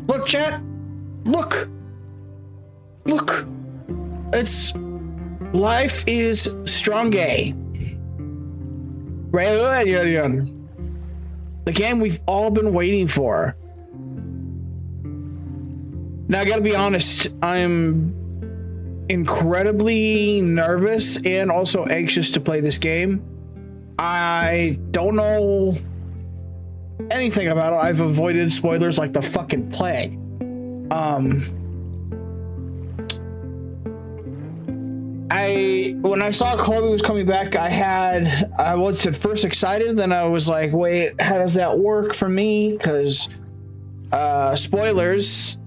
Look, chat. Look. Look. It's life is strong gay. Right? The game we've all been waiting for. Now, I gotta be honest, I'm incredibly nervous and also anxious to play this game. I don't know anything about it. I've avoided spoilers like the fucking plague. When I saw Chloe was coming back, I was at first excited, then I was like, wait, how does that work for me? Because spoilers,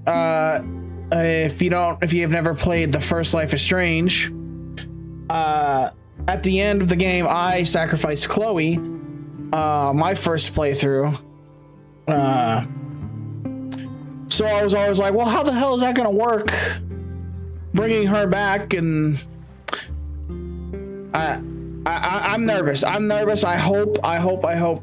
if you've never played the first Life is Strange, at the end of the game I sacrificed Chloe, my first playthrough. So I was always like, well, how the hell is that gonna work? Bringing her back, and I'm nervous. I hope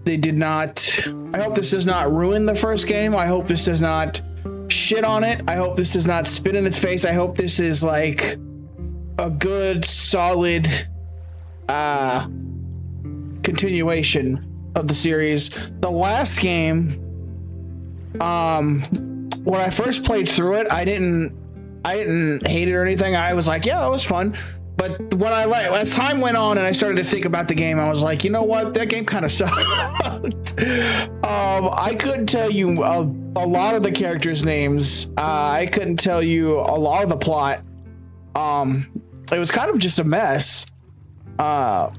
they did not. I hope this does not ruin the first game. I hope this does not shit on it. I hope this does not spit in its face. I hope this is like a good, solid continuation of the series. The last game, when I first played through it, I didn't hate it or anything. I was like, yeah, it was fun. But as time went on and I started to think about the game, I was like, you know what? That game kind of sucked. I couldn't tell you a lot of the characters' names. I couldn't tell you a lot of the plot. It was kind of just a mess. But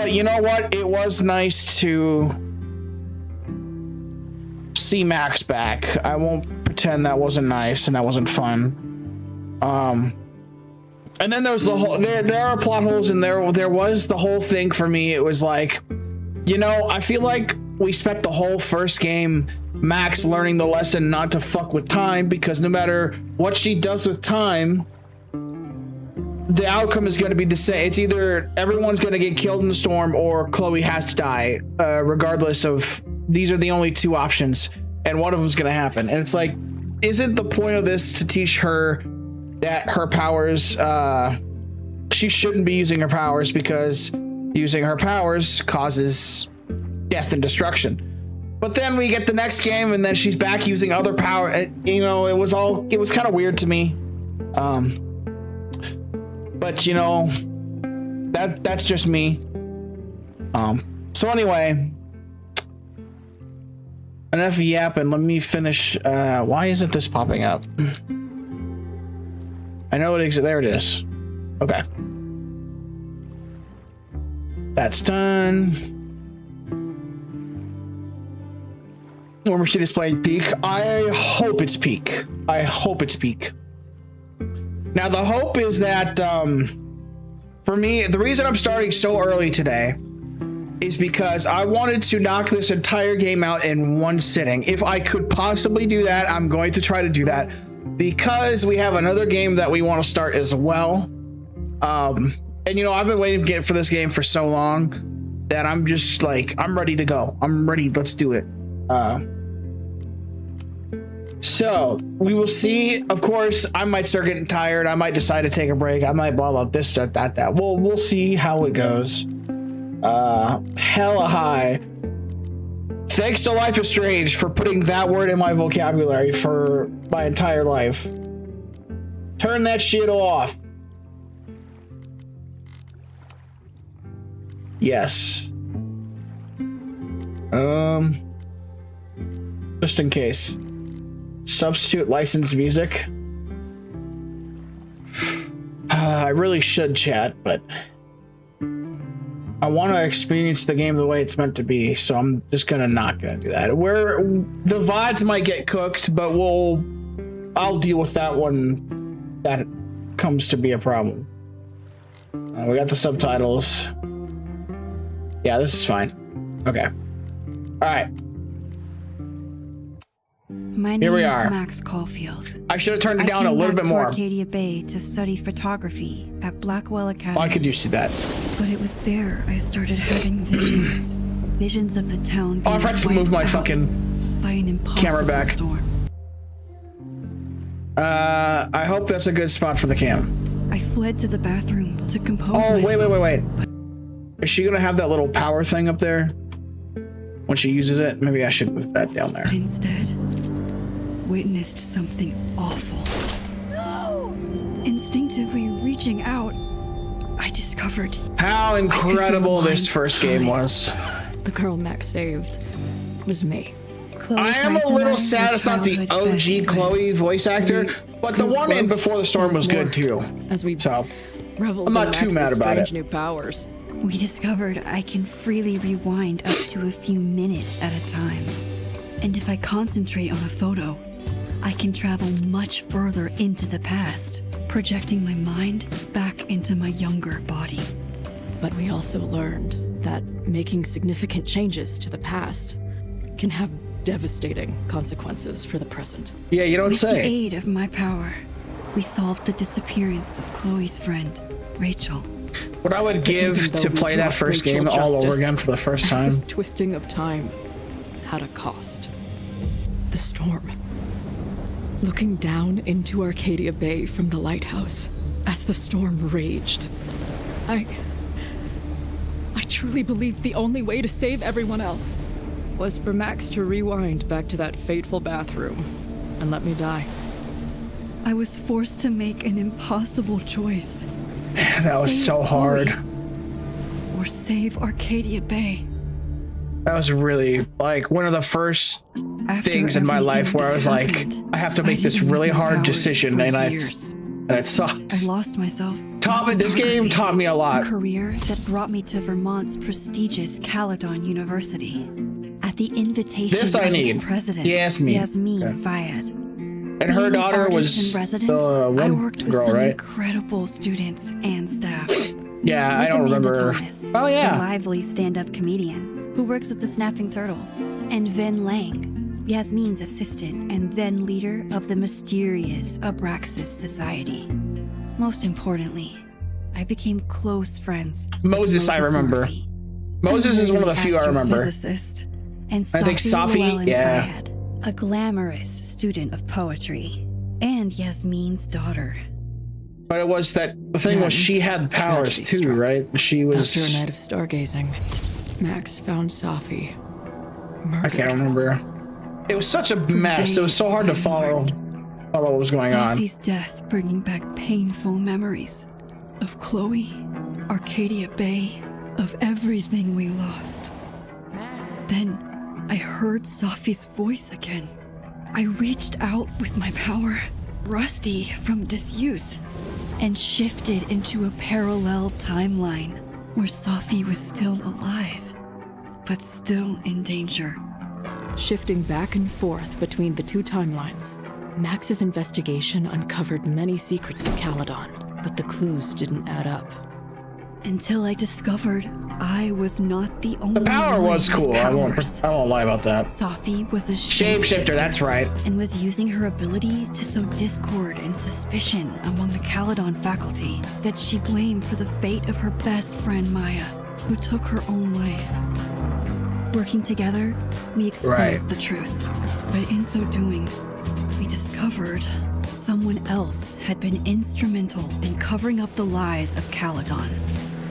you know what? It was nice to see Max back. I won't pretend that wasn't nice and that wasn't fun. And then there was the whole, there are plot holes, and there was the whole thing for me. It was like, you know, I feel like we spent the whole first game Max learning the lesson not to fuck with time, because no matter what she does with time, the outcome is going to be the same. It's either everyone's going to get killed in the storm or Chloe has to die, regardless of, these are the only two options, and one of them's going to happen. And it's like, isn't the point of this to teach her that her powers, she shouldn't be using her powers, because using her powers causes death and destruction? But then we get the next game and then she's back using other power. You know, it was kind of weird to me. But you know, that's just me. So anyway, enough yapping. Let me finish. Why isn't this popping up? I know it exists. There it is. Okay. That's done. War Machine is playing peak. I hope it's peak. I hope it's peak. Now, the hope is that, for me, the reason I'm starting so early today is because I wanted to knock this entire game out in one sitting. If I could possibly do that, I'm going to try to do that, because we have another game that we want to start as well. And you know, I've been waiting for this game for so long that I'm just like, I'm ready to go. I'm ready. Let's do it. So we will see. Of course, I might start getting tired. I might decide to take a break. I might blah blah this, that. We'll see how it goes. Hella high. Thanks to Life is Strange for putting that word in my vocabulary for my entire life. Turn that shit off. Yes. Just in case. Substitute licensed music. I really should, chat, but I want to experience the game the way it's meant to be, so I'm just not gonna do that. Where the VODs might get cooked, but I'll deal with that when that comes to be a problem. We got the subtitles. Yeah, this is fine. Okay. All right. My Here name we is are. Max Caulfield. I should have turned it I down a came little back bit to more. Arcadia Bay to study photography at Blackwell Academy. Oh, I could used to that. But it was there I started having visions. Visions of the town Oh, I being forgot to move my wiped out fucking by an impossible camera back. storm. I hope that's a good spot for the cam. I fled to the bathroom to compose Oh, myself. wait. Is she gonna have that little power thing up there when she uses it? Maybe I should move that down there. But instead, witnessed something awful. No! Instinctively reaching out, I discovered How incredible this rewind first time. game was. The girl Max saved was me. Chloe I am Price a and little I sad were it's not the childhood best OG Chloe friends. voice actor, but the grew one in close Before the Storm was once more good too. As we So reveled I'm not in too Max's mad about strange it. new powers. We discovered I can freely rewind up to a few minutes at a time. And if I concentrate on a photo, I can travel much further into the past, projecting my mind back into my younger body. But we also learned that making significant changes to the past can have devastating consequences for the present. yeah, you don't With the say. aid of my power, we solved the disappearance of Chloe's friend, Rachel. What I would give Even though to we play that brought first Rachel game all over justice, again for the first time. Max's twisting of time had a cost. The storm. Looking down into Arcadia Bay from the lighthouse as the storm raged, I truly believed the only way to save everyone else was for Max to rewind back to that fateful bathroom and let me die. I was forced to make an impossible choice. That was Save so hard. Chloe or save Arcadia Bay. That was really like one of the first After things in my everything life where that I was like, happened, I have to make this didn't really use my hard powers decision, for and years. it I sucks. lost myself. This game taught me a A lot. career that brought me to Vermont's prestigious Caledon University. At the invitation This I of need. its president, Yasmin. Yasmin Okay. Fayed. And her Being an daughter artist was in residence, the I one worked with girl, some right? incredible students and staff. Yeah, I Like don't Amanda remember. Thomas, Oh a yeah, lively stand-up comedian who works at the Snapping Turtle, and Vin Lang, Yasmin's assistant and then leader of the mysterious Abraxas Society. Most importantly, I became close friends with Moses, I remember. Murphy, Moses is one of the few I remember. astrophysicist, and I think Safi, Llewellyn yeah. Fayed, a glamorous student of poetry, and Yasmin's daughter. But it was that the thing was she had powers Tragedy too, struck. right? She was. After a night of stargazing, Max found Safi I murdered. can't remember. It was such a mess. It was so hard to follow what was going on. Safi's death bringing back painful memories of Chloe, Arcadia Bay, of everything we lost. Then I heard Safi's voice again. I reached out with my power, rusty from disuse, and shifted into a parallel timeline where Safi was still alive, but still in danger. Shifting back and forth between the two timelines, Max's investigation uncovered many secrets of Caledon, but the clues didn't add up. Until I discovered I was not the only The power one was with cool. I won't powers. lie about that. Safi was a Shapeshifter, that's right. and was using her ability to sow discord and suspicion among the Caledon faculty that she blamed for the fate of her best friend Maya, who took her own life. Working together, we exposed Right. the truth, but in so doing, we discovered someone else had been instrumental in covering up the lies of Caledon.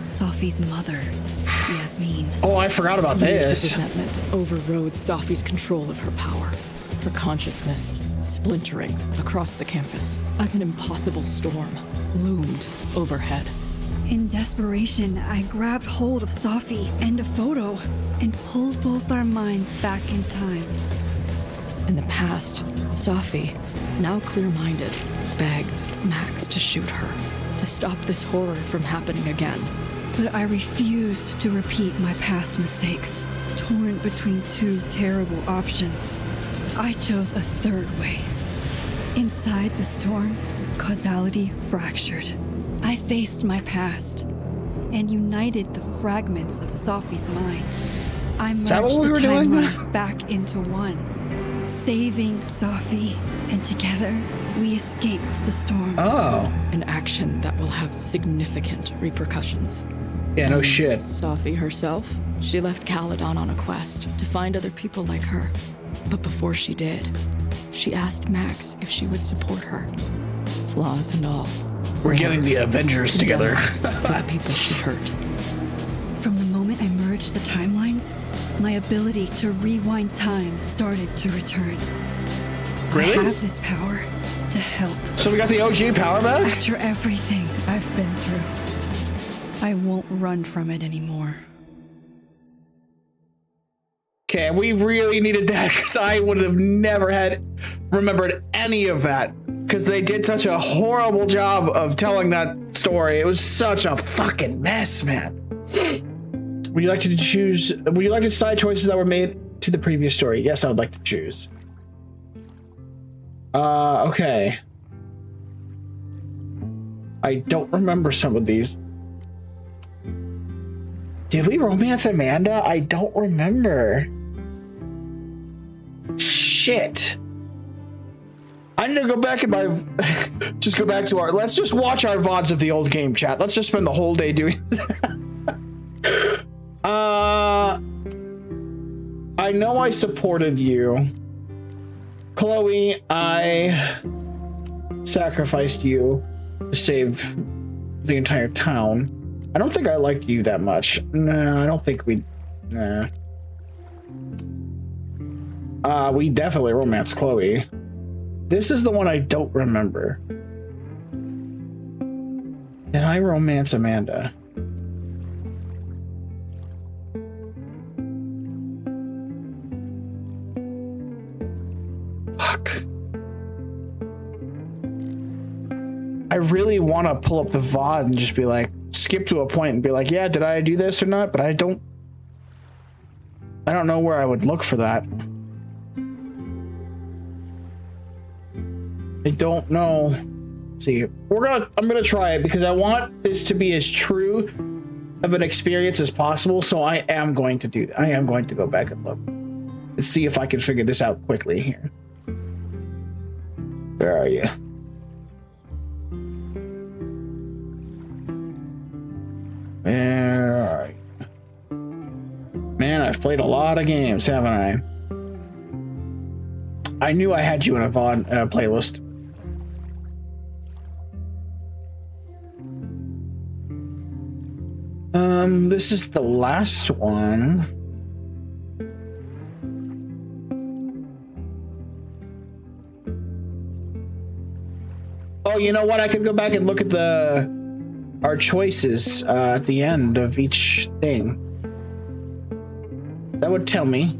Safi's mother, Yasmin. Oh, I forgot about Years this. of resentment overrode Safi's control of her power, her consciousness splintering across the campus as an impossible storm loomed overhead. In desperation, I grabbed hold of Safi and a photo and pulled both our minds back in time. In the past, Safi, now clear-minded, begged Max to shoot her, to stop this horror from happening again. But I refused to repeat my past mistakes, torn between two terrible options. I chose a third way. Inside the storm, causality fractured. I faced my past and united the fragments of Safi's mind. I that merged what we the were doing? timelines back into one. saving Sophie, and together we escaped the storm. Oh. An action that will have significant repercussions. Yeah, no shit. Sophie herself, she left Caledon on a quest to find other people like her. But before she did, she asked Max if she would support her. Flaws and all. We're getting the Avengers together. For the people she hurt. From the moment I merged the timelines, my ability to rewind time started to return. Really? I have this power to help. So we got the OG power back? After everything I've been through, I won't run from it anymore. Okay, we really needed that because I would have never remembered any of that because they did such a horrible job of telling that story. It was such a fucking mess, man. Would you like to decide choices that were made to the previous story? Yes, I would like to choose. Okay. I don't remember some of these. Did we romance Amanda? I don't remember. Shit. I need to go back in my just go back to our let's just watch our VODs of the old game, chat. Let's just spend the whole day doing that. I know I supported you. Chloe, I sacrificed you to save the entire town. I don't think I liked you that much. No, I don't think we... Nah. We definitely romanced Chloe. This is the one I don't remember. Did I romance Amanda? Fuck. I really want to pull up the VOD and just be like, skip to a point and be like, yeah, did I do this or not? But I don't know where I would look for that. I don't know. Let's see, I'm gonna try it because I want this to be as true of an experience as possible. So I am going to do that. I am going to go back and look. Let's see if I can figure this out quickly here. Where are you? Where are you? Man, I've played a lot of games, haven't I? I knew I had you in a VOD playlist. This is the last one. Oh, you know what? I could go back and look at our choices at the end of each thing. That would tell me.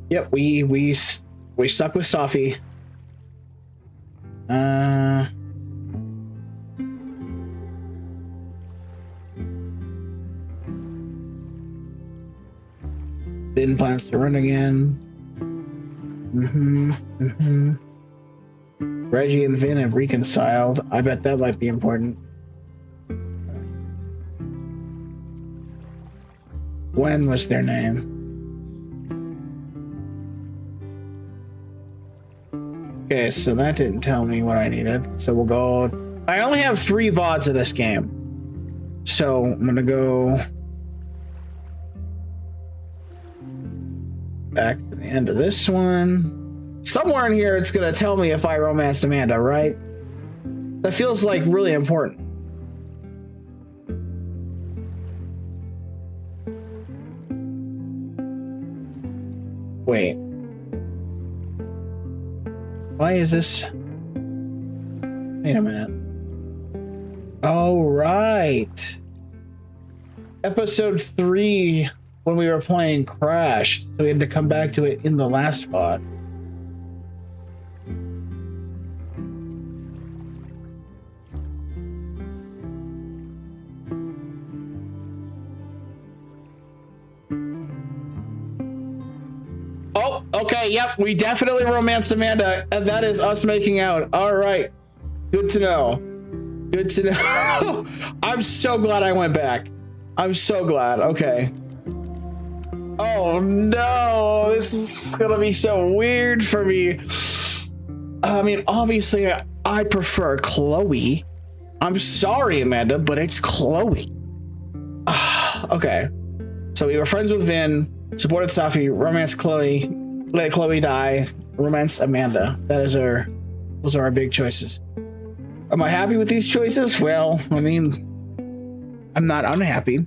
Yep, we stuck with Sophie. Ben plans to run again. Reggie and Vin have reconciled. I bet that might be important. When was their name? Okay, so that didn't tell me what I needed. So we'll go... I only have 3 VODs of this game. So I'm gonna go... back to the end of this one. Somewhere in here it's gonna tell me if I romanced Amanda, right? That feels like really important. Wait. Why is this? Wait a minute. Oh, right. Episode 3, when we were playing, crashed, so we had to come back to it in the last VOD. Oh, okay, yep, we definitely romanced Amanda, and that is us making out. All right, good to know. Good to know. I'm so glad I went back. I'm so glad. Okay. Oh no, this is gonna be so weird for me. I mean, obviously, I prefer Chloe. I'm sorry, Amanda, but it's Chloe. Okay. So we were friends with Vin, supported Safi, romanced Chloe, let Chloe die, romance Amanda. Those are our big choices. Am I happy with these choices? Well, I mean, I'm not unhappy.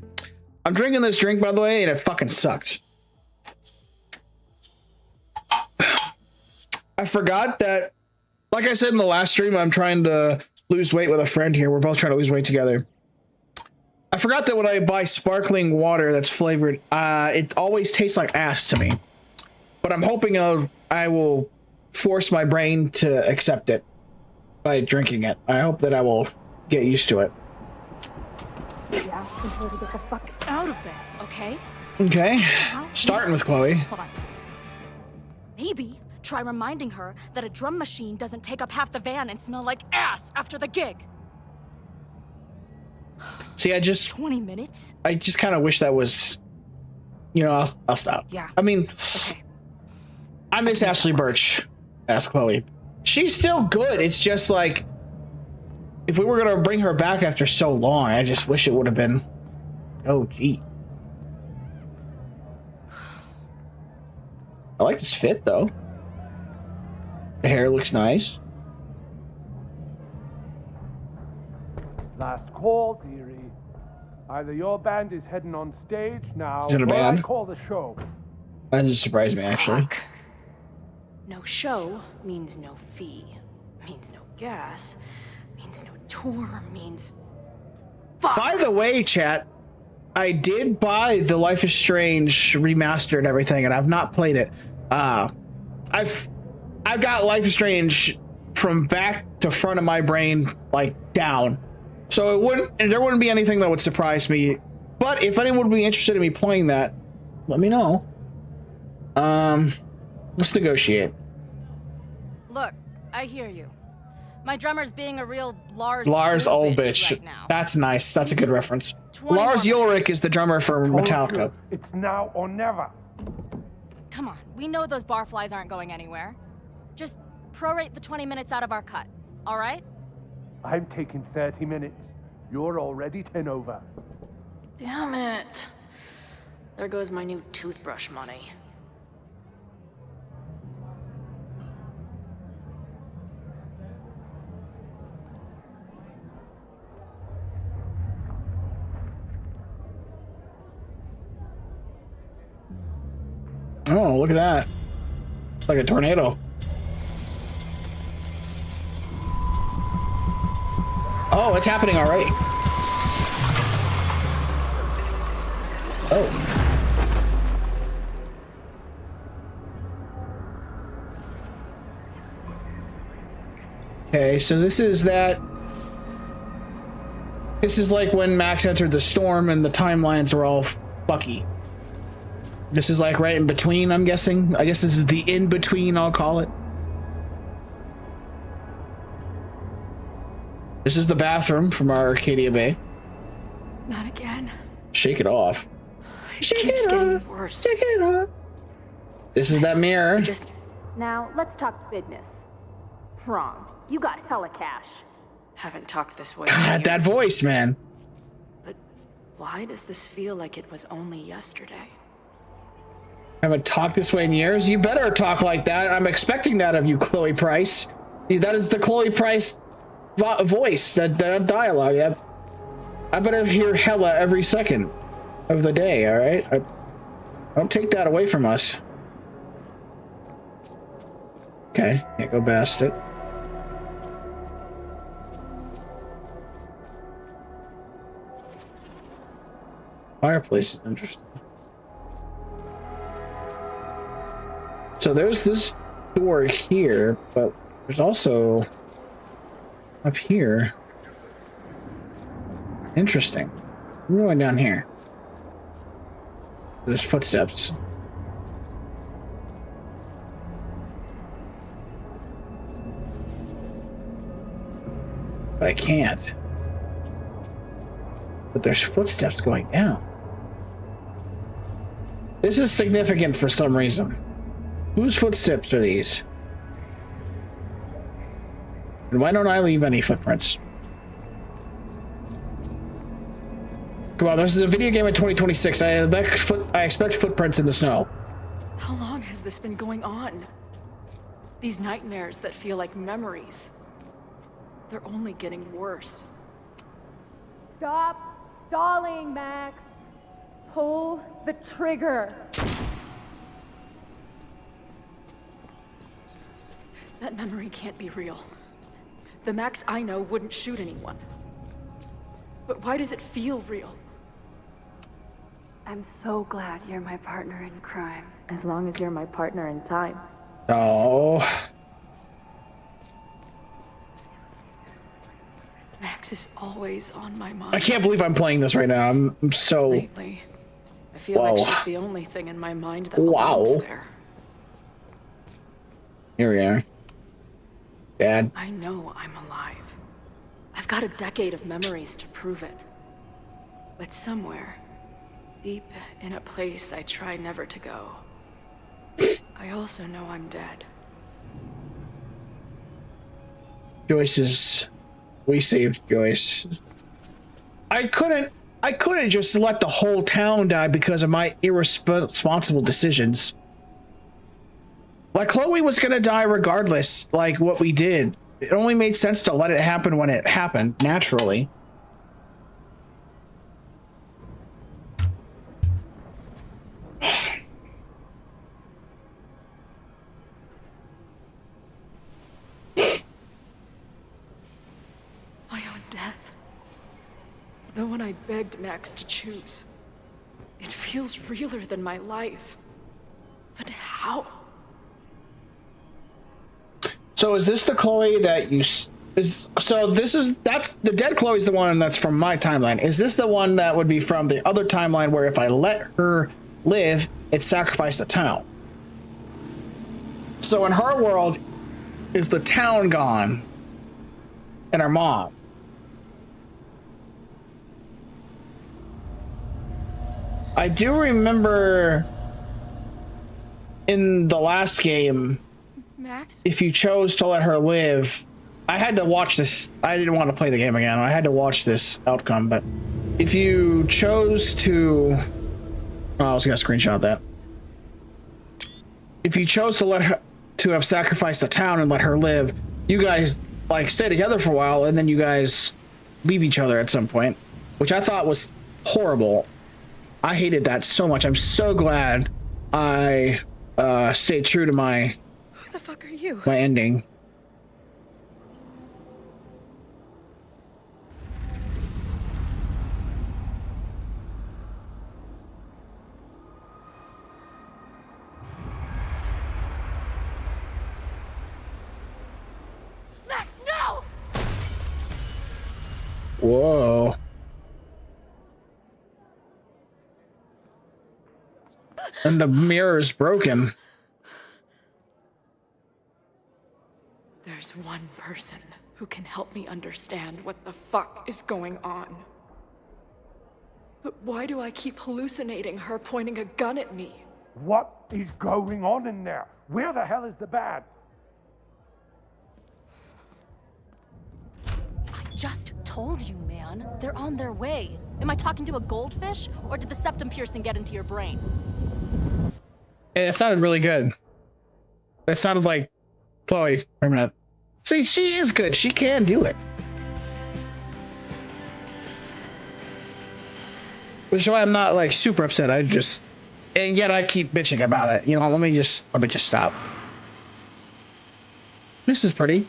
I'm drinking this drink, by the way, and it fucking sucks. I forgot that, like I said in the last stream, I'm trying to lose weight with a friend here. We're both trying to lose weight together. I forgot that when I buy sparkling water that's flavored, it always tastes like ass to me. But I'm hoping I will force my brain to accept it by drinking it. I hope that I will get used to it. Yeah, until we get the fuck out of bed, okay? Okay, starting with Chloe. Hold on. Maybe try reminding her that a drum machine doesn't take up half the van and smell like ass after the gig. See, 20 minutes? I just kind of wish that was, you know, I'll stop. Yeah. I mean, Okay. I miss Ashley Birch as Chloe. She's still good. It's just like, if we were going to bring her back after so long, I just wish it would have been, oh, gee. I like this fit, though. The hair looks nice. Last call, dearie. Either your band is heading on stage now, Is it a or band? I call the show. That doesn't surprise me, actually. Fuck. No show means no fee, means no gas, means no tour, means fuck. By the way, chat, I did buy the Life is Strange remastered and everything, and I've not played it. I've got Life is Strange from back to front of my brain, like down. So there wouldn't be anything that would surprise me. But if anyone would be interested in me playing that, let me know. Let's negotiate. Look, I hear you. My drummer's being a real Lars old bitch bitch. right now. That's nice. That's a good reference. 20 Lars more Ulrich is the drummer for Told Metallica. you, it's now or never. Come on, we know those barflies aren't going anywhere. Just prorate the 20 minutes out of our cut, all right? I'm taking 30 minutes. You're already 10 over. Damn it. There goes my new toothbrush money. Oh, look at that. It's like a tornado. Oh, it's happening already. Oh. Okay, so this is that. This is like when Max entered the storm and the timelines were all fucky. This is like right in between, I'm guessing. I guess this is the in-between, I'll call it. This is the bathroom from our Arcadia Bay. Not again. Shake it off. It keeps getting worse. Shake it off. This is that mirror. Just Now, let's talk business. Wrong. You got hella cash. haven't talked this way. in God, that years. voice, man. But why does this feel like it was only yesterday? Haven't talked this way in years. You better talk like that. I'm expecting that of you, Chloe Price. That is the Chloe Price voice, that dialogue. I better hear hella every second of the day, all right? Don't take that away from us. Okay, can't go past it. Fireplace is interesting. So there's this door here, but there's also up here. Interesting. I'm going down here. There's footsteps. But I can't. But there's footsteps going down. This is significant for some reason. Whose footsteps are these? And why don't I leave any footprints? Come on, this is a video game in 2026. I expect footprints in the snow. How long has this been going on? These nightmares that feel like memories. They're only getting worse. Stop stalling, Max. Pull the trigger. That memory can't be real. The Max I know wouldn't shoot anyone. But why does it feel real? I'm so glad you're my partner in crime. As long as you're my partner in time. Oh. Max is always on my mind. I can't believe I'm playing this right now. I'm so... Lately, I feel Whoa. like she's the only thing in my mind that belongs there. Here we are. Dad. I know I'm alive. I've got a decade of memories to prove it. But somewhere, deep in a place I try never to go, I also know I'm dead. Joyce's... We saved Joyce. I couldn't just let the whole town die because of my irresponsible decisions. Like, Chloe was gonna die regardless, like what we did. It only made sense to let it happen when it happened, naturally. My own death. The one I begged Max to choose. It feels realer than my life. But how? So is this the Chloe that you that's the dead Chloe's the one that's from my timeline. Is this the one that would be from the other timeline where if I let her live, it sacrificed the town? So in her world, is the town gone and her mom? I do remember in the last game, Max? if you chose to let her live, I had to watch this. I didn't want to play the game again. I had to watch this outcome, but if you chose to... Oh, I was going to screenshot that. If you chose to let her... to have sacrificed the town and let her live, you guys, like, stay together for a while, and then you guys leave each other at some point, which I thought was horrible. I hated that so much. I'm so glad I stayed true to my... Who the fuck are you? my ending. Max, no! Whoa. And the mirror is broken. There's one person who can help me understand what the fuck is going on. But why do I keep hallucinating her pointing a gun at me? What is going on in there? Where the hell is the bad? I just told you, man. They're on their way. Am I talking to a goldfish, or did the septum piercing get into your brain? It sounded really good. It sounded like Chloe. Wait a minute. See, she is good. She can do it. Which is why I'm not like super upset. I just, and yet I keep bitching about it. You know, let me just stop. This is pretty.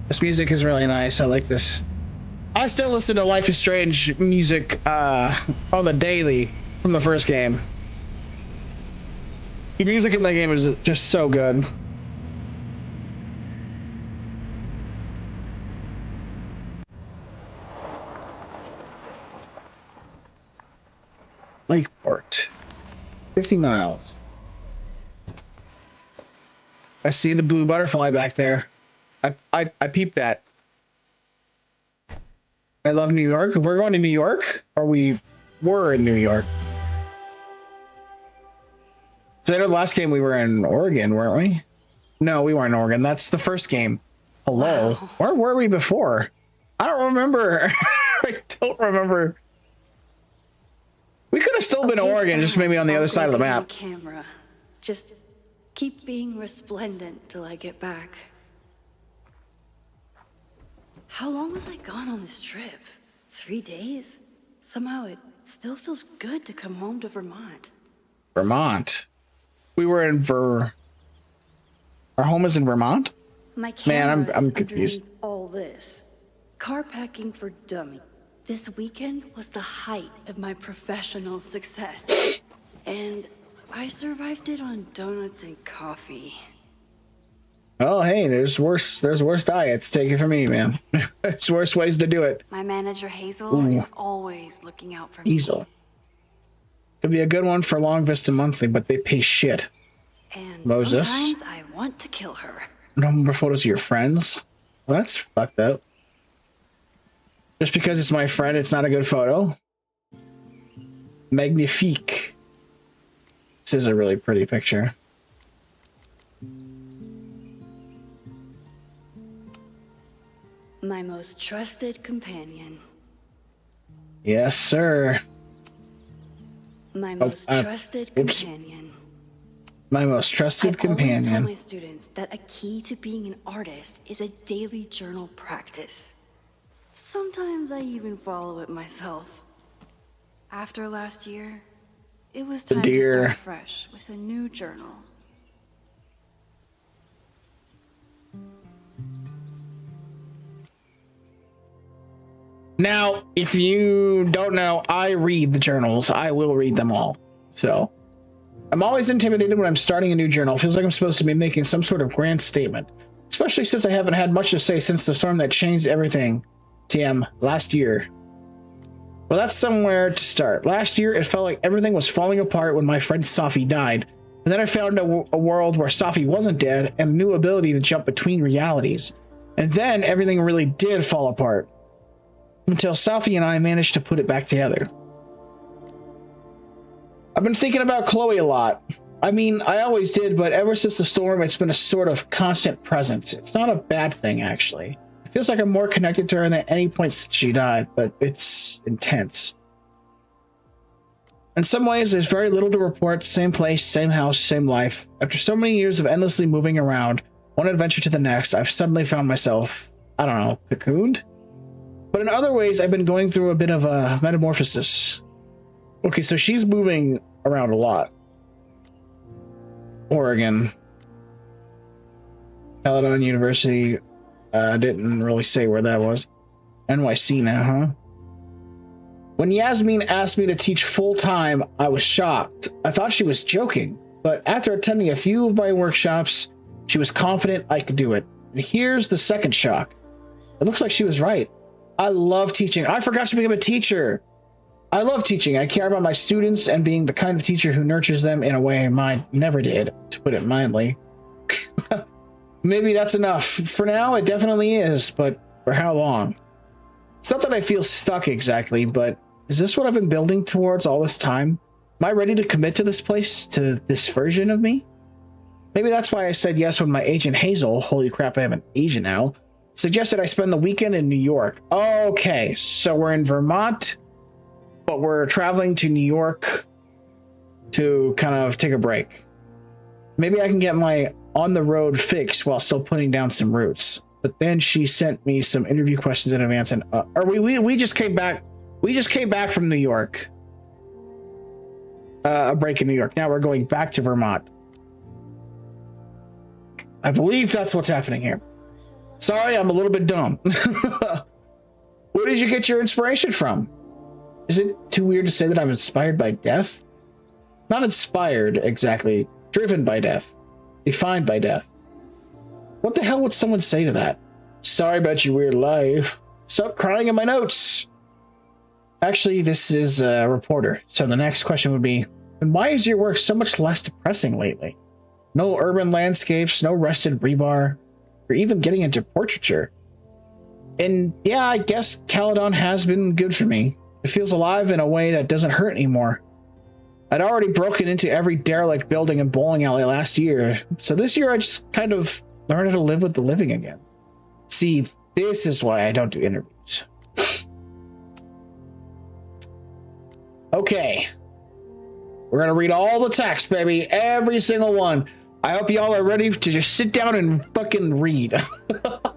This music is really nice. I like this. I still listen to Life is Strange music on the daily from the first game. The music in that game is just so good. Lakeport. 50 miles. I see the blue butterfly back there. I peeped that. I love New York. We're going to New York? Or we were in New York? So I know the last game we were in Oregon, weren't we? No, we weren't in Oregon. That's the first game. Hello. Wow. Where were we before? I don't remember. I don't remember. We could have still been in Oregon, just maybe on the other side of the map. Camera. Just keep being resplendent till I get back. How long was I gone on this trip? 3 days? Somehow it still feels good to come home to Vermont. Vermont? We were in Our home is in Vermont? My camera Man, I'm is confused. underneath all this. Car packing for dummy. This weekend was the height of my professional success. And I survived it on donuts and coffee. Oh, hey, there's worse diets. Take it from me, man. There's worse ways to do it. My manager Hazel is always looking out for me. Hazel. Could be a good one for Long Vista Monthly, but they pay shit. And Moses. sometimes I want to kill her. No more photos of your friends? Well, that's fucked up. Just because it's my friend, it's not a good photo. Magnifique. This is a really pretty picture. My most trusted companion. Yes, sir. My most trusted companion. My most trusted companion. I always tell my students that a key to being an artist is a daily journal practice. Sometimes I even follow it myself. After last year, it was time to start fresh with a new journal. Now, if you don't know, I read the journals. I will read them all. So, I'm always intimidated when I'm starting a new journal. It feels like I'm supposed to be making some sort of grand statement. Especially since I haven't had much to say since the storm that changed everything, TM, last year. Well, that's somewhere to start. Last year, it felt like everything was falling apart when my friend Safi died. And then I found a world where Safi wasn't dead and a new ability to jump between realities. And then everything really did fall apart. Until Safi and I managed to put it back together. I've been thinking about Chloe a lot. I mean, I always did, but ever since the storm, it's been a sort of constant presence. It's not a bad thing, actually. It feels like I'm more connected to her than at any point since she died, but it's intense. In some ways, there's very little to report. Same place, same house, same life. After so many years of endlessly moving around, one adventure to the next, I've suddenly found myself, I don't know, cocooned? But in other ways, I've been going through a bit of a metamorphosis. Okay, so she's moving around a lot. Oregon. Peladon University. Didn't really say where that was. NYC now, huh? When Yasmin asked me to teach full-time, I was shocked. I thought she was joking. But after attending a few of my workshops, she was confident I could do it. And here's the second shock. It looks like she was right. I love teaching. I forgot to become a teacher. I love teaching. I care about my students and being the kind of teacher who nurtures them in a way mine never did, to put it mildly. Maybe that's enough. For now, it definitely is, but for how long? It's not that I feel stuck exactly, but is this what I've been building towards all this time? Am I ready to commit to this place, to this version of me? Maybe that's why I said yes when my agent Hazel, holy crap, I have an agent now, suggested I spend the weekend in New York. Okay, so we're in Vermont, but we're traveling to New York to kind of take a break. Maybe I can get my on-the-road fix while still putting down some roots. But then she sent me some interview questions in advance, and we just came back. We just came back from New York. A break in New York. Now we're going back to Vermont. I believe that's what's happening here. Sorry, I'm a little bit dumb. Where did you get your inspiration from? Is it too weird to say that I'm inspired by death? Not inspired, exactly. Driven by death. Defined by death. What the hell would someone say to that? Sorry about your weird life. Stop crying in my notes. Actually, this is a reporter. So the next question would be, and why is your work so much less depressing lately? No urban landscapes, no rusted rebar. or even getting into portraiture. And yeah, I guess Caledon has been good for me. It feels alive in a way that doesn't hurt anymore. I'd already broken into every derelict building and bowling alley last year, so this year I just kind of learned how to live with the living again. See, this is why I don't do interviews. Okay. We're gonna read all the text, baby. Every single one. I hope y'all are ready to just sit down and fucking read. How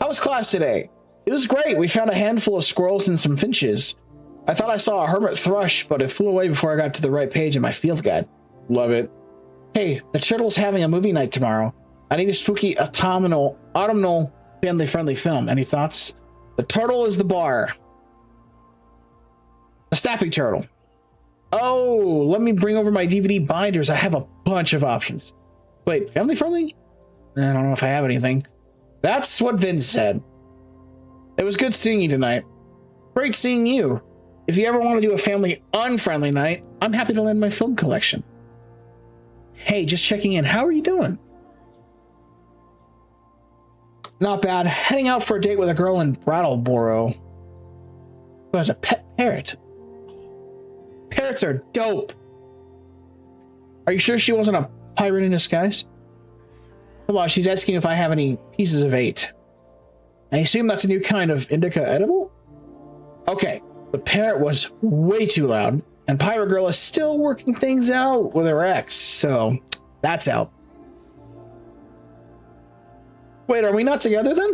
was class today? It was great. We found a handful of squirrels and some finches. I thought I saw a hermit thrush, but it flew away before I got to the right page in my field guide. Love it. Hey, the Turtle's having a movie night tomorrow. I need a spooky autumnal family-friendly film. Any thoughts? The Turtle is the bar. The Snappy Turtle. Oh, let me bring over my DVD binders. I have a bunch of options. Wait, family-friendly? I don't know if I have anything. That's what Vince said. It was good seeing you tonight. Great seeing you. If you ever want to do a family-unfriendly night, I'm happy to lend my film collection. Hey, just checking in. How are you doing? Not bad. Heading out for a date with a girl in Brattleboro who has a pet parrot. Parrots are dope. Are you sure she wasn't a pirate in disguise? Hold on, she's asking if I have any pieces of 8. I assume that's a new kind of indica edible? Okay, the parrot was way too loud, and Pirate Girl is still working things out with her ex, so that's out. Wait, are we not together then?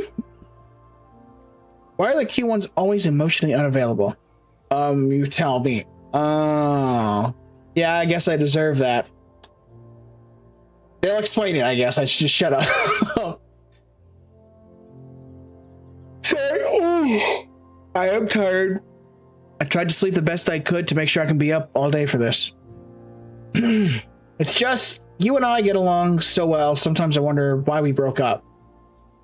Why are the cute ones always emotionally unavailable? You tell me. Oh, yeah, I guess I deserve that. They'll explain it, I guess. I should just shut up. Sorry. Oh, I am tired. I tried to sleep the best I could to make sure I can be up all day for this. It's just, you and I get along so well, sometimes I wonder why we broke up.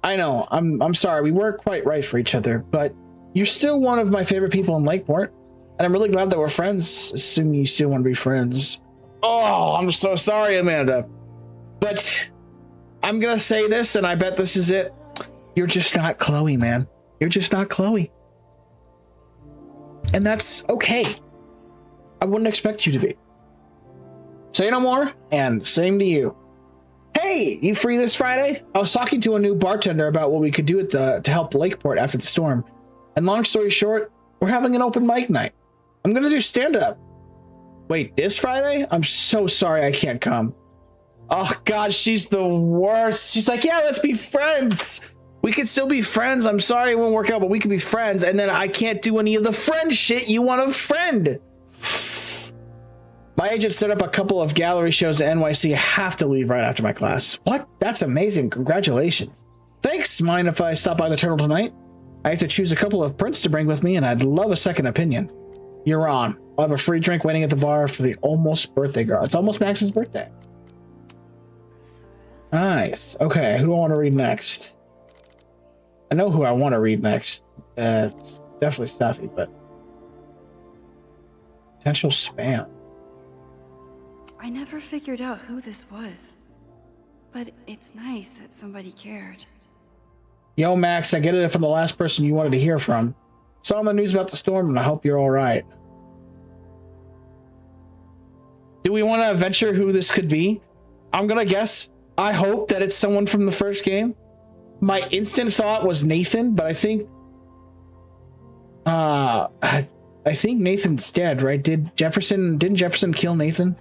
I know, I'm sorry, we weren't quite right for each other, but you're still one of my favorite people in Lakeport, and I'm really glad that we're friends, assuming you still want to be friends. Oh, I'm so sorry, Amanda. But I'm gonna say this, and I bet this is it. You're just not Chloe, man. You're just not Chloe. And that's okay. I wouldn't expect you to be. Say no more, and same to you. Hey, you free this Friday? I was talking to a new bartender about what we could do to help Lakeport after the storm. And long story short, we're having an open mic night. I'm gonna do stand-up. Wait, this Friday? I'm so sorry I can't come. Oh God, she's the worst. She's like, yeah, let's be friends. We could still be friends. I'm sorry it won't work out, but we could be friends. And then I can't do any of the friend shit you want a friend. My agent set up a couple of gallery shows at NYC. I have to leave right after my class. What? That's amazing. Congratulations. Thanks. Mind if I stop by the Turtle tonight? I have to choose a couple of prints to bring with me, and I'd love a second opinion. You're on. I'll have a free drink waiting at the bar for the almost birthday girl. It's almost Max's birthday. Nice. Okay, who do I want to read next? I know who I want to read next. It's definitely Stuffy, but potential spam. I never figured out who this was, but it's nice that somebody cared. Yo, Max, I get it from the last person you wanted to hear from. Saw on the news about the storm, and I hope you're all right. Do we want to venture who this could be? I'm gonna guess. I hope that it's someone from the first game. My instant thought was Nathan, but I think Nathan's dead, right? Didn't Jefferson kill Nathan?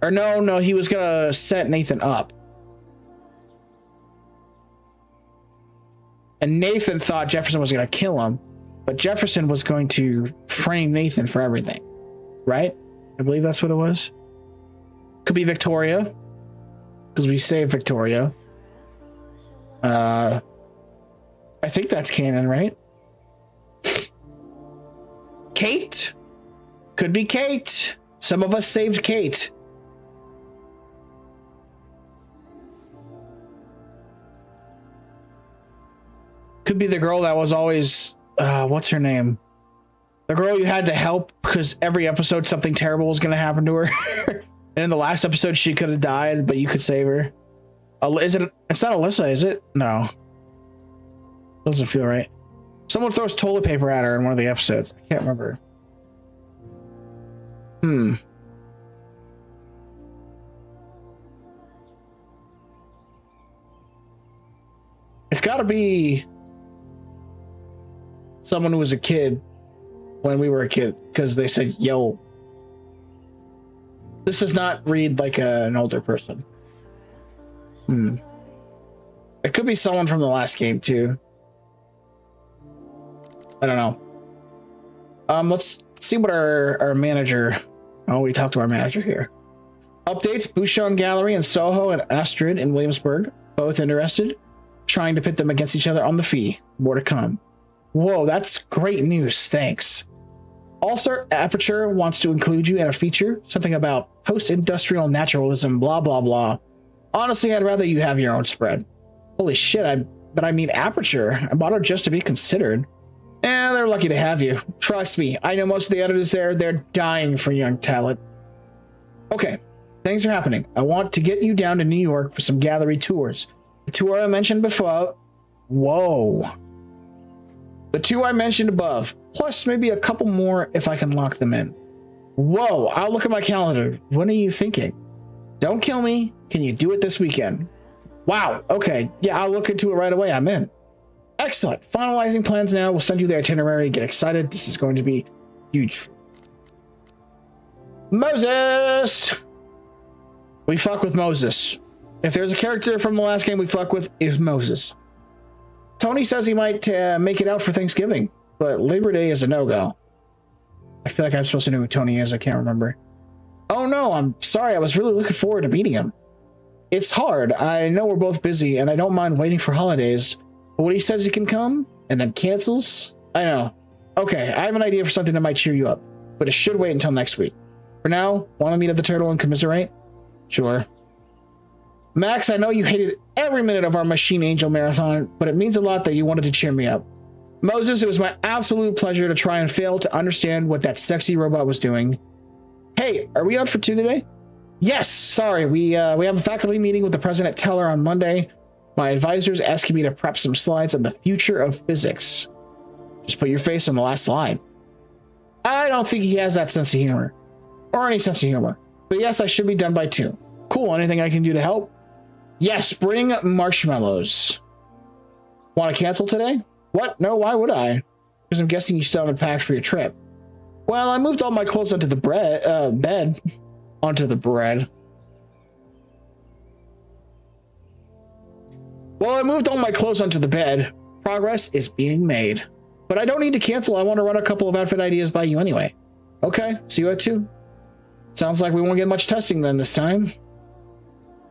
Or no, he was gonna set Nathan up. And Nathan thought Jefferson was gonna kill him, but Jefferson was going to frame Nathan for everything, right? I believe that's what it was. Could be Victoria, because we saved Victoria. I think that's canon, right? Kate? Could be Kate. Some of us saved Kate. Could be the girl that was always, what's her name? The girl you had to help because every episode something terrible was going to happen to her. And in the last episode, she could have died, but you could save her. Is it? It's not Alyssa, is it? No. Doesn't feel right. Someone throws toilet paper at her in one of the episodes. I can't remember. It's got to be someone who was a kid when we were a kid, because they said, yo. This does not read like an older person. It could be someone from the last game, too. I don't know. Let's see what our manager... Oh, we talked to our manager here. Updates, Bouchon Gallery in Soho and Astrid in Williamsburg. Both interested. Trying to pit them against each other on the fee. More to come. Whoa, that's great news. Thanks. Also, Aperture wants to include you in a feature. Something about post-industrial naturalism, blah, blah, blah. Honestly, I'd rather you have your own spread. Holy shit, but I mean Aperture. I bought her just to be considered. They're lucky to have you. Trust me, I know most of the editors there. They're dying for young talent. Okay, things are happening. I want to get you down to New York for some gallery tours. The tour I mentioned before. Whoa. The two I mentioned above, plus maybe a couple more if I can lock them in. Whoa, I'll look at my calendar. What are you thinking? Don't kill me. Can you do it this weekend? Wow, okay. Yeah, I'll look into it right away. I'm in. Excellent. Finalizing plans now. We'll send you the itinerary. Get excited. This is going to be huge. Moses! We fuck with Moses. If there's a character from the last game we fuck with, is Moses. Tony says he might make it out for Thanksgiving, but Labor Day is a no-go. I feel like I'm supposed to know who Tony is. I can't remember. Oh no, I'm sorry. I was really looking forward to meeting him. It's hard. I know we're both busy, and I don't mind waiting for holidays. But when he says he can come, and then cancels, I know. Okay, I have an idea for something that might cheer you up, but it should wait until next week. For now, want to meet at the Turtle and commiserate? Sure. Max, I know you hated every minute of our Machine Angel marathon, but it means a lot that you wanted to cheer me up. Moses, it was my absolute pleasure to try and fail to understand what that sexy robot was doing. Hey, are we on for 2 today? Yes, sorry, we have a faculty meeting with the president Teller on Monday. My advisor's asking me to prep some slides on the future of physics. Just put your face on the last slide. I don't think he has that sense of humor. Or any sense of humor. But yes, I should be done by 2. Cool, anything I can do to help? Yes, bring marshmallows. Want to cancel today? What? No, why would I? Because I'm guessing you still haven't packed for your trip. Well, I moved all my clothes onto the bed. Onto the bread. Well, I moved all my clothes onto the bed. Progress is being made. But I don't need to cancel. I want to run a couple of outfit ideas by you anyway. Okay, see you at 2. Sounds like we won't get much testing then this time.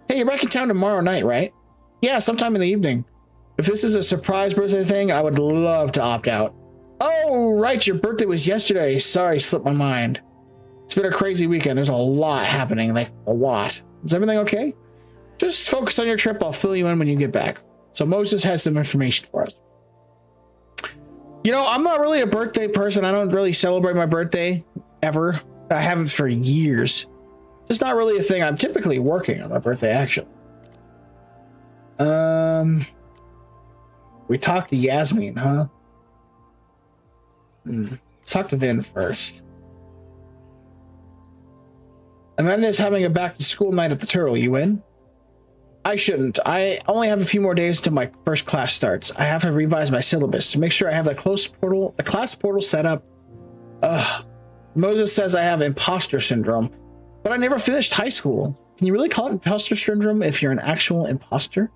Hey, you're back in town tomorrow night, right? Yeah, sometime in the evening. If this is a surprise birthday thing, I would love to opt out. Oh, right, your birthday was yesterday. Sorry, slipped my mind. It's been a crazy weekend. There's a lot happening, like a lot. Is everything okay? Just focus on your trip. I'll fill you in when you get back. So Moses has some information for us. You know, I'm not really a birthday person. I don't really celebrate my birthday ever. I haven't for years. It's not really a thing. I'm typically working on my birthday, actually. We talked to Yasmin, huh? Let's talk to Vin first. Amanda's having a back-to-school night at the Turtle. You in? I shouldn't. I only have a few more days till my first class starts. I have to revise my syllabus to make sure I have the class portal set up. Ugh. Moses says I have imposter syndrome, but I never finished high school. Can you really call it imposter syndrome if you're an actual imposter?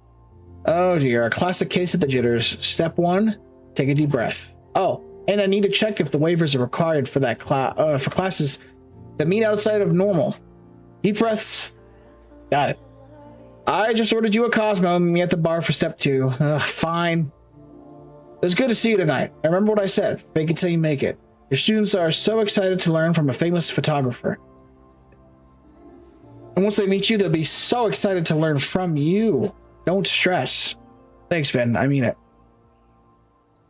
Oh dear, a classic case of the jitters. Step 1, take a deep breath. Oh, and I need to check if the waivers are required for that for classes that meet outside of normal. Deep breaths. Got it. I just ordered you a Cosmo. Meet me at the bar for step 2. Fine. It was good to see you tonight. I remember what I said. Fake it till you make it. Your students are so excited to learn from a famous photographer. And once they meet you, they'll be so excited to learn from you. Don't stress. Thanks, Vin. I mean it.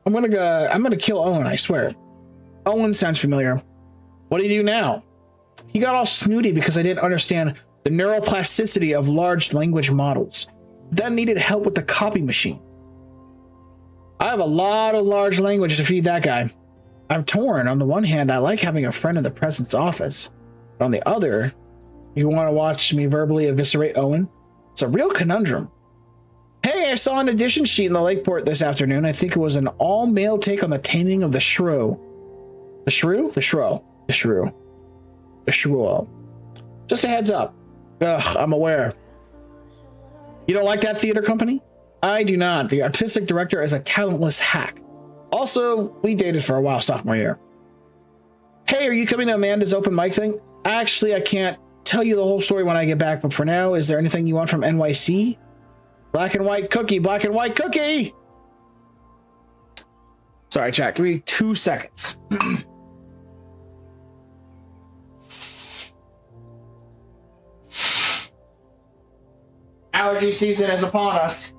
I'm gonna kill Owen, I swear. Owen sounds familiar. What do you do now? He got all snooty because I didn't understand the neuroplasticity of large language models. then needed help with the copy machine. I have a lot of large language to feed that guy. I'm torn. On the one hand, I like having a friend in the president's office. But on the other, you want to watch me verbally eviscerate Owen? It's a real conundrum. Hey, I saw an edition sheet in the Lakeport this afternoon. I think it was an all-male take on the taming of the shrew. The shrew? The shrew. The shrew. The shrew. Just a heads up. Ugh, I'm aware. You don't like that theater company? I do not. The artistic director is a talentless hack. Also, we dated for a while sophomore year. Hey, are you coming to Amanda's open mic thing? Actually, I can't tell you the whole story when I get back, but for now, is there anything you want from NYC? Black and white cookie, black and white cookie! Sorry, chat, give me 2 seconds. Allergy season is upon us.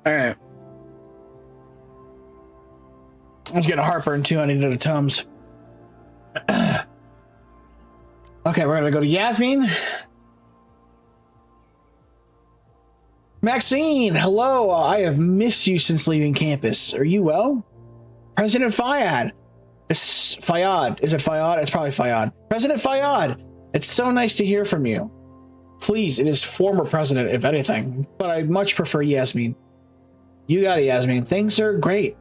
All right. I was getting heartburn too. I needed a Tums. Okay, we're gonna go to Yasmin. Maxine, hello. I have missed you since leaving campus. Are you well? President Fayyad. It's Fayyad. Is it Fayyad? It's probably Fayyad. President Fayyad. It's so nice to hear from you. Please, it is former president, if anything, but I much prefer Yasmin. You got it, Yasmin. Things are great.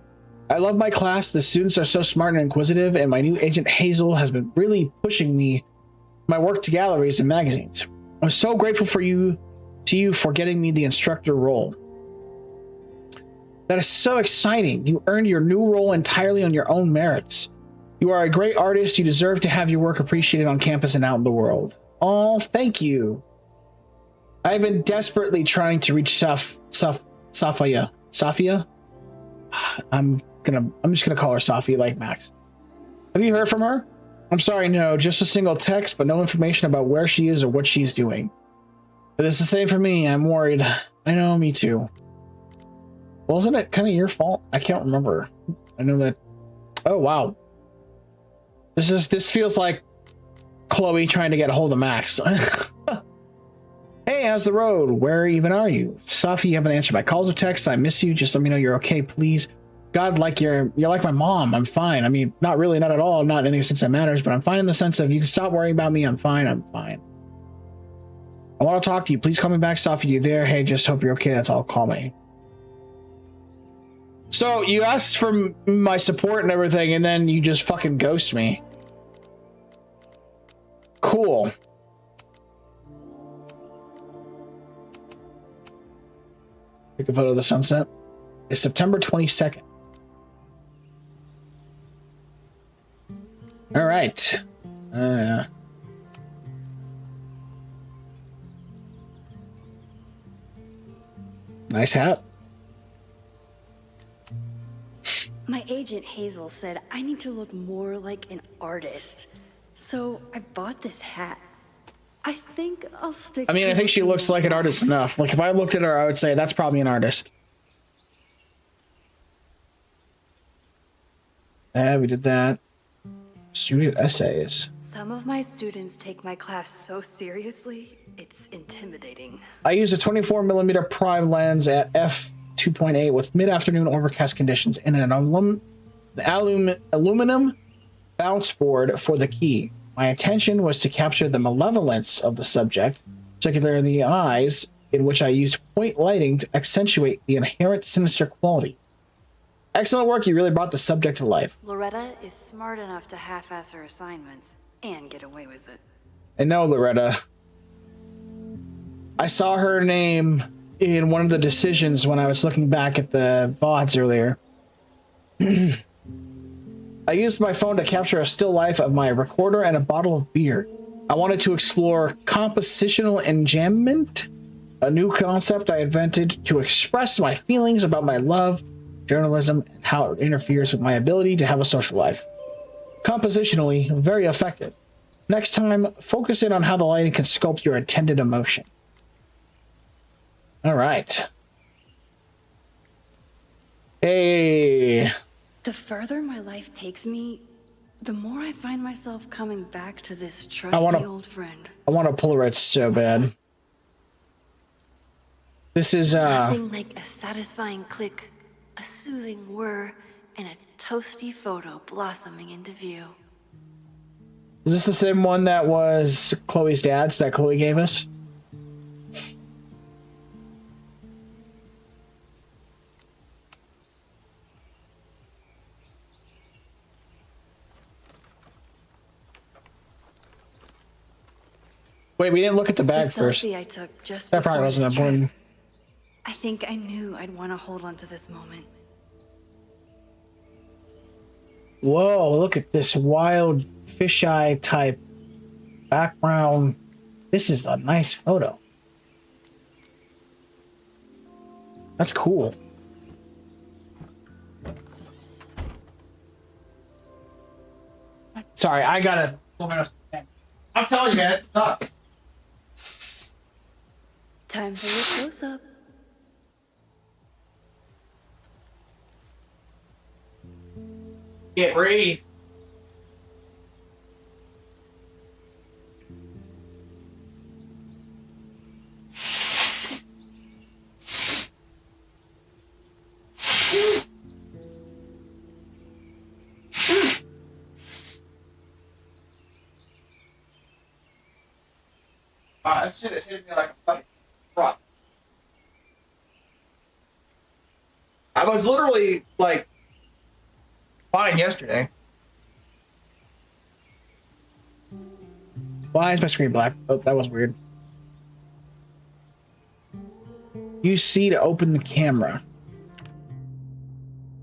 I love my class. The students are so smart and inquisitive, and my new agent Hazel has been really pushing my work to galleries and magazines. I'm so grateful to you for getting me the instructor role. That is so exciting. You earned your new role entirely on your own merits. You are a great artist. You deserve to have your work appreciated on campus and out in the world. Oh, thank you. I've been desperately trying to reach Safia. Safia? I'm just gonna call her Safi like Max. Have you heard from her? I'm sorry, no, just a single text, but no information about where she is or what she's doing. But it's the same for me. I'm worried. I know, me too. Well, isn't it kind of your fault? I can't remember. I know that. Oh wow. This feels like Chloe trying to get a hold of Max. Hey, how's the road? Where even are you? Safi, you haven't answered my calls or texts. I miss you. Just let me know you're okay, please. God, like you're like my mom. I'm fine. I mean, not really, not at all. Not in any sense that matters, but I'm fine in the sense of you can stop worrying about me. I'm fine. I'm fine. I want to talk to you. Please call me back, Safi. You there? Hey, just hope you're okay. That's all. Call me. So you asked for my support and everything, and then you just fucking ghost me. Cool. Take a photo of the sunset. It's September 22nd. All right. Nice hat. My agent Hazel said I need to look more like an artist. So I bought this hat. I think I'll stick. I mean, I think she looks like an artist enough. Like if I looked at her, I would say that's probably an artist. Yeah, we did that. Student essays. Some of my students take my class so seriously, it's intimidating. I use a 24mm prime lens at f2.8 with mid-afternoon overcast conditions and an aluminum bounce board for the key. My intention was to capture the malevolence of the subject, particularly the eyes, in which I used point lighting to accentuate the inherent sinister quality. Excellent work, you really brought the subject to life. Loretta is smart enough to half-ass her assignments and get away with it. And no, Loretta. I saw her name in one of the decisions when I was looking back at the VODs earlier. I used my phone to capture a still life of my recorder and a bottle of beer. I wanted to explore compositional enjambment, a new concept I invented to express my feelings about my love, journalism, and how it interferes with my ability to have a social life. Compositionally, very effective. Next time, focus in on how the lighting can sculpt your intended emotion. All right. Hey. The further my life takes me, the more I find myself coming back to this trusty old friend. I want a Polaroid so bad. This is Nothing like a satisfying click, a soothing whir, and a toasty photo blossoming into view. Is this the same one that was Chloe's dad's that Chloe gave us? Wait, we didn't look at the bag first. I took just That probably before wasn't this trip. important. I think I knew I'd want to hold on to this moment. Whoa, look at this wild fisheye type background. This is a nice photo. That's cool. Sorry, I gotta. I'm telling you, man, it's nuts. Time for your close-up. Get breathe. Wow, that shit is hitting me like a fucking truck. I was literally like fine yesterday. Why is my screen black? Oh, that was weird. Use C to open the camera.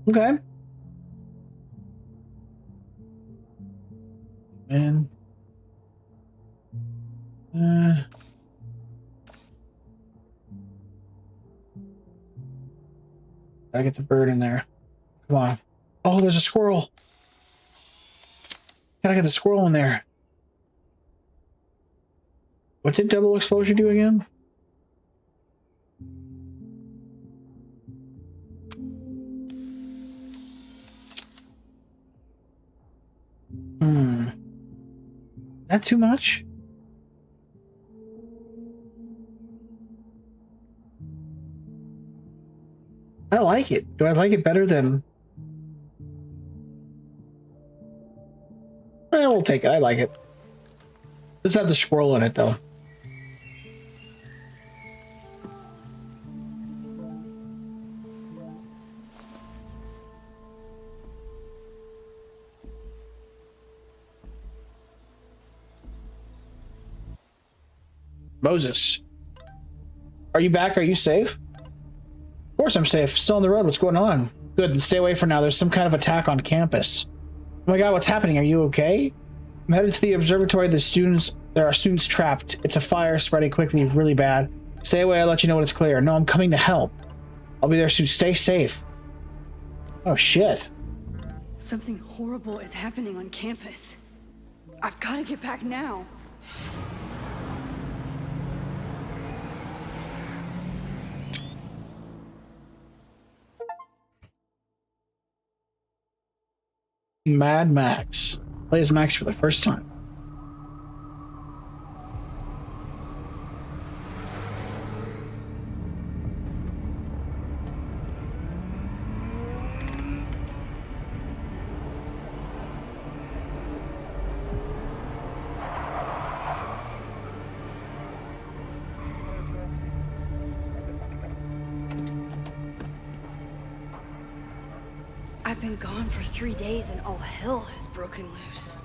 Okay. And gotta get the bird in there. Come on. Oh, there's a squirrel. Gotta get the squirrel in there. What did double exposure do again? That too much? I like it. Do I like it better than... we'll take it. I like it. Let's have the squirrel in it, though. Moses. Are you back? Are you safe? Of course I'm safe. Still on the road. What's going on? Good. Then stay away for now. There's some kind of attack on campus. Oh my god, what's happening? Are you okay? I'm headed to the observatory. There are students trapped. It's a fire spreading quickly, really bad. Stay away. I'll let you know when it's clear. No, I'm coming to help. I'll be there soon. Stay safe. Oh shit. Something horrible is happening on campus. I've got to get back now. Mad Max. Play as Max for the first time. I've been gone for 3 days and all hell has broken loose.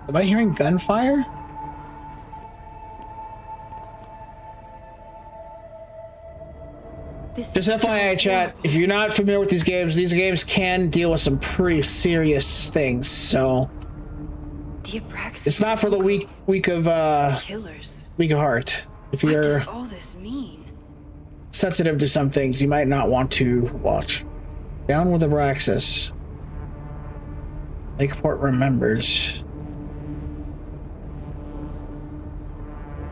Am I hearing gunfire? This Just is FYI, chat, if you're not familiar with these games can deal with some pretty serious things, so... The Abraxas. It's not for the weak of killers. weak of heart. If What you're does all this mean? sensitive to some things, you might not want to watch. Down with Abraxas. Lakeport remembers.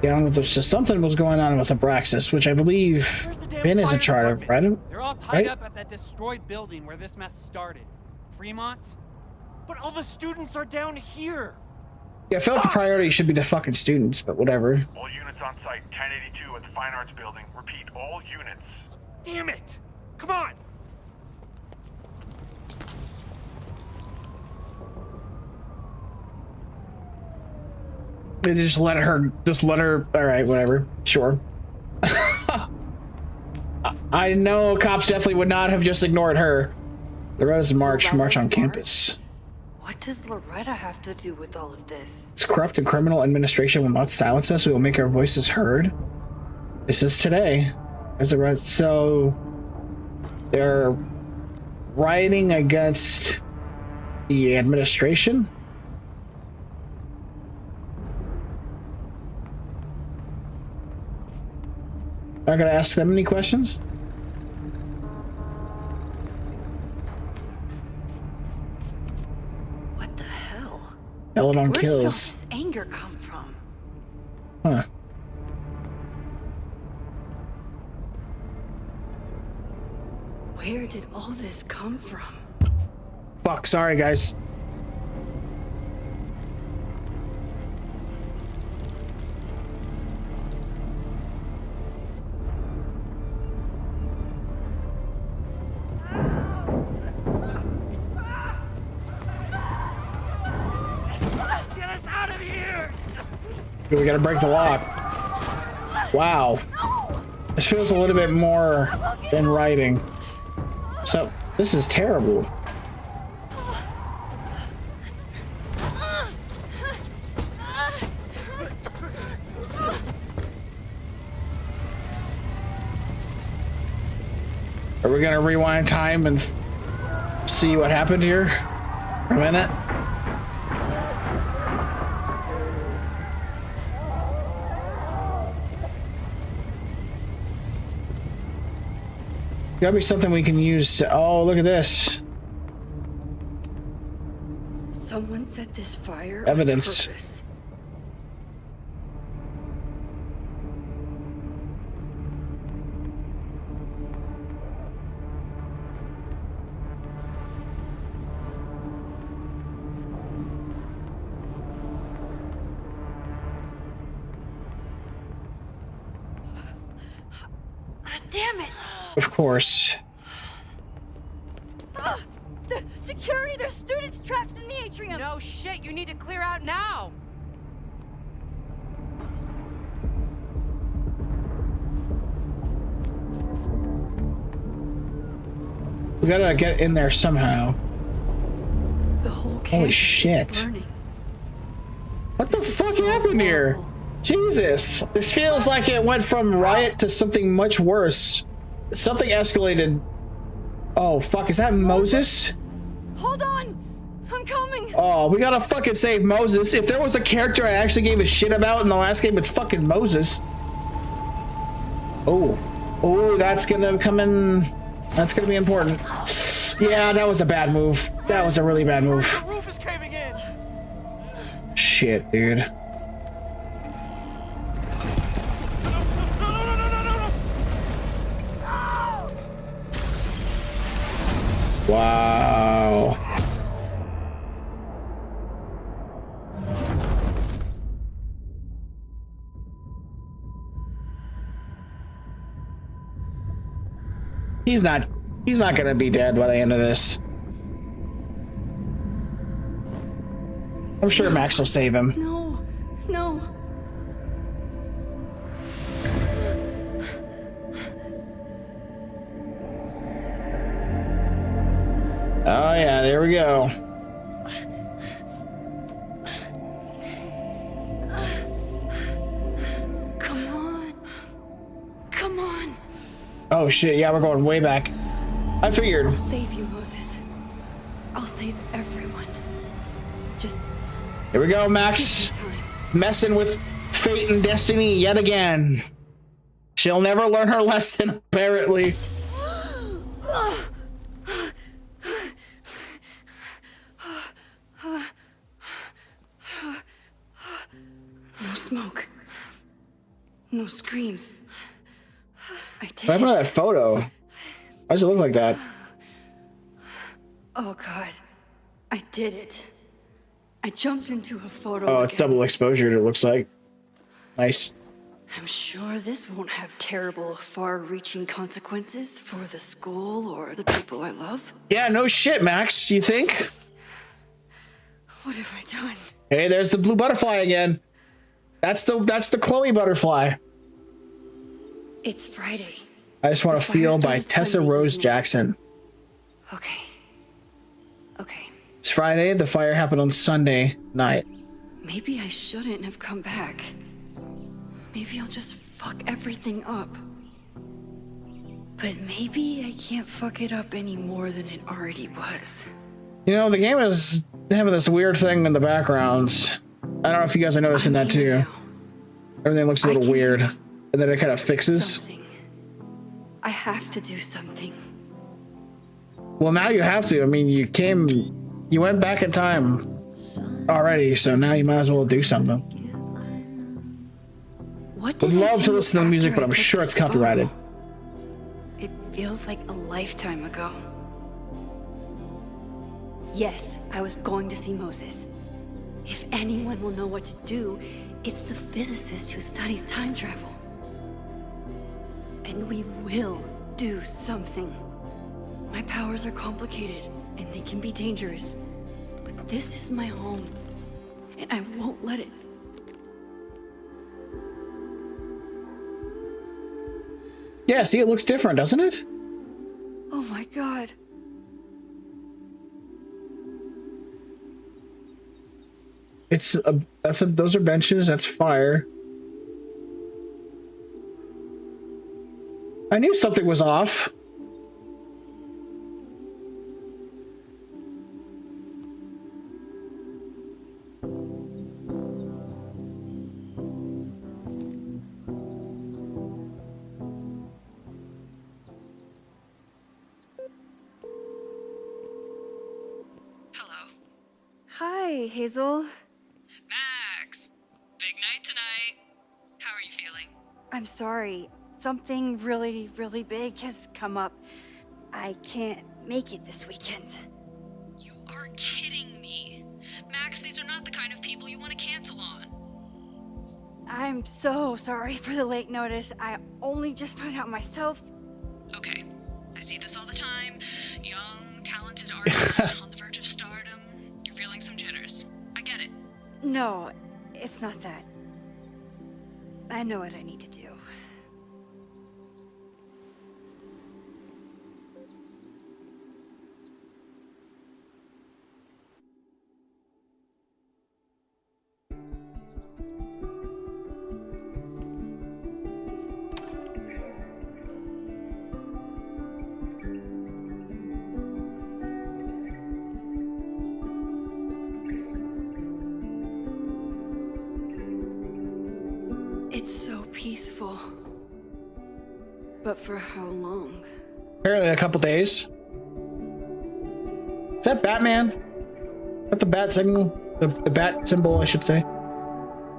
Down with so something was going on with Abraxas, which I believe Ben is in charge of, right? They're all tied up at that destroyed building where this mess started. Fremont? But all the students are down here. Yeah, I feel like the priority should be the fucking students, but whatever. All units on site, 1082 at the Fine Arts Building. Repeat, all units. Damn it! Come on! They just let her, all right, whatever, sure. I know cops definitely would not have just ignored her. Loretta's march on campus. What does Loretta have to do with all of this? This corrupt and criminal administration will not silence us. We will make our voices heard. This is today. As the rest, so they're rioting against the administration. Not gonna ask them any questions. What the hell? Eladon Where did all kills. this anger come from? Huh. Where did all this come from? Fuck, sorry guys. Get us out of here! We gotta break the lock. Wow. This feels a little bit more than writing. So, this is terrible. Are we gonna rewind time and see what happened here for a minute? Gotta be something we can use to, oh, look at this. Someone set this fire Evidence. on purpose. Damn it! Of course. The security, there's students trapped in the atrium. No shit, you need to clear out now. We gotta get in there somehow. The whole Holy campus shit. is burning. What the This is fuck so happened here? horrible. Jesus. This feels like it went from riot to something much worse. Something escalated. Oh, fuck. Is that Moses? Hold on, I'm coming. Oh, we gotta fucking save Moses. If there was a character I actually gave a shit about in the last game, it's fucking Moses. Oh. Oh, that's gonna come in. That's gonna be important. Yeah, that was a bad move. That was a really bad move. The roof is caving in! Shit, dude. Wow. He's not gonna be dead by the end of this. I'm sure Max will save him. No, no. Oh yeah, there we go. Come on. Come on. Oh shit, yeah, we're going way back. I figured. I'll save you, Moses. I'll save everyone. Just Here we go, Max. Messing with fate and destiny yet again. She'll never learn her lesson, apparently. No smoke. No screams. I did What happened to it. that photo? Why does it look like that? Oh god. I did it. I jumped into a photo. Oh, it's again. double exposure, it looks like. Nice. I'm sure this won't have terrible, far-reaching consequences for the school or the people I love. Yeah, no shit, Max. You think? What have I done? Hey, there's the blue butterfly again. That's the Chloe butterfly. It's Friday. I Just Want to The fire Feel by started Tessa Sunday Rose evening. Jackson. Okay. Okay. It's Friday. The fire happened on Sunday night. Maybe I shouldn't have come back. Maybe I'll just fuck everything up. But maybe I can't fuck it up any more than it already was. You know, the game is having this weird thing in the background. I don't know if you guys are noticing that too. Everything looks a little weird. And then it kind of fixes. Something. I have to do something. Well, now you have to. I mean, you went back in time already, so now you might as well do something. What I'd did I love to do listen to the music, after but I I'm took sure it's this photo? copyrighted. It feels like a lifetime ago. Yes, I was going to see Moses. If anyone will know what to do, it's the physicist who studies time travel. And we will do something. My powers are complicated, and they can be dangerous. But this is my home, and I won't let it. Yeah, see, it looks different, doesn't it? Oh my god. Those are benches, that's fire. I knew something was off. Hi, Hazel. Max, big night tonight. How are you feeling? I'm sorry. Something really, really big has come up. I can't make it this weekend. You are kidding me. Max, these are not the kind of people you want to cancel on. I'm so sorry for the late notice. I only just found out myself. Okay, I see this all the time. Young, talented artists on the verge of stardom. You're feeling some jitters. I get it. No, it's not that. I know what I need to do. It's so peaceful. But for how long? Apparently a couple days. Is that Batman? Is that the bat signal? The bat symbol, I should say.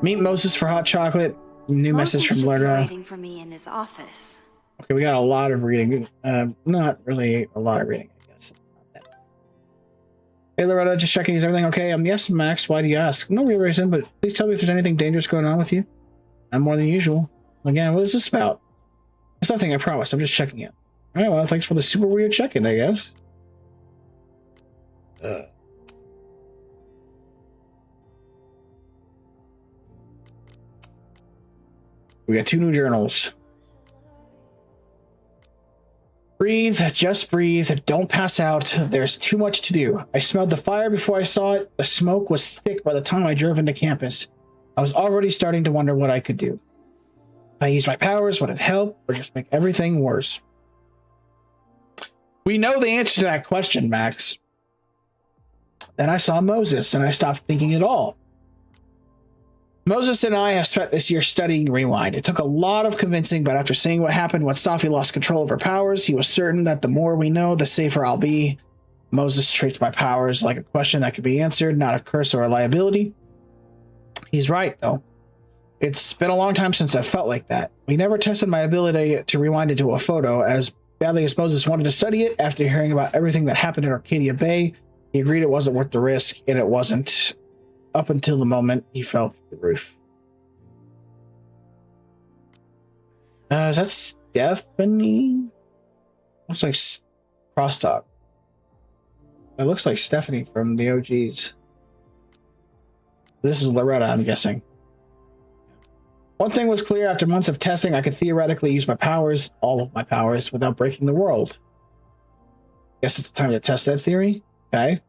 Meet Moses for hot chocolate. New message from Moses should be Lerda. waiting for me in his office. Okay, we got a lot of reading. Not really a lot of reading, I guess. Hey, Loretta, just checking. Is everything okay? Yes, Max. Why do you ask? No real reason, but please tell me if there's anything dangerous going on with you. I'm more than usual. Again, what is this about? It's nothing, I promise. I'm just checking it. Alright, well, thanks for the super weird check-in, I guess. We got 2 new journals. Breathe, just breathe, don't pass out. There's too much to do. I smelled the fire before I saw it. The smoke was thick by the time I drove into campus. I was already starting to wonder what I could do. If I used my powers, would it help or just make everything worse? We know the answer to that question, Max. Then I saw Moses and I stopped thinking at all. Moses and I have spent this year studying Rewind. It took a lot of convincing, but after seeing what happened when Safi lost control of her powers, he was certain that the more we know, the safer I'll be. Moses treats my powers like a question that could be answered, not a curse or a liability. He's right, though. It's been a long time since I felt like that. We never tested my ability to rewind into a photo. As badly as Moses wanted to study it, after hearing about everything that happened in Arcadia Bay, he agreed it wasn't worth the risk, and it wasn't up until the moment he fell through the roof. Is that Stephanie? Looks like Crosstalk. It looks like Stephanie from the OGs. This is Loretta, I'm guessing. One thing was clear: after months of testing, I could theoretically use my powers, all of my powers, without breaking the world. Guess it's time to test that theory? Okay.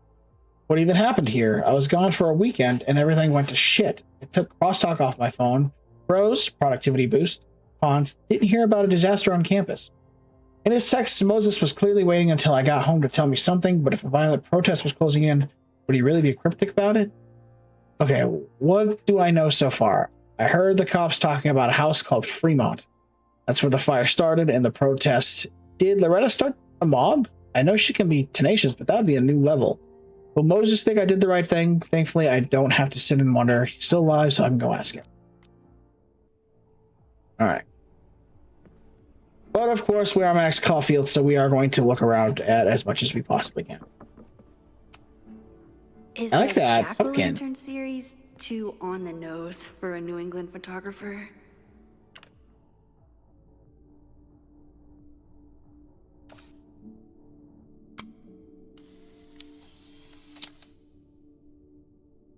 What even happened here? I was gone for a weekend and everything went to shit. It took Crosstalk off my phone. Pros, productivity boost. Cons, didn't hear about a disaster on campus. In his text, Moses was clearly waiting until I got home to tell me something, but if a violent protest was closing in, would he really be cryptic about it? Okay, what do I know so far? I heard the cops talking about a house called Fremont. That's where the fire started and the protest. Did Loretta start a mob? I know she can be tenacious, but that would be a new level. Will Moses think I did the right thing? Thankfully, I don't have to sit and wonder. He's still alive, so I can go ask him. Alright. But of course, we are Max Caulfield, so we are going to look around at as much as we possibly can. Is I like the that. Jack-o'-lantern series too on the nose for a New England photographer?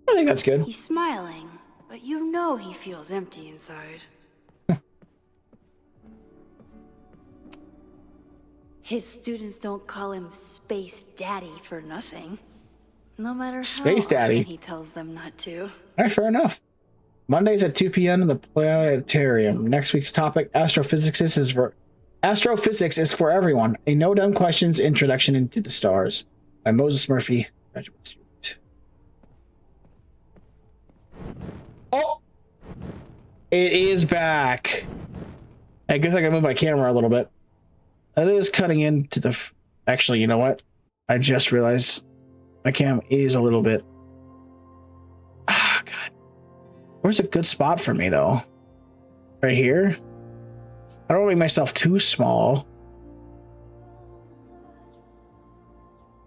I think that's good. He's smiling, but you know he feels empty inside. His students don't call him Space Daddy for nothing. No matter Space how Daddy? often he tells them not to. Alright, fair enough. Mondays at 2 p.m. in the planetarium. Next week's topic, astrophysics is for everyone. A no dumb questions introduction into the stars by Moses Murphy, graduate student. Oh! It is back. I guess I can move my camera a little bit. That is cutting into the... Actually, you know what? I just realized my cam is a little bit... Ah, God. Where's a good spot for me, though? Right here? I don't want to make myself too small.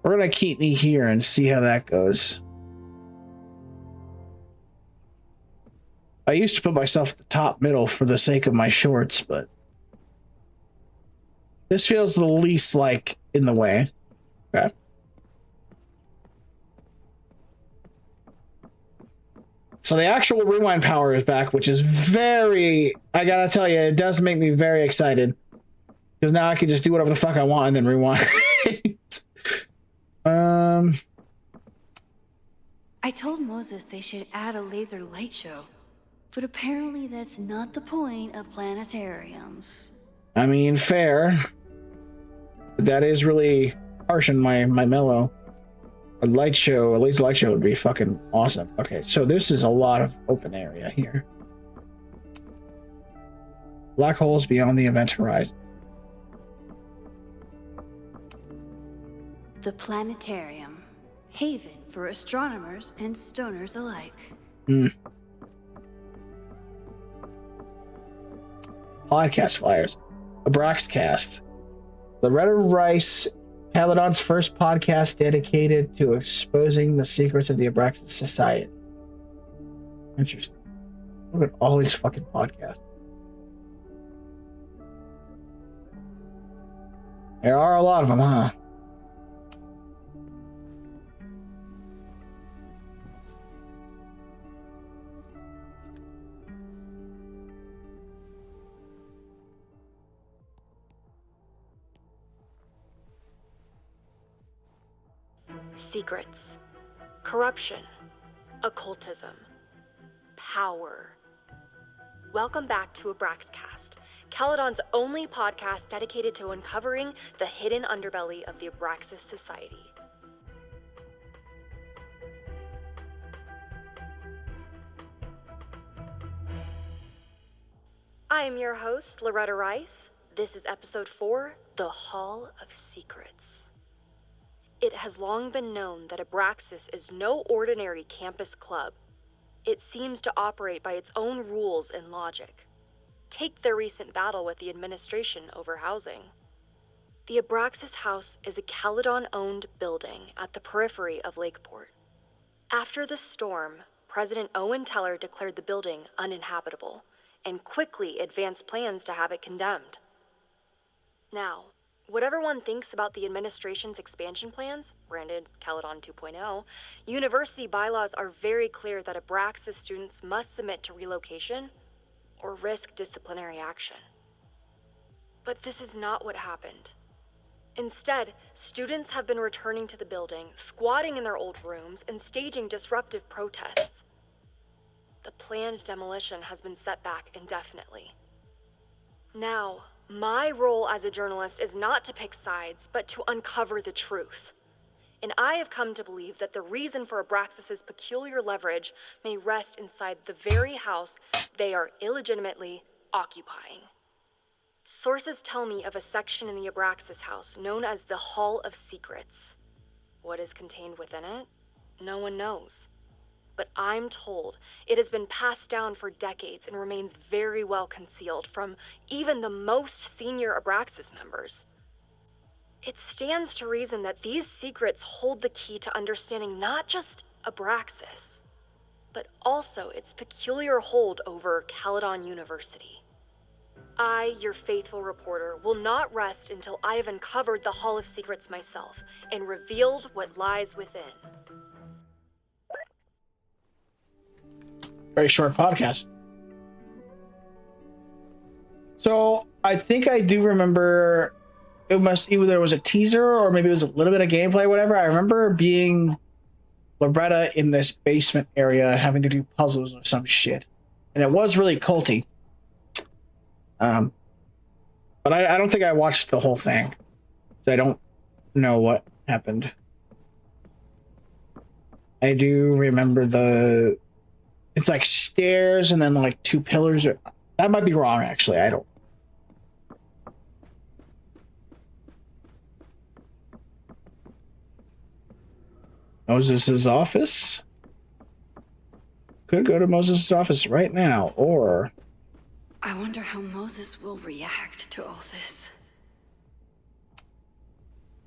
We're going to keep me here and see how that goes. I used to put myself at the top middle for the sake of my shorts, but... This feels the least, like, in the way. Okay. So the actual rewind power is back, which is very... I gotta tell you, it does make me very excited. Because now I can just do whatever the fuck I want and then rewind. I told Moses they should add a laser light show. But apparently that's not the point of planetariums. I mean, fair. But that is really harsh in my mellow. A light show, a laser light show would be fucking awesome. Okay, so this is a lot of open area here. Black holes beyond the event horizon. The planetarium. Haven for astronomers and stoners alike. Podcast flyers. Abraxcast. Loretta Rice, Caledon's first podcast dedicated to exposing the secrets of the Abraxas Society. Interesting. Look at all these fucking podcasts. There are a lot of them, huh? Secrets, corruption, occultism, power. Welcome back to Abraxcast, Caledon's only podcast dedicated to uncovering the hidden underbelly of the Abraxas Society. I'm your host, Loretta Rice. This is episode 4, The Hall of Secrets. It has long been known that Abraxas is no ordinary campus club. It seems to operate by its own rules and logic. Take their recent battle with the administration over housing. The Abraxas House is a Caledon-owned building at the periphery of Lakeport. After the storm, President Owen Teller declared the building uninhabitable and quickly advanced plans to have it condemned. Now, whatever one thinks about the administration's expansion plans, branded Caledon 2.0, university bylaws are very clear that Abraxas students must submit to relocation or risk disciplinary action. But this is not what happened. Instead, students have been returning to the building, squatting in their old rooms, and staging disruptive protests. The planned demolition has been set back indefinitely. Now, my role as a journalist is not to pick sides, but to uncover the truth. And I have come to believe that the reason for Abraxas's peculiar leverage may rest inside the very house they are illegitimately occupying. Sources tell me of a section in the Abraxas house known as the Hall of Secrets. What is contained within it? No one knows. But I'm told it has been passed down for decades and remains very well concealed from even the most senior Abraxas members. It stands to reason that these secrets hold the key to understanding not just Abraxas, but also its peculiar hold over Caledon University. I, your faithful reporter, will not rest until I have uncovered the Hall of Secrets myself and revealed what lies within. Very short podcast. So I think I do remember it must either there was a teaser or maybe it was a little bit of gameplay, whatever. I remember being Loretta in this basement area having to do puzzles or some shit. And it was really culty. But I don't think I watched the whole thing. So I don't know what happened. I do remember it's like stairs and then like two pillars. That might be wrong, actually. I don't. Moses's office. Could go to Moses's office right now, or... I wonder how Moses will react to all this.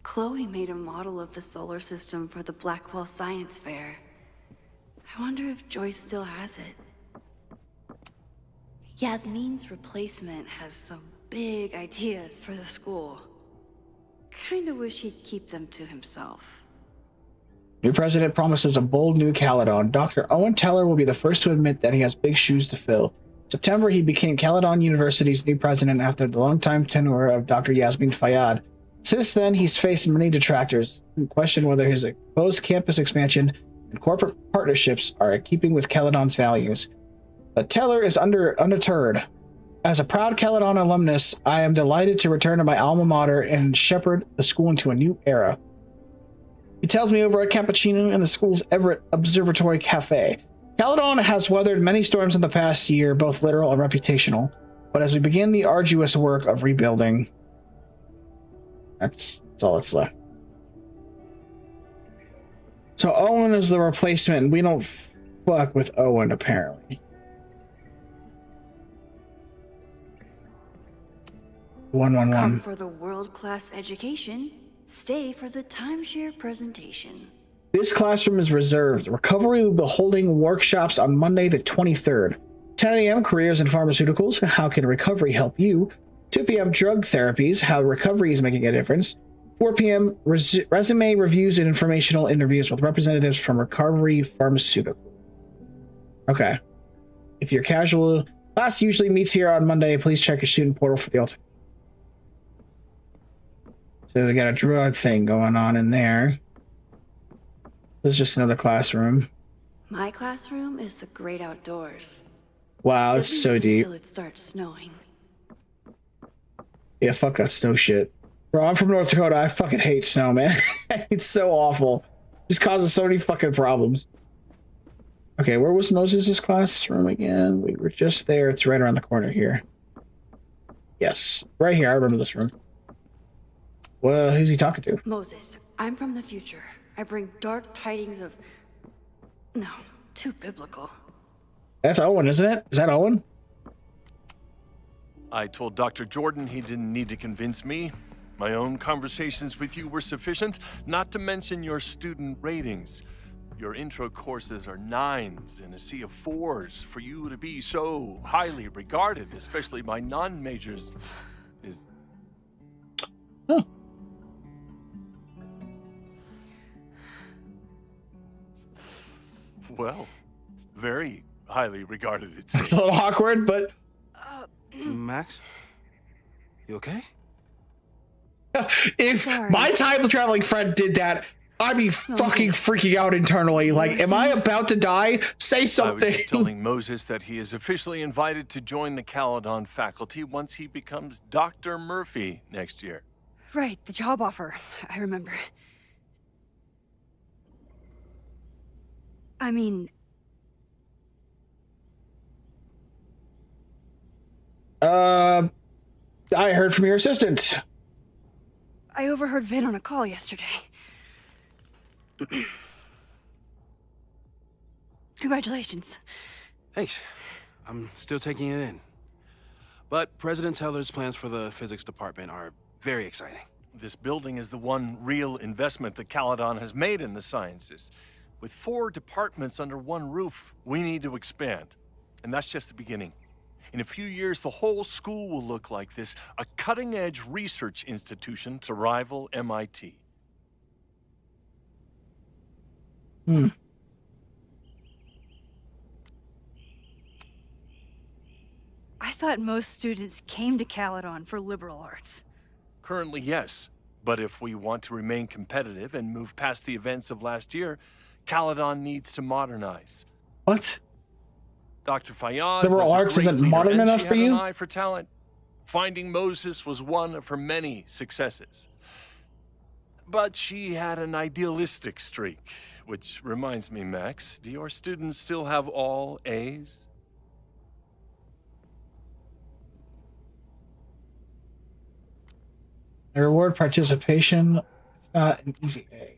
Chloe made a model of the solar system for the Blackwell Science Fair. I wonder if Joyce still has it. Yasmin's replacement has some big ideas for the school. Kinda wish he'd keep them to himself. New president promises a bold new Caledon. Dr. Owen Teller will be the first to admit that he has big shoes to fill. September, he became Caledon University's new president after the longtime tenure of Dr. Yasmin Fayyad. Since then, he's faced many detractors who question whether his proposed campus expansion and corporate partnerships are in keeping with Caledon's values. But Teller is undeterred. As a proud Caledon alumnus, I am delighted to return to my alma mater and shepherd the school into a new era. He tells me over a cappuccino in the school's Everett Observatory Cafe. Caledon has weathered many storms in the past year, both literal and reputational. But as we begin the arduous work of rebuilding, that's all that's left. So Owen is the replacement, and we don't fuck with Owen, apparently. 111. Come for the world-class education. Stay for the timeshare presentation. This classroom is reserved. Recovery will be holding workshops on Monday the 23rd. 10 a.m. Careers in Pharmaceuticals. How can recovery help you? 2 p.m. Drug therapies. How recovery is making a difference. 4 p.m. Resume reviews and informational interviews with representatives from Recovery Pharmaceutical. Okay. If you're casual, class usually meets here on Monday. Please check your student portal for the alternate. So they got a drug thing going on in there. This is just another classroom. My classroom is the great outdoors. Wow, it's so deep. Until it starts snowing. Yeah, fuck that snow shit. Bro, I'm from North Dakota. I fucking hate snow, man. It's so awful. It just causes so many fucking problems. Okay, where was Moses' classroom again? We were just there. It's right around the corner here. Yes, right here. I remember this room. Well, who's he talking to? Moses, I'm from the future. I bring dark tidings of... No, too biblical. That's Owen, isn't it? Is that Owen? I told Dr. Jordan he didn't need to convince me. My own conversations with you were sufficient, not to mention your student ratings. Your intro courses are 9s in a sea of 4s. For you to be so highly regarded, especially by non-majors, is... Huh. Well, very highly regarded, it It's seems. a little awkward, but... Max? You okay? If Sorry. my time-traveling friend did that, I'd be fucking freaking out internally. Like, am I about to die? Say I was something. just telling Moses that he is officially invited to join the Caledon faculty once he becomes Dr. Murphy next year. Right, the job offer. I remember. I mean, I heard from your assistant. I overheard Vin on a call yesterday. Congratulations. Thanks. I'm still taking it in. But President Teller's plans for the physics department are very exciting. This building is the one real investment that Caledon has made in the sciences. With 4 departments under one roof, we need to expand. And that's just the beginning. In a few years, the whole school will look like this, a cutting-edge research institution to rival MIT. I thought most students came to Caledon for liberal arts. Currently, yes. But if we want to remain competitive and move past the events of last year, Caledon needs to modernize. What? Dr. Fayyad Liberal was a arts great isn't leader, modern and enough she for had you? an eye for talent. Finding Moses was one of her many successes. But she had an idealistic streak, which reminds me, Max, do your students still have all A's? I reward participation. It's not an easy A.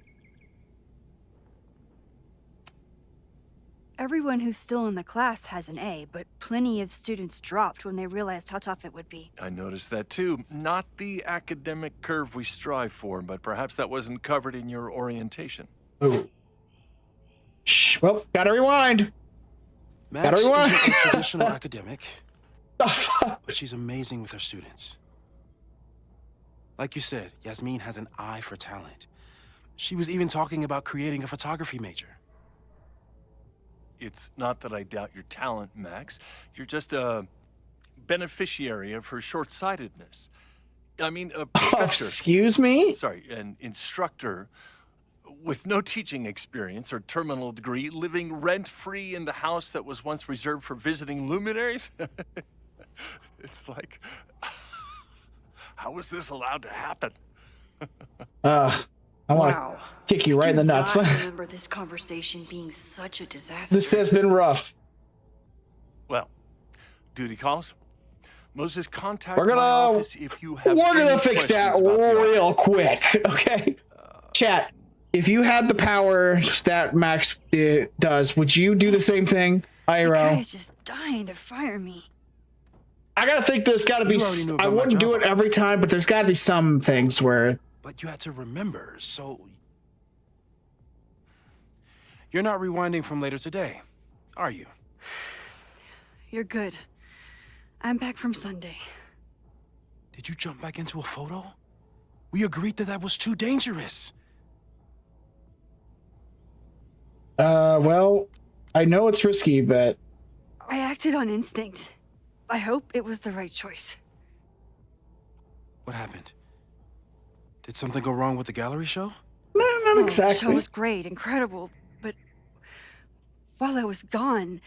Everyone who's still in the class has an A, but plenty of students dropped when they realized how tough it would be. I noticed that too. Not the academic curve we strive for, but perhaps that wasn't covered in your orientation. Ooh. Shh. Well, gotta rewind. Max rewind. isn't a traditional academic, The fuck? but she's amazing with her students. Like you said, Yasmin has an eye for talent. She was even talking about creating a photography major. It's not that I doubt your talent, Max. You're just a beneficiary of her short-sightedness. I mean, a professor. Excuse me? Sorry, an instructor with no teaching experience or terminal degree, living rent-free in the house that was once reserved for visiting luminaries? It's like, how was this allowed to happen? I want to kick you right in the nuts. I remember this conversation being such a disaster. This has been rough. Well, duty calls. Moses, contact We're my gonna office if you have we're any gonna fix that questions about the real quick, okay? Chat. If you had the powers that Max does, would you do the same thing, The Iro? guy's just dying to fire me. I gotta think there's gotta be. You already knew I about my wouldn't do job it every time, but there's gotta be some things where. But you had to remember, so... You're not rewinding from later today, are you? You're good. I'm back from Sunday. Did you jump back into a photo? We agreed that that was too dangerous. Well, I know it's risky, but I acted on instinct. I hope it was the right choice. What happened? Did something go wrong with the gallery show? no, not The exactly. show was great, incredible, but while I was gone,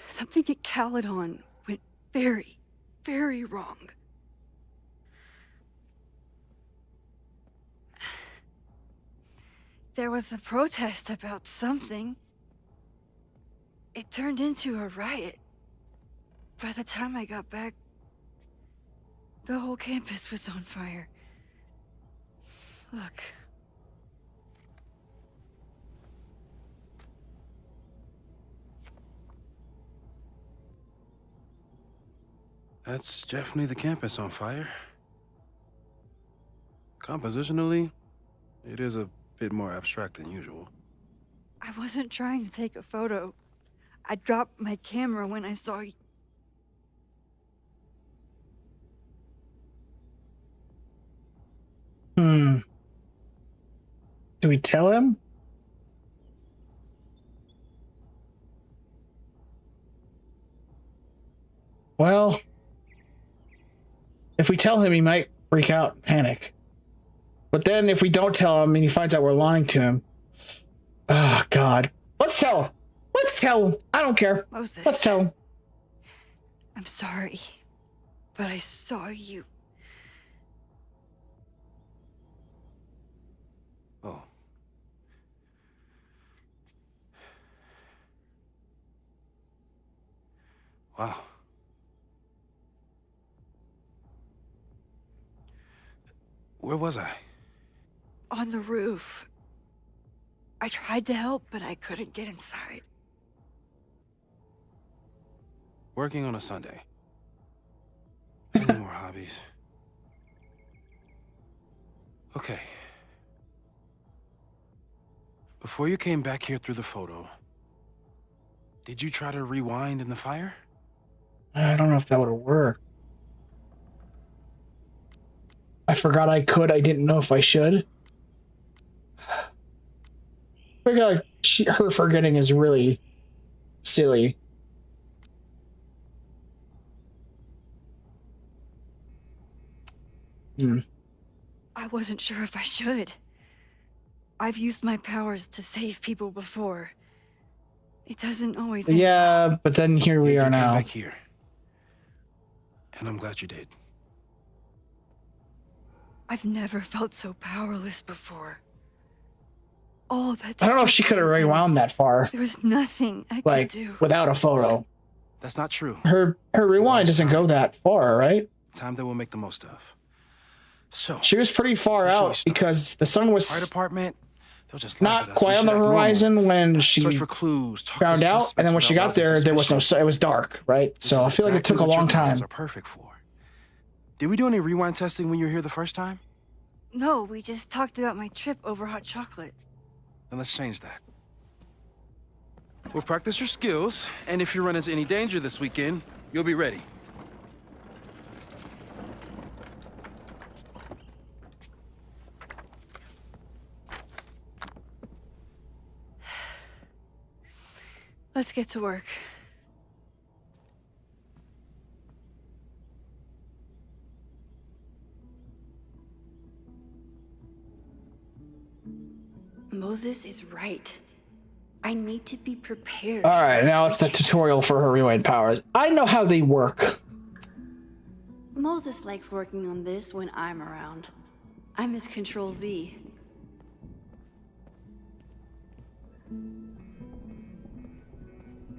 something at Caledon went very, very wrong. There was a protest about something. It turned into a riot. By the time I got back, The whole campus was on fire. Look. That's definitely the campus on fire. Compositionally, it is a bit more abstract than usual. I wasn't trying to take a photo. I dropped my camera when I saw you. Do we tell him? Well, if we tell him, he might freak out and panic. But then if we don't tell him and he finds out we're lying to him, oh, God. Let's tell him. Let's tell him. I don't care. Moses. Let's tell him. I'm sorry, but I saw you. Oh. Wow. Where was I? On the roof. I tried to help, but I couldn't get inside. Working on a Sunday. Any more hobbies? Okay. Before you came back here through the photo, did you try to rewind in the fire? I don't know if that would have worked. I forgot I could. I didn't know if I should. I feel like her forgetting is really silly. I wasn't sure if I should. I've used my powers to save people before. It doesn't always end Yeah, well. but then here we are You came now. back here. And I'm glad you did. I've never felt so powerless before. All that. I don't know if she could have rewound that far, There was nothing I like could do. without a photo. That's not true. Her rewind doesn't go that far, right? Time that we'll make the most of. So She was pretty far Where should we out start? because the sun fire was department, they'll just laugh at not us. We quite on should the act normal. horizon when she Search for clues, talk to found out, suspects and then when she without got there, rousing there was no. suspicion. It was dark, right? Which So is I feel like it took a exactly what long your powers time. are perfect for. Did we do any rewind testing when you were here the first time? No, we just talked about my trip over hot chocolate. Then let's change that. We'll practice your skills, and if you run into any danger this weekend, you'll be ready. Let's get to work. Moses is right. I need to be prepared. All right, now it's the tutorial for her rewind powers. I know how they work. Moses likes working on this when I'm around. I'm his Control Z.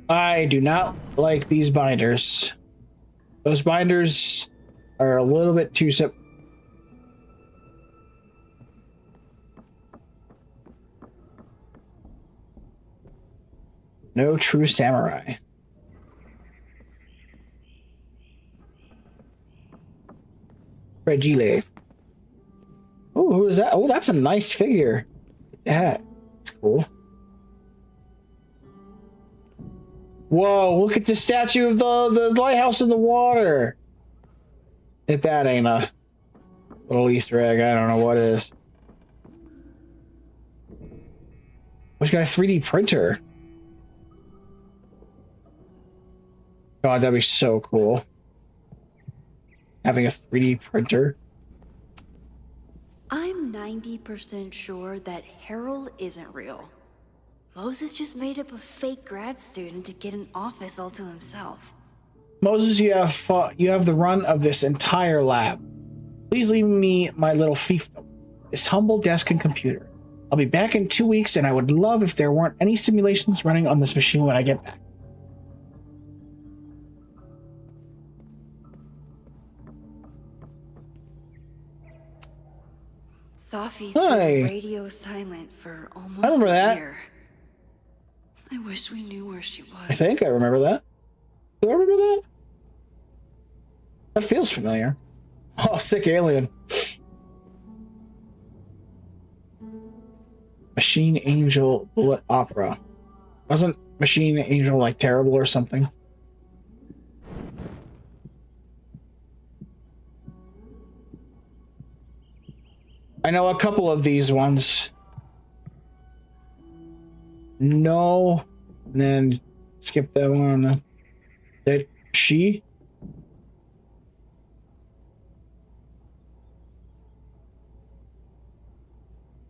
I do not like these binders. Those binders are a little bit too simple. No true samurai. Fragile. Oh, who is that? Oh, that's a nice figure. Yeah, that's cool. Whoa, look at the statue of the lighthouse in the water. If that ain't a little Easter egg, I don't know what is. What's got a 3D printer? God, that'd be so cool. Having a 3D printer. I'm 90% sure that Harold isn't real. Moses just made up a fake grad student to get an office all to himself. Moses, you have the run of this entire lab. Please leave me my little fiefdom, this humble desk and computer. I'll be back in 2 weeks, and I would love if there weren't any simulations running on this machine when I get back. Sophie's Hi. been radio silent for almost remember a that. year. I wish we knew where she was. I think I remember that. Do I remember that? That feels familiar. Oh, sick alien. Machine Angel Bullet Opera. Wasn't Machine Angel like terrible or something? I know a couple of these ones. No. And then skip that one on the... That she?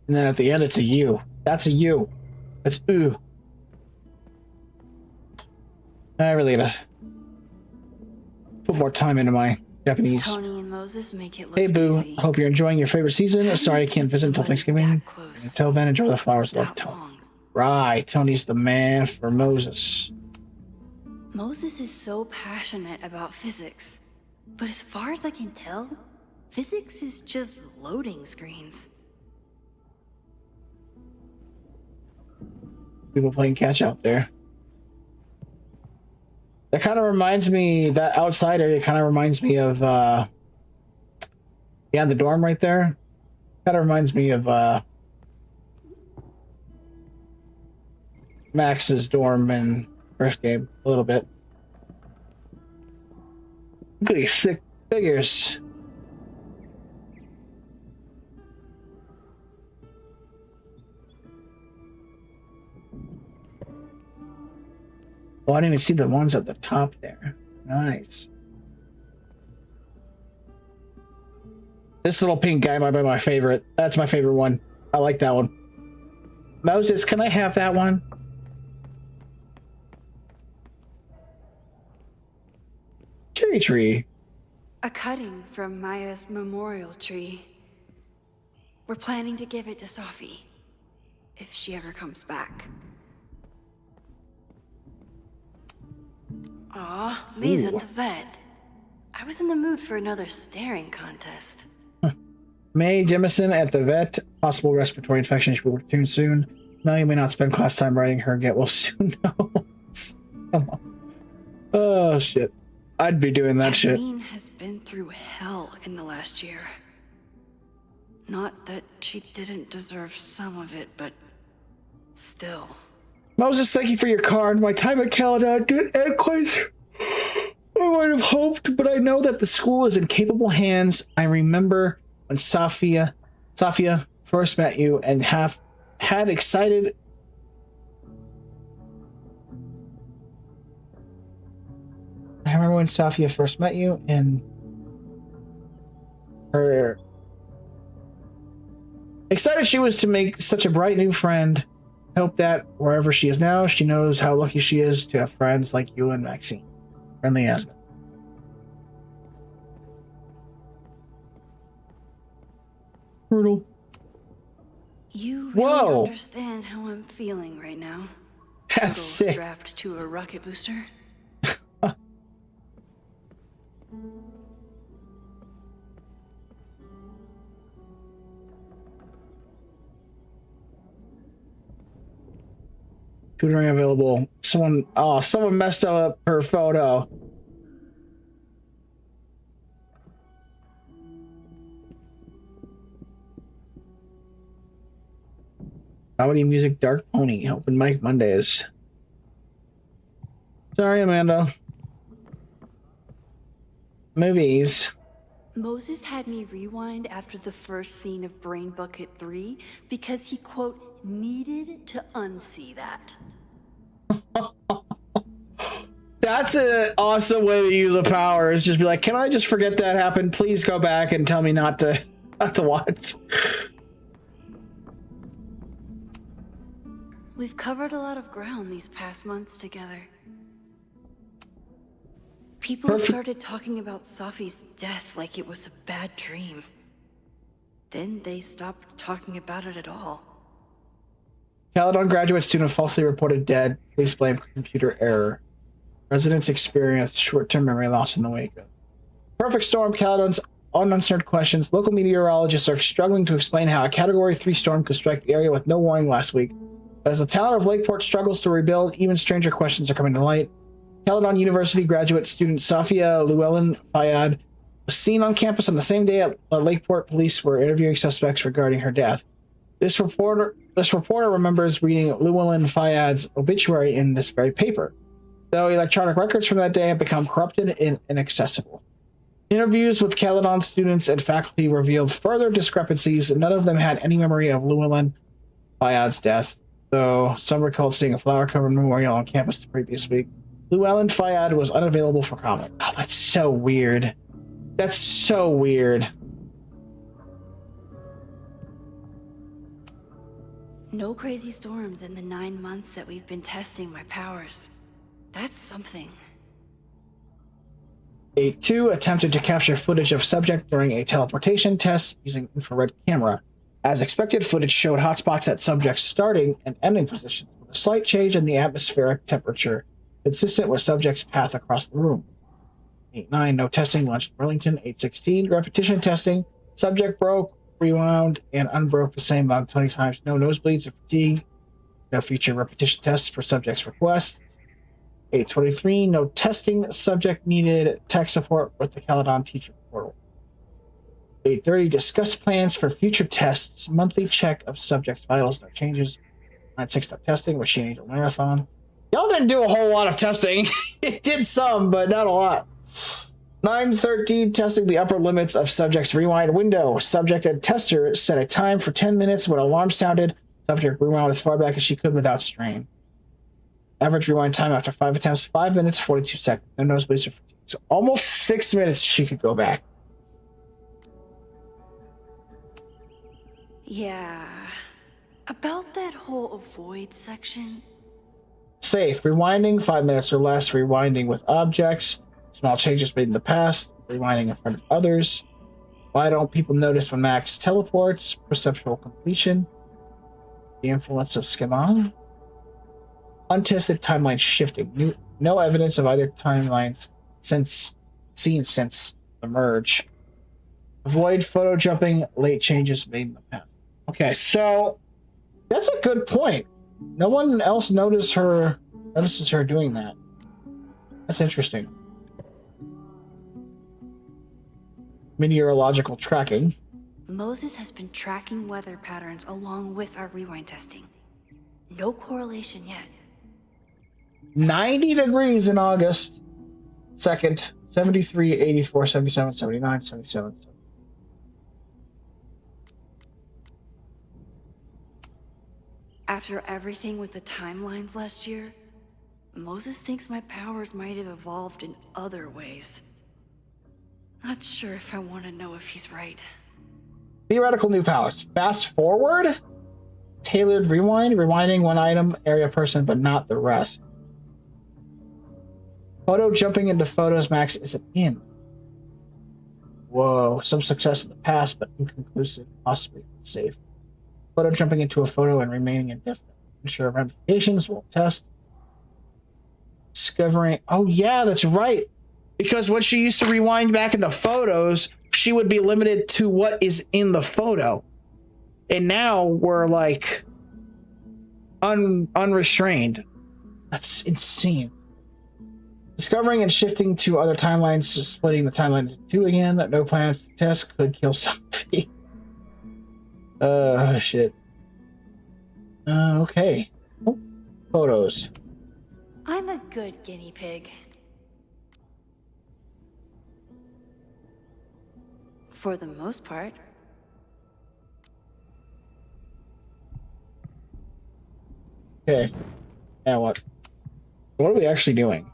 And then at the end, it's a U. That's a U. That's ooh. I really gotta put more time into my Japanese. Tony and Moses make it look Hey Boo, easy. I hope you're enjoying your favorite season. Sorry I can't visit until Thanksgiving. Until then, enjoy the flowers. Love, Tony. Right, Tony's the man for Moses. Moses is so passionate about physics. But as far as I can tell, physics is just loading screens. People playing catch out there. That kind of reminds me, that outside area kind of reminds me of, yeah, the dorm right there. Kind of reminds me of, Max's dorm in first game, a little bit. Look at these sick figures. Oh, I didn't even see the ones at the top there. Nice. This little pink guy might be my favorite. That's my favorite one. I like that one. Moses, can I have that one? Cherry tree. A cutting from Maya's memorial tree. We're planning to give it to Sophie. If she ever comes back. Aw, May's at the vet. I was in the mood for another staring contest. May Jemison at the vet. Possible respiratory infection. She will return soon. No, you may not spend class time writing her get well soon. No. Come on. Oh, shit. I'd be doing that shit. Yasmin has been through hell in the last year. Not that she didn't deserve some of it, but still. Moses, thank you for your card. My time at Caledon didn't end quite. I might have hoped, but I know that the school is in capable hands. I remember when Sophia first met you and had excited. I remember when Sophia first met you and her excited she was to make such a bright new friend. Hope that wherever she is now, she knows how lucky she is to have friends like you and Maxine. Friendly Yasmin. Brutal. You really understand how I'm feeling right now. That's sick. Strapped to a rocket booster. Tutoring available. Someone messed up her photo. Comedy music, Dark Pony, open mic Mondays. Sorry, Amanda. Movies. Moses had me rewind after the first scene of Brain Bucket 3 because he, quote, needed to unsee that. That's an awesome way to use a power. Is just be like, can I just forget that happened? Please go back and tell me not to watch. We've covered a lot of ground these past months together. People started talking about Sophie's death like it was a bad dream. Then they stopped talking about it at all. Caledon graduate student falsely reported dead. Police blame computer error. Residents experienced short-term memory loss in the wake of Perfect Storm. Caledon's unanswered questions. Local meteorologists are struggling to explain how a Category 3 storm could strike the area with no warning last week. As the town of Lakeport struggles to rebuild, even stranger questions are coming to light. Caledon University graduate student Safia Llewellyn Fayad was seen on campus on the same day at Lakeport. Police were interviewing suspects regarding her death. This reporter remembers reading Llewellyn Fayad's obituary in this very paper, though electronic records from that day have become corrupted and inaccessible. Interviews with Caledon students and faculty revealed further discrepancies, and none of them had any memory of Llewellyn Fayad's death, though some recalled seeing a flower-covered memorial on campus the previous week. Llewellyn Fayad was unavailable for comment. Oh, that's so weird. That's so weird. No crazy storms in the 9 months that we've been testing my powers. That's something. 8-2 attempted to capture footage of subject during a teleportation test using infrared camera. As expected, footage showed hotspots at subject's starting and ending positions, with a slight change in the atmospheric temperature, consistent with subject's path across the room. 8-9, no testing launched Burlington. 8-16, repetition testing. Subject broke, rewound, and unbroke the same mug 20 times. No nosebleeds or fatigue. No future repetition tests for subject's requests. 8-23, no testing. Subject needed tech support with the Caledon teacher portal. 8-30, discuss plans for future tests. Monthly check of subject's vitals. No changes. 9-6, no testing. Machine Angel Marathon. Y'all didn't do a whole lot of testing. It did some, but not a lot. 9-13, testing the upper limits of subject's rewind window. Subject and tester set a time for 10 minutes. When alarm sounded, subject rewound as far back as she could without strain. Average rewind time after 5 attempts, 5 minutes, 42 seconds. No nosebleeds or fatigue. So almost 6 minutes she could go back. Yeah. About that whole avoid section. Safe. Rewinding 5 minutes or less. Rewinding with objects. Small changes made in the past. Rewinding in front of others. Why don't people notice when Max teleports? Perceptual completion. The influence of Skimon. Untested timeline shifting. No evidence of either timelines seen since the merge. Avoid photo jumping. Late changes made in the past. Okay, so that's a good point. No one else notices her doing that. That's interesting. Meteorological tracking. Moses has been tracking weather patterns along with our rewind testing. No correlation yet. 90 degrees in August 2nd, 73, 84, 77, 79, 77. After everything with the timelines last year, Moses thinks my powers might have evolved in other ways. Not sure if I want to know if he's right. Theoretical new powers. Fast forward? Tailored rewind? Rewinding one item, area, person, but not the rest. Photo jumping into photos Max isn't in. Whoa, some success in the past, but inconclusive, possibly safe. Photo jumping into a photo and remaining indefinite. Ensure ramifications, won't test. Discovering, oh yeah, that's right. Because when she used to rewind back in the photos, she would be limited to what is in the photo. And now we're like unrestrained. That's insane. Discovering and shifting to other timelines, splitting the timeline into two again. No plans to test could kill somebody. Shit. Okay. Oh, photos. I'm a good guinea pig. For the most part. Okay. Now what? What are we actually doing?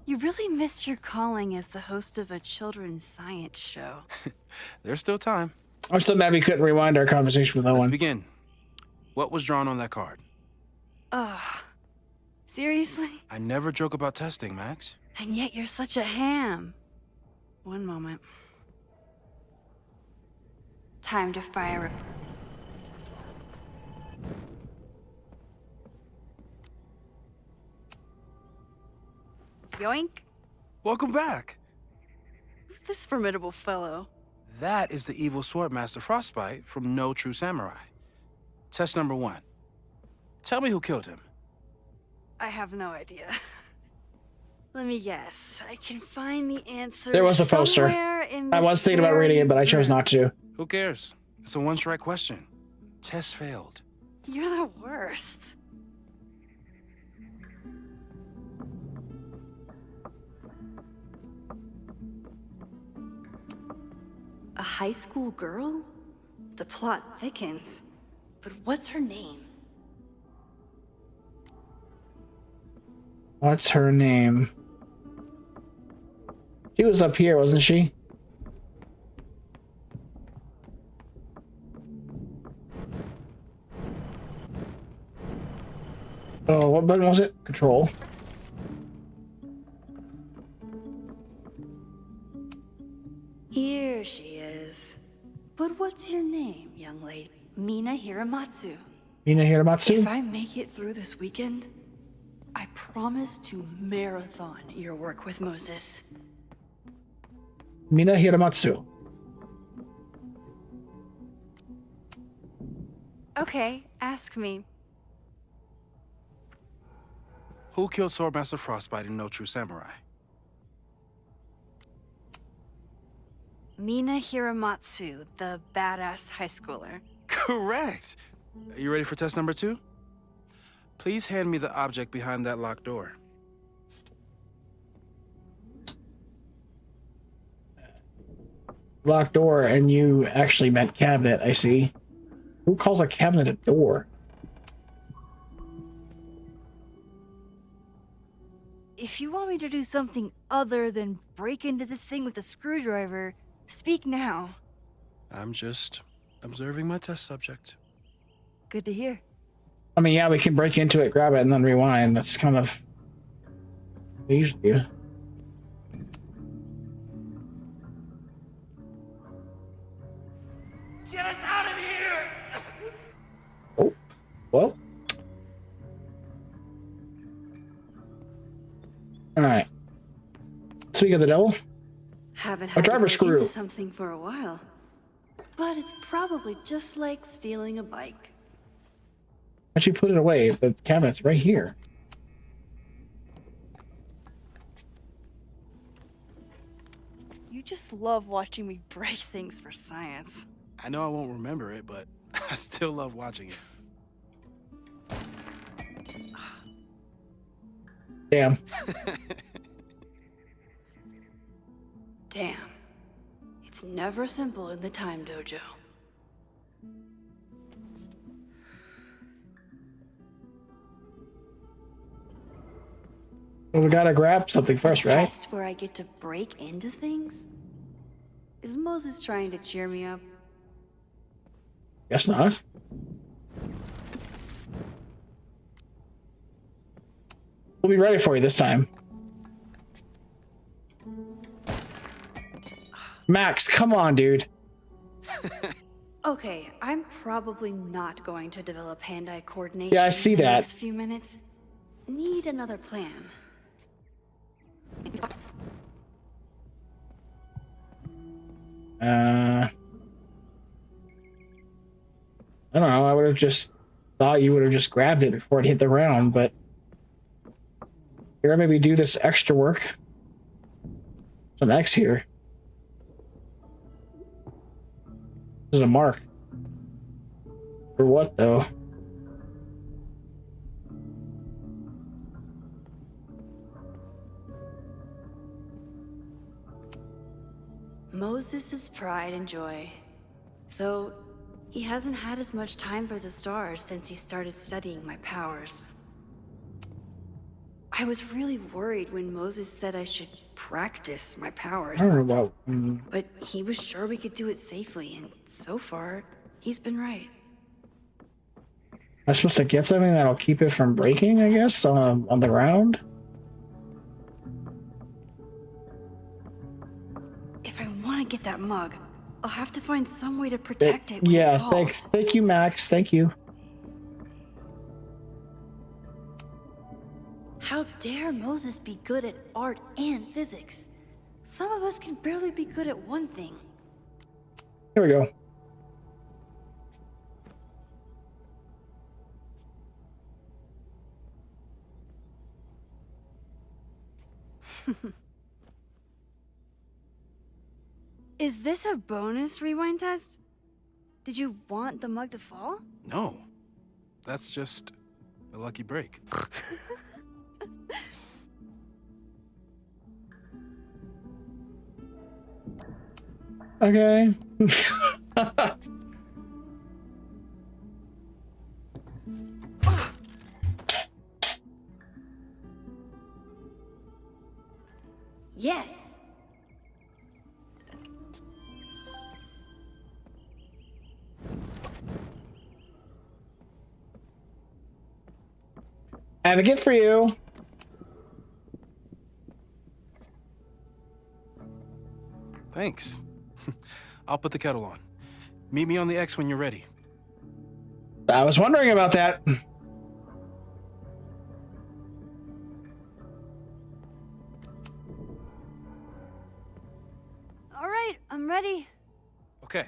You really missed your calling as the host of a children's science show. There's still time. I'm so mad we couldn't rewind our conversation with Owen. Let's begin. What was drawn on that card? Seriously? I never joke about testing, Max. And yet you're such a ham. One moment. Time to fire. Yoink. Welcome back. Who's this formidable fellow? That is the evil Swordmaster Frostbite from No True Samurai. Test number 1. Tell me who killed him. I have no idea. Let me guess. I can find the answer. There was a poster. I was thinking about reading it, but I chose not to. Who cares? It's a one-strike question. Test failed. You're the worst. A high school girl? The plot thickens. But what's her name? What's her name? She was up here, wasn't she? Oh, what button was it? Control. Here she is. But what's your name, young lady? Mina Hiramatsu. Mina Hiramatsu? If I make it through this weekend, I promise to marathon your work with Moses. Mina Hiramatsu. Okay, ask me. Who killed Swordmaster Frostbite in No True Samurai? Mina Hiramatsu, the badass high schooler. Correct. Are you ready for test number 2? Please hand me the object behind that locked door. Locked door, and you actually meant cabinet, I see. Who calls a cabinet a door? If you want me to do something other than break into this thing with a screwdriver, speak now. I'm just observing my test subject. Good to hear. I mean, yeah, we can break into it, grab it, and then rewind. That's kind of what we usually do. Get us out of here! Oh, well. All right. Speak of the devil. Haven't A had to driver break screw. into something for a while. But it's probably just like stealing a bike. Why'd you put it away? The cabinet's right here. You just love watching me break things for science. I know I won't remember it, but I still love watching it. Damn. Damn. It's never simple in the time dojo. Well, we gotta grab something first, A right? test where I get to break into things? Is Moses trying to cheer me up? Guess not. We'll be ready for you this time. Max, come on, dude. Okay, I'm probably not going to develop hand-eye coordination Yeah, I see in the that. next few minutes. Need another plan. I don't know. I would have just thought you would have just grabbed it before it hit the ground, but here, maybe do this extra work. There's an X here. There's a mark. For what, though? Moses' pride and joy. Though, he hasn't had as much time for the stars since he started studying my powers. I was really worried when Moses said I should practice my powers. I don't know about... But he was sure we could do it safely, and so far, he's been right. I'm supposed to get something that'll keep it from breaking, I guess, on the ground? If I want to get that mug, I'll have to find some way to protect it when Yeah, it falls. thank you, Max. Thank you. How dare Moses be good at art and physics? Some of us can barely be good at one thing. Here we go. Is this a bonus rewind test? Did you want the mug to fall? No. That's just a lucky break. Okay. Yes. I have a gift for you. Thanks. I'll put the kettle on. Meet me on the X when you're ready. I was wondering about that. All right, I'm ready. Okay.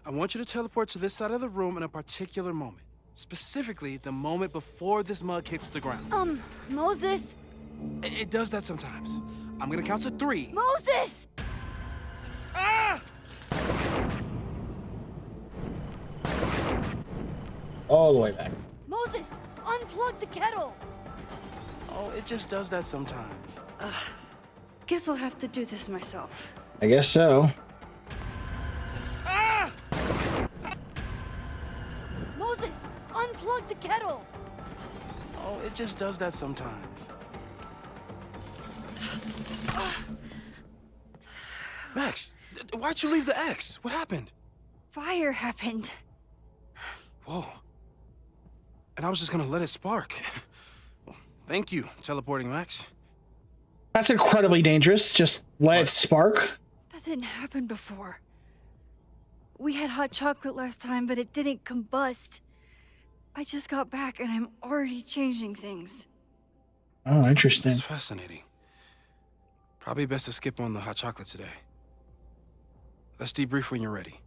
I want you to teleport to this side of the room in a particular moment. Specifically, the moment before this mug hits the ground. Moses. It does that sometimes. I'm gonna count to 3. Moses! Ah! All the way back. Moses, unplug the kettle. Oh, it just does that sometimes. Guess I'll have to do this myself. I guess so. Ah! Moses, unplug the kettle. Oh, it just does that sometimes. Max, why'd you leave the X? What happened? Fire happened. Whoa. And I was just gonna let it spark. Thank you, teleporting Max. That's incredibly dangerous. Just let it spark. That didn't happen before. We had hot chocolate last time, but it didn't combust. I just got back and I'm already changing things. Oh, interesting. That's fascinating. Probably best to skip on the hot chocolate today. Let's debrief when you're ready.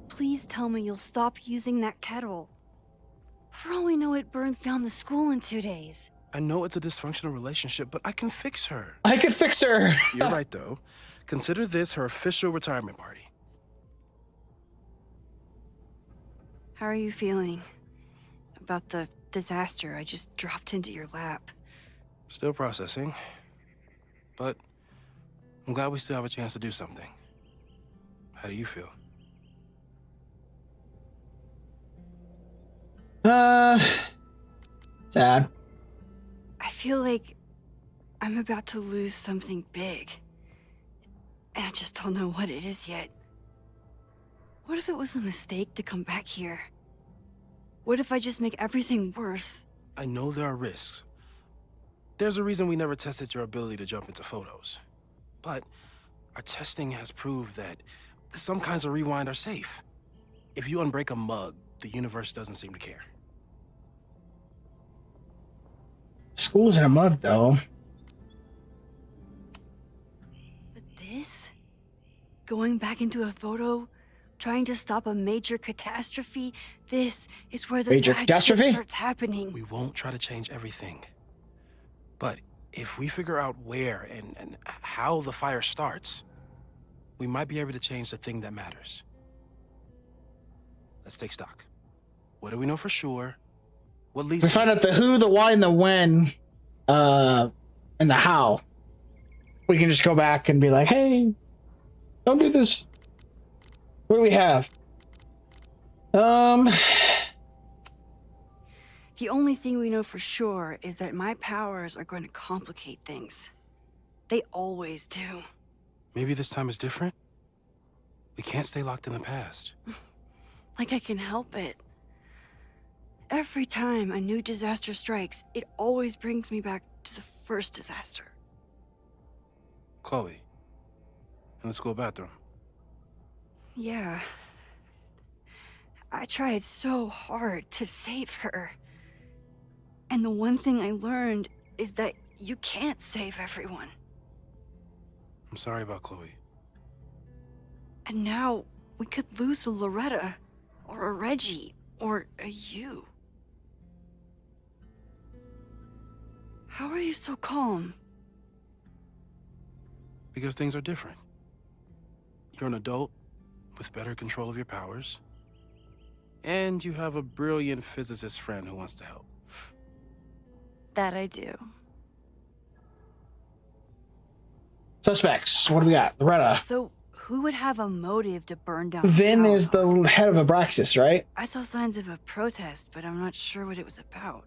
Please tell me you'll stop using that kettle. For all we know, it burns down the school in 2 days. I know it's a dysfunctional relationship, but I can fix her. I could fix her. You're right, though. Consider this her official retirement party. How are you feeling about the disaster I just dropped into your lap? Still processing. But I'm glad we still have a chance to do something. How do you feel? Sad. I feel like I'm about to lose something big. And I just don't know what it is yet. What if it was a mistake to come back here? What if I just make everything worse? I know there are risks. There's a reason we never tested your ability to jump into photos. But our testing has proved that some kinds of rewind are safe. If you unbreak a mug, the universe doesn't seem to care. School's in a mug, though. But this? Going back into a photo? Trying to stop a major catastrophe? This is where the Major bad catastrophe? shit starts happening. We won't try to change everything. But if we figure out where and how the fire starts, we might be able to change the thing that matters. Let's take stock. What do we know for sure? What leads We find out the who, the why, and the when, and the how. We can just go back and be like, hey, don't do this. What do we have? The only thing we know for sure is that my powers are going to complicate things. They always do. Maybe this time is different? We can't stay locked in the past. Like I can help it. Every time a new disaster strikes, it always brings me back to the first disaster. Chloe, in the school bathroom. Yeah. I tried so hard to save her. And the one thing I learned is that you can't save everyone. I'm sorry about Chloe. And now we could lose a Loretta, or a Reggie, or a you. How are you so calm? Because things are different. You're an adult with better control of your powers. And you have a brilliant physicist friend who wants to help. That I do. Suspects. What do we got? Loretta. So, who would have a motive to burn down Vin the is the head of Abraxas, right? I saw signs of a protest, but I'm not sure what it was about.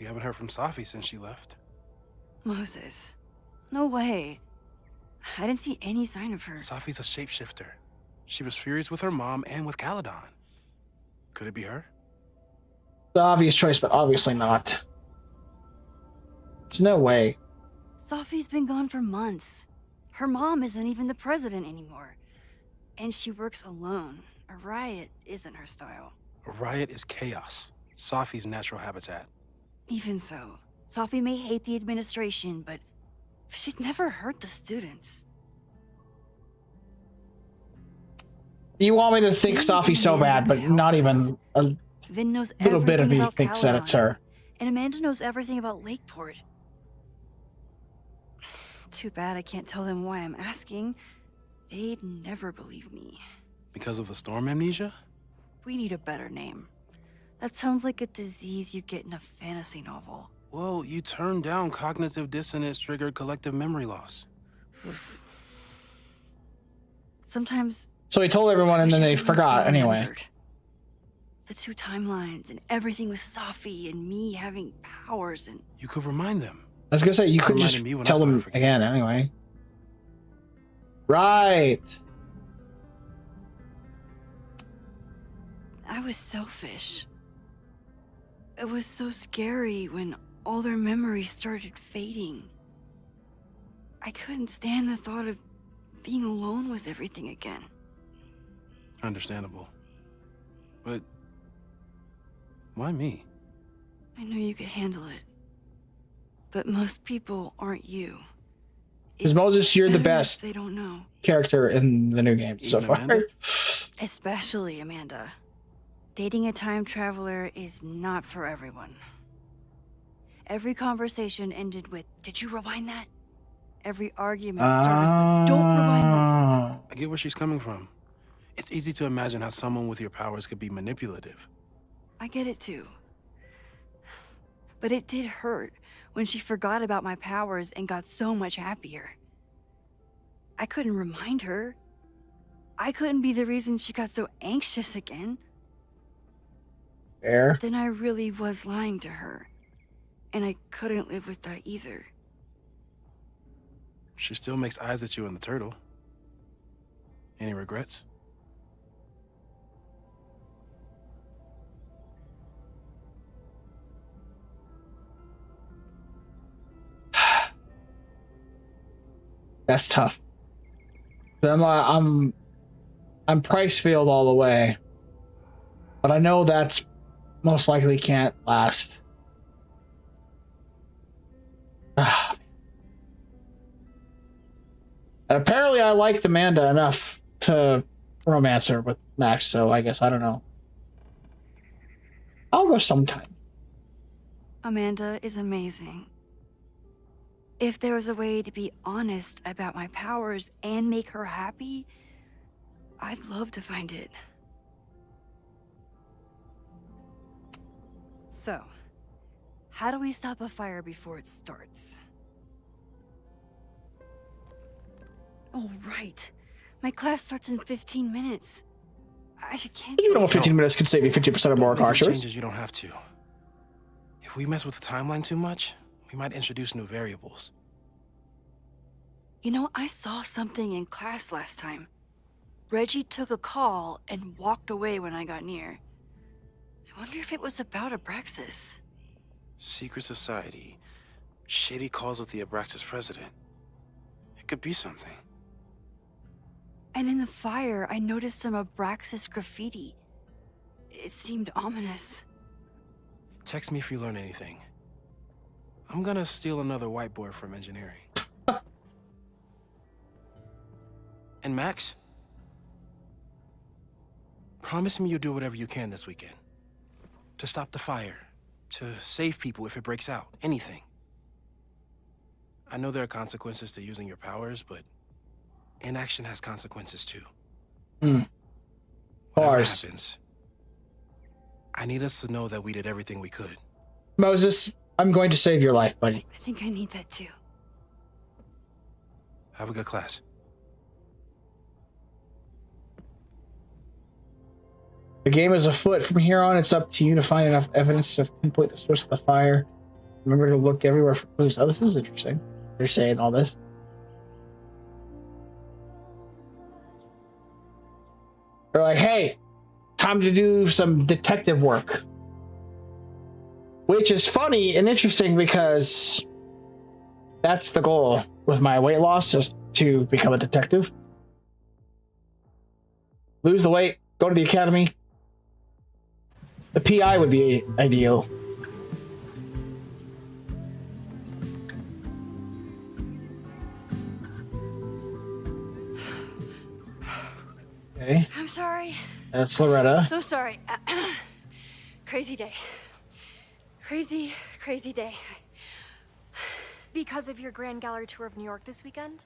We haven't heard from Safi since she left. Moses. No way. I didn't see any sign of her. Safi's a shapeshifter. She was furious with her mom and with Caladon. Could it be her? The obvious choice, but obviously not. There's no way. Safi's been gone for months. Her mom isn't even the president anymore. And she works alone. A riot isn't her style. A riot is chaos. Safi's natural habitat. Even so, Safi may hate the administration, but she'd never hurt the students. You want me to think Safi's so bad, but not even a Vin knows little bit of everything me about thinks that it's Caladon, her. And Amanda knows everything about Lakeport. Too bad I can't tell them why I'm asking. They'd never believe me. Because of the storm amnesia? We need a better name. That sounds like a disease you get in a fantasy novel. Well, you turned down cognitive dissonance triggered collective memory loss. Sometimes... So he told everyone and then they I forgot still anyway. remembered. The two timelines and everything with Safi and me having powers and... You could remind them. I was gonna say, you could Reminded just me when I tell them started again anyway. Right. I was selfish. It was so scary when all their memories started fading. I couldn't stand the thought of being alone with everything again. Understandable. But why me? I knew you could handle it. But most people aren't you. Because Moses, you're the better if best They don't know. character in the new game so Even far. Amanda? Especially Amanda. Dating a time traveler is not for everyone. Every conversation ended with, "Did you rewind that?" Every argument started with, "Don't rewind this." I get where she's coming from. It's easy to imagine how someone with your powers could be manipulative. I get it too. But it did hurt when she forgot about my powers and got so much happier. I couldn't remind her. I couldn't be the reason she got so anxious again. Fair. Then I really was lying to her. And I couldn't live with that either. She still makes eyes at you and the turtle. Any regrets? That's tough. I'm Pricefield all the way, but I know that most likely can't last. Apparently, I liked Amanda enough to romance her with Max, so I guess I don't know. I'll go sometime. Amanda is amazing. If there was a way to be honest about my powers and make her happy, I'd love to find it. So, how do we stop a fire before it starts? Oh, right. My class starts in 15 minutes. I should cancel. You know, 15 minutes could save you 50% of more car shares. Changes you don't have to. If we mess with the timeline too much, we might introduce new variables. You know, I saw something in class last time. Reggie took a call and walked away when I got near. I wonder if it was about Abraxas. Secret society. Shady calls with the Abraxas president. It could be something. And in the fire, I noticed some Abraxas graffiti. It seemed ominous. Text me if you learn anything. I'm gonna steal another whiteboard from engineering. And Max? Promise me you'll do whatever you can this weekend. To stop the fire. To save people if it breaks out. Anything. I know there are consequences to using your powers, but inaction has consequences too. Whatever Bars. happens, I need us to know that we did everything we could. Moses, I'm going to save your life, buddy. I think I need that too. Have a good class. The game is afoot. From here on, it's up to you to find enough evidence to pinpoint the source of the fire. Remember to look everywhere for clues. Oh, this is interesting. They're saying all this. They're like, hey, time to do some detective work. Which is funny and interesting because that's the goal with my weight loss, is to become a detective. Lose the weight, go to the academy. The PI would be ideal. Okay. I'm sorry. That's Loretta. So sorry. Crazy day. Crazy day. Because of your Grand Gallery tour of New York this weekend?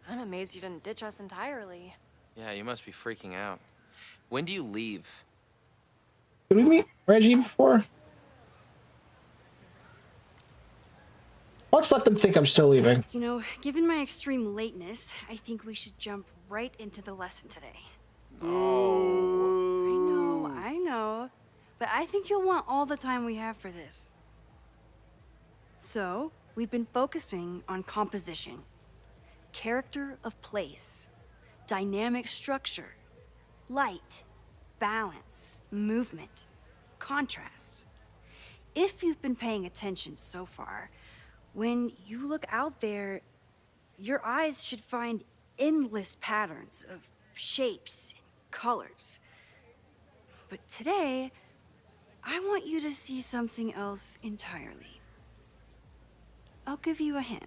I'm amazed you didn't ditch us entirely. Yeah, you must be freaking out. When do you leave? Did we meet Reggie before? Let's let them think I'm still leaving. You know, given my extreme lateness, I think we should jump right into the lesson today. Oh. I know. But I think you'll want all the time we have for this. So, we've been focusing on composition, character of place, dynamic structure, light, balance, movement, contrast. If you've been paying attention so far, when you look out there, your eyes should find endless patterns of shapes and colors. But today, I want you to see something else entirely. I'll give you a hint.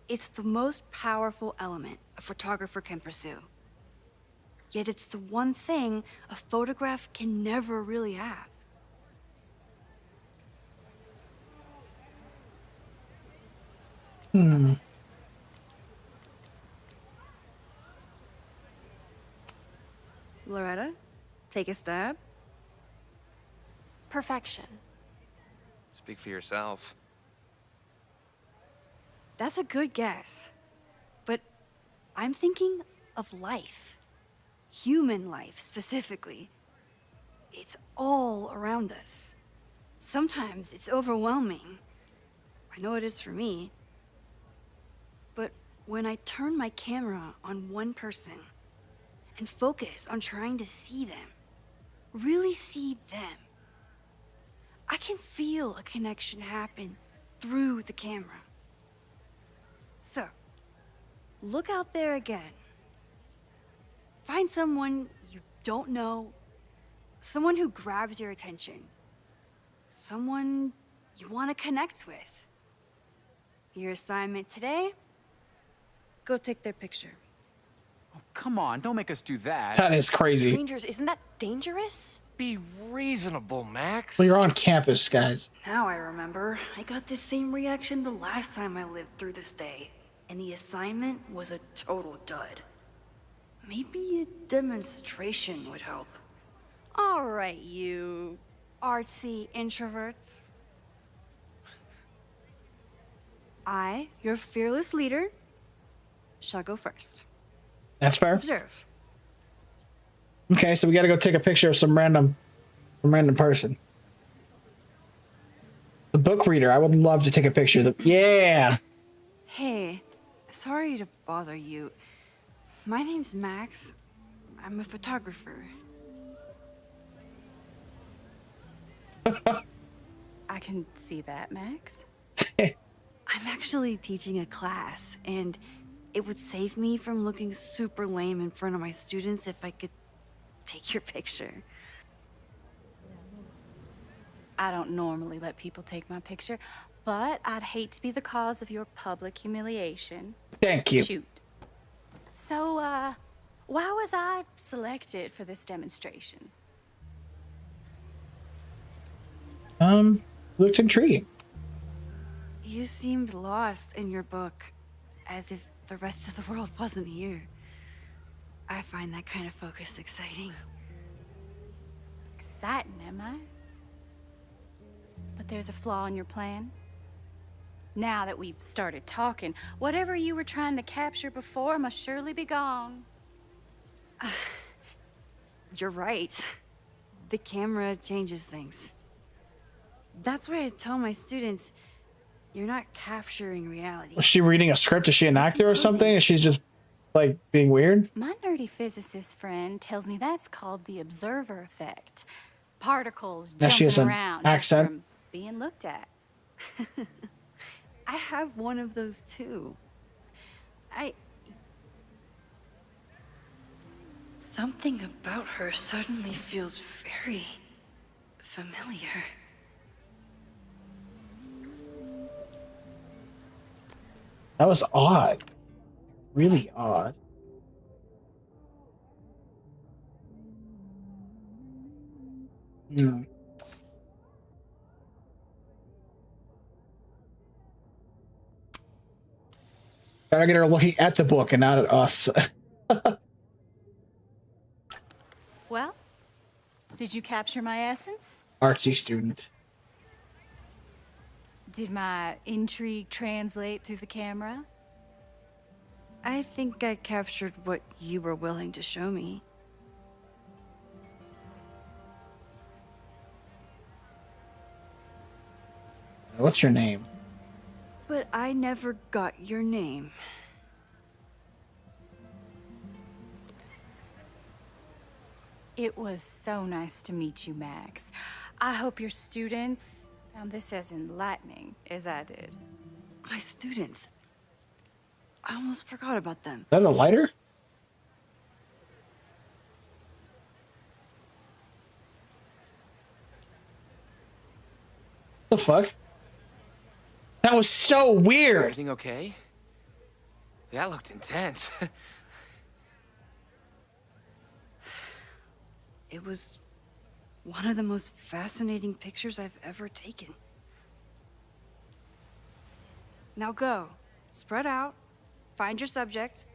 It's the most powerful element a photographer can pursue. Yet it's the one thing a photograph can never really have. Loretta, take a stab. Perfection. Speak for yourself. That's a good guess. But I'm thinking of life. Human life, specifically. It's all around us. Sometimes it's overwhelming. I know it is for me. But when I turn my camera on one person and focus on trying to see them, really see them, I can feel a connection happen through the camera. So, look out there again. Find someone you don't know, someone who grabs your attention, someone you want to connect with. Your assignment today? Go take their picture. Oh, come on, don't make us do that. That is crazy. Strangers, isn't that dangerous? Be reasonable, Max. Well, you're on campus, guys. Now I remember. I got the same reaction the last time I lived through this day, and the assignment was a total dud. Maybe a demonstration would help. All right, you artsy introverts. I, your fearless leader, shall go first. That's fair. Observe. Okay, so we gotta go take a picture of some random person. The book reader. I would love to take a picture of the. Yeah. Hey, sorry to bother you. My name's Max. I'm a photographer. I can see that, Max. I'm actually teaching a class, and it would save me from looking super lame in front of my students if I could take your picture. I don't normally let people take my picture, but I'd hate to be the cause of your public humiliation. Thank you. Shoot. So, why was I selected for this demonstration? Looked intriguing. You seemed lost in your book, as if the rest of the world wasn't here. I find that kind of focus exciting. Exciting, am I? But there's a flaw in your plan. Now that we've started talking, whatever you were trying to capture before must surely be gone. You're right. The camera changes things. That's why I tell my students, you're not capturing reality. Was she reading a script? Is she an actor or something? And she's just like being weird? My nerdy physicist friend tells me that's called the observer effect. Particles Now she has jumping an around accent. just from being looked at. I have one of those too. Something about her suddenly feels very familiar. That was odd. Really odd. Hmm. Gotta get her looking at the book and not at us. Well, did you capture my essence? Artsy student. Did my intrigue translate through the camera? I think I captured what you were willing to show me. What's your name? But I never got your name. It was so nice to meet you, Max. I hope your students found this as enlightening as I did. My students. I almost forgot about them. Is that a lighter? The fuck? That was so weird. Everything okay? That looked intense. It was one of the most fascinating pictures I've ever taken. Now go. Spread out. Find your subject.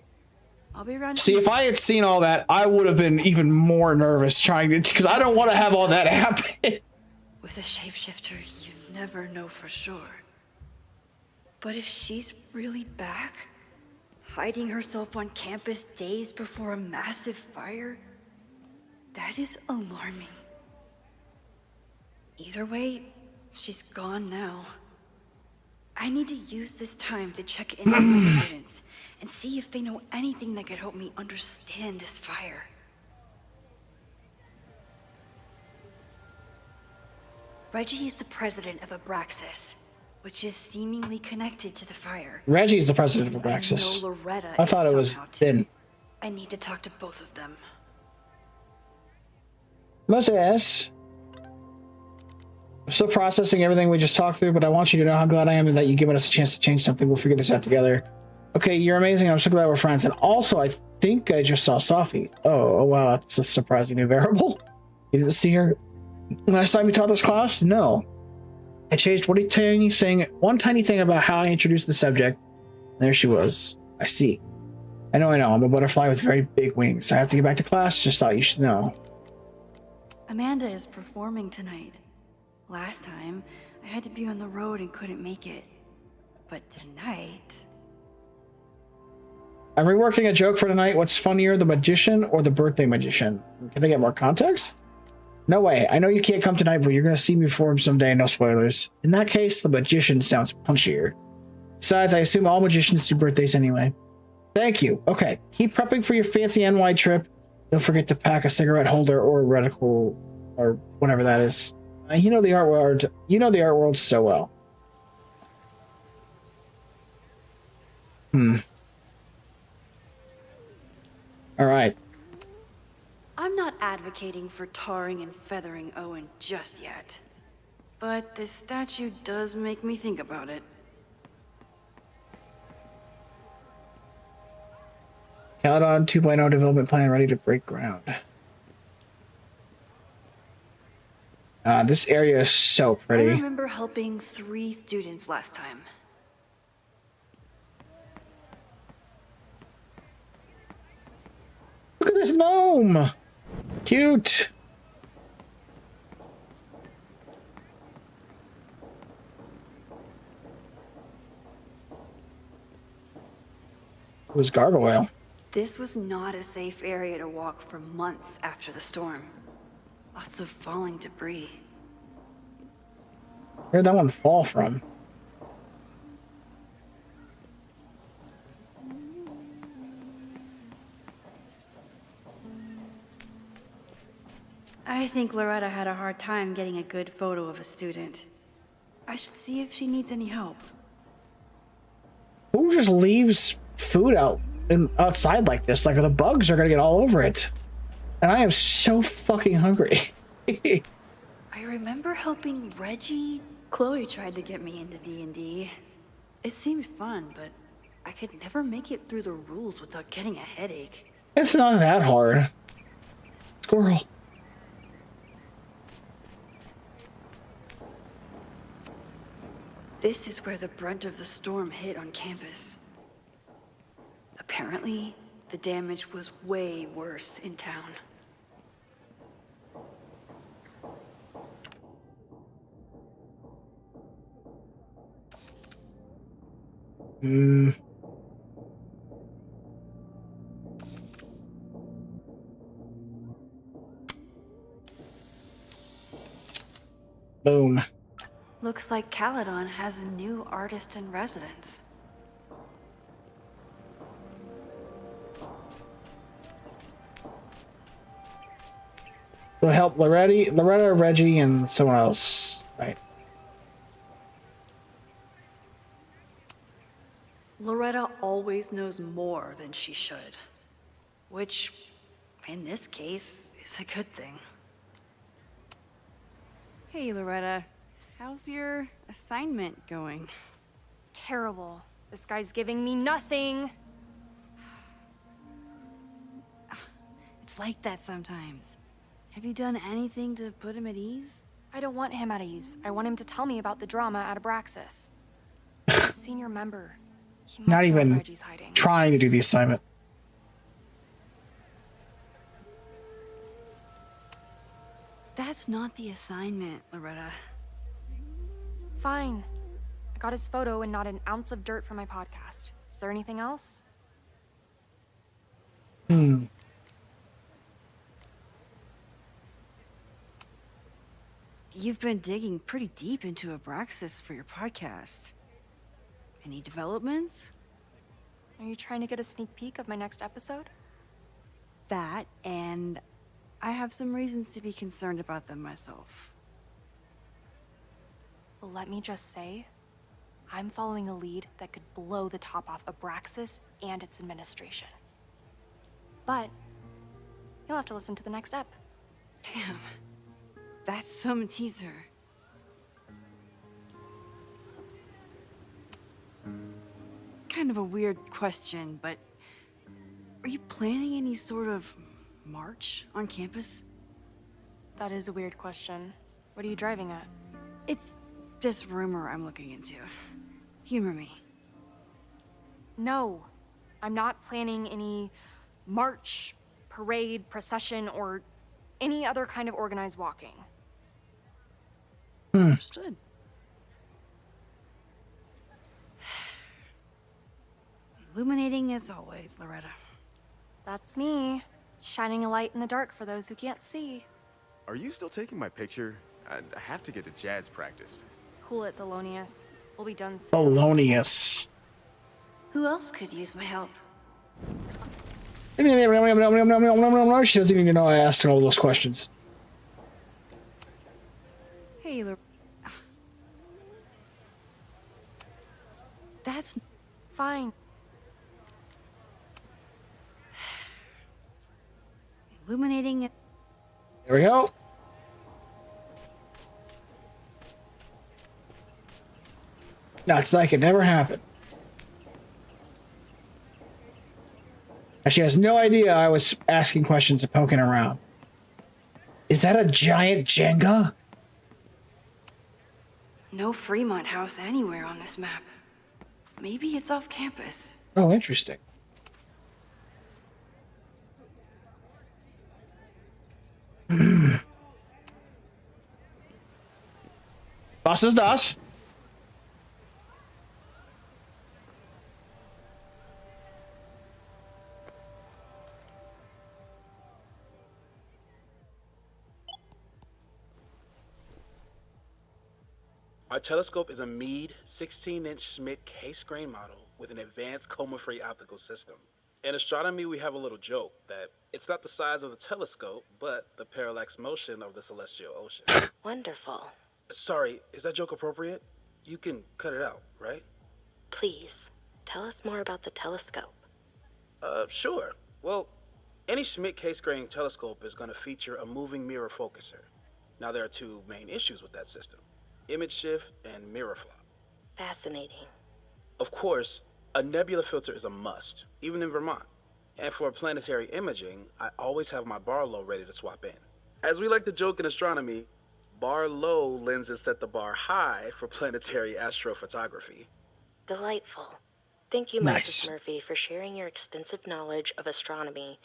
I'll be around. See, if I had seen all that, I would have been even more nervous trying to, because I don't want to have all that happen. With a shapeshifter, you never know for sure. But if she's really back, hiding herself on campus days before a massive fire, that is alarming. Either way, she's gone now. I need to use this time to check in with my students and see if they know anything that could help me understand this fire. Reggie is the president of Abraxas, which is seemingly connected to the fire. Reggie is the president of Abraxas. I know Loretta I thought is it was somehow too. Finn. I need to talk to both of them. Moses. I'm still processing everything we just talked through, but I want you to know how glad I am that you've given us a chance to change something. We'll figure this out together. Okay, you're amazing. I'm so glad we're friends. And also, I think I just saw Sophie. Oh wow, that's a surprising new variable. You didn't see her last time we taught this class? No. I changed one tiny thing about how I introduced the subject. And there she was. I see. I know. I'm a butterfly with very big wings. I have to get back to class. Just thought you should know. Amanda is performing tonight. Last time, I had to be on the road and couldn't make it. But tonight... I'm reworking a joke for tonight. What's funnier, the magician or the birthday magician? Can I get more context? No way. I know you can't come tonight, but you're going to see me perform someday. No spoilers. In that case, the magician sounds punchier. Besides, I assume all magicians do birthdays anyway. Thank you. Okay. Keep prepping for your fancy NY trip. Don't forget to pack a cigarette holder or a reticle or whatever that is. You know the art world. You know the art world so well. All right. I'm not advocating for tarring and feathering Owen just yet. but this statue does make me think about it. Caledon 2.0 development plan ready to break ground. This area is so I pretty. remember helping 3 students last time. Look at this gnome! Cute! It was gargoyle. This was not a safe area to walk for months after the storm. Lots of falling debris. Where'd that one fall from? I think Loretta had a hard time getting a good photo of a student. I should see if she needs any help. Who just leaves food outside like this? Like the bugs are gonna get all over it. And I am so fucking hungry. I remember helping Reggie. Chloe tried to get me into D&D. It seemed fun, but I could never make it through the rules without getting a headache. It's not that hard. Squirrel. This is where the brunt of the storm hit on campus. Apparently, the damage was way worse in town. Boom. Looks like Caledon has a new artist in residence. So help Loretta, Reggie, and someone else, right? Loretta always knows more than she should. Which, in this case, is a good thing. Hey, Loretta. How's your assignment going? Terrible. This guy's giving me nothing. It's like that sometimes. Have you done anything to put him at ease? I don't want him at ease. I want him to tell me about the drama at Abraxas. He's a senior member. He must Not know even Reggie's hiding. trying to do the assignment. That's not the assignment, Loretta. Fine. I got his photo and not an ounce of dirt for my podcast. Is there anything else? You've been digging pretty deep into Abraxas for your podcast. Any developments? Are you trying to get a sneak peek of my next episode? That, and I have some reasons to be concerned about them myself. Well, let me just say, I'm following a lead that could blow the top off Abraxas and its administration. But you'll have to listen to the next ep. Damn. That's some teaser. Kind of a weird question, but are you planning any sort of march on campus? That is a weird question. What are you driving at? It's this rumor I'm looking into. Humor me. No, I'm not planning any march, parade, procession, or any other kind of organized walking. Understood. Illuminating as always, Loretta. That's me, shining a light in the dark for those who can't see. Are you still taking my picture? I have to get to jazz practice. Cool it, Thelonious. We'll be done soon. Thelonious. Who else could use my help? She doesn't even know I asked her all those questions. Hey, That's fine. Illuminating it. There we go. That's like it never happened. She has no idea I was asking questions and poking around. Is that a giant Jenga? No Fremont House anywhere on this map. Maybe it's off campus. Oh, interesting. Was ist das? Our telescope is a Meade 16-inch Schmidt case-grain model with an advanced coma-free optical system. In astronomy, we have a little joke that it's not the size of the telescope, but the parallax motion of the celestial ocean. Wonderful. Sorry, is that joke appropriate? You can cut it out, right? Please, tell us more about the telescope. Sure. Well, any Schmidt case-grain telescope is going to feature a moving mirror focuser. Now, there are two main issues with that system: image shift and mirror flop. Fascinating. Of course, a nebula filter is a must, even in Vermont. And for planetary imaging, I always have my Barlow ready to swap in. As we like to joke in astronomy, Barlow lenses set the bar high for planetary astrophotography. Delightful. Thank you, Nice. Mrs. Murphy, for sharing your extensive knowledge of astronomy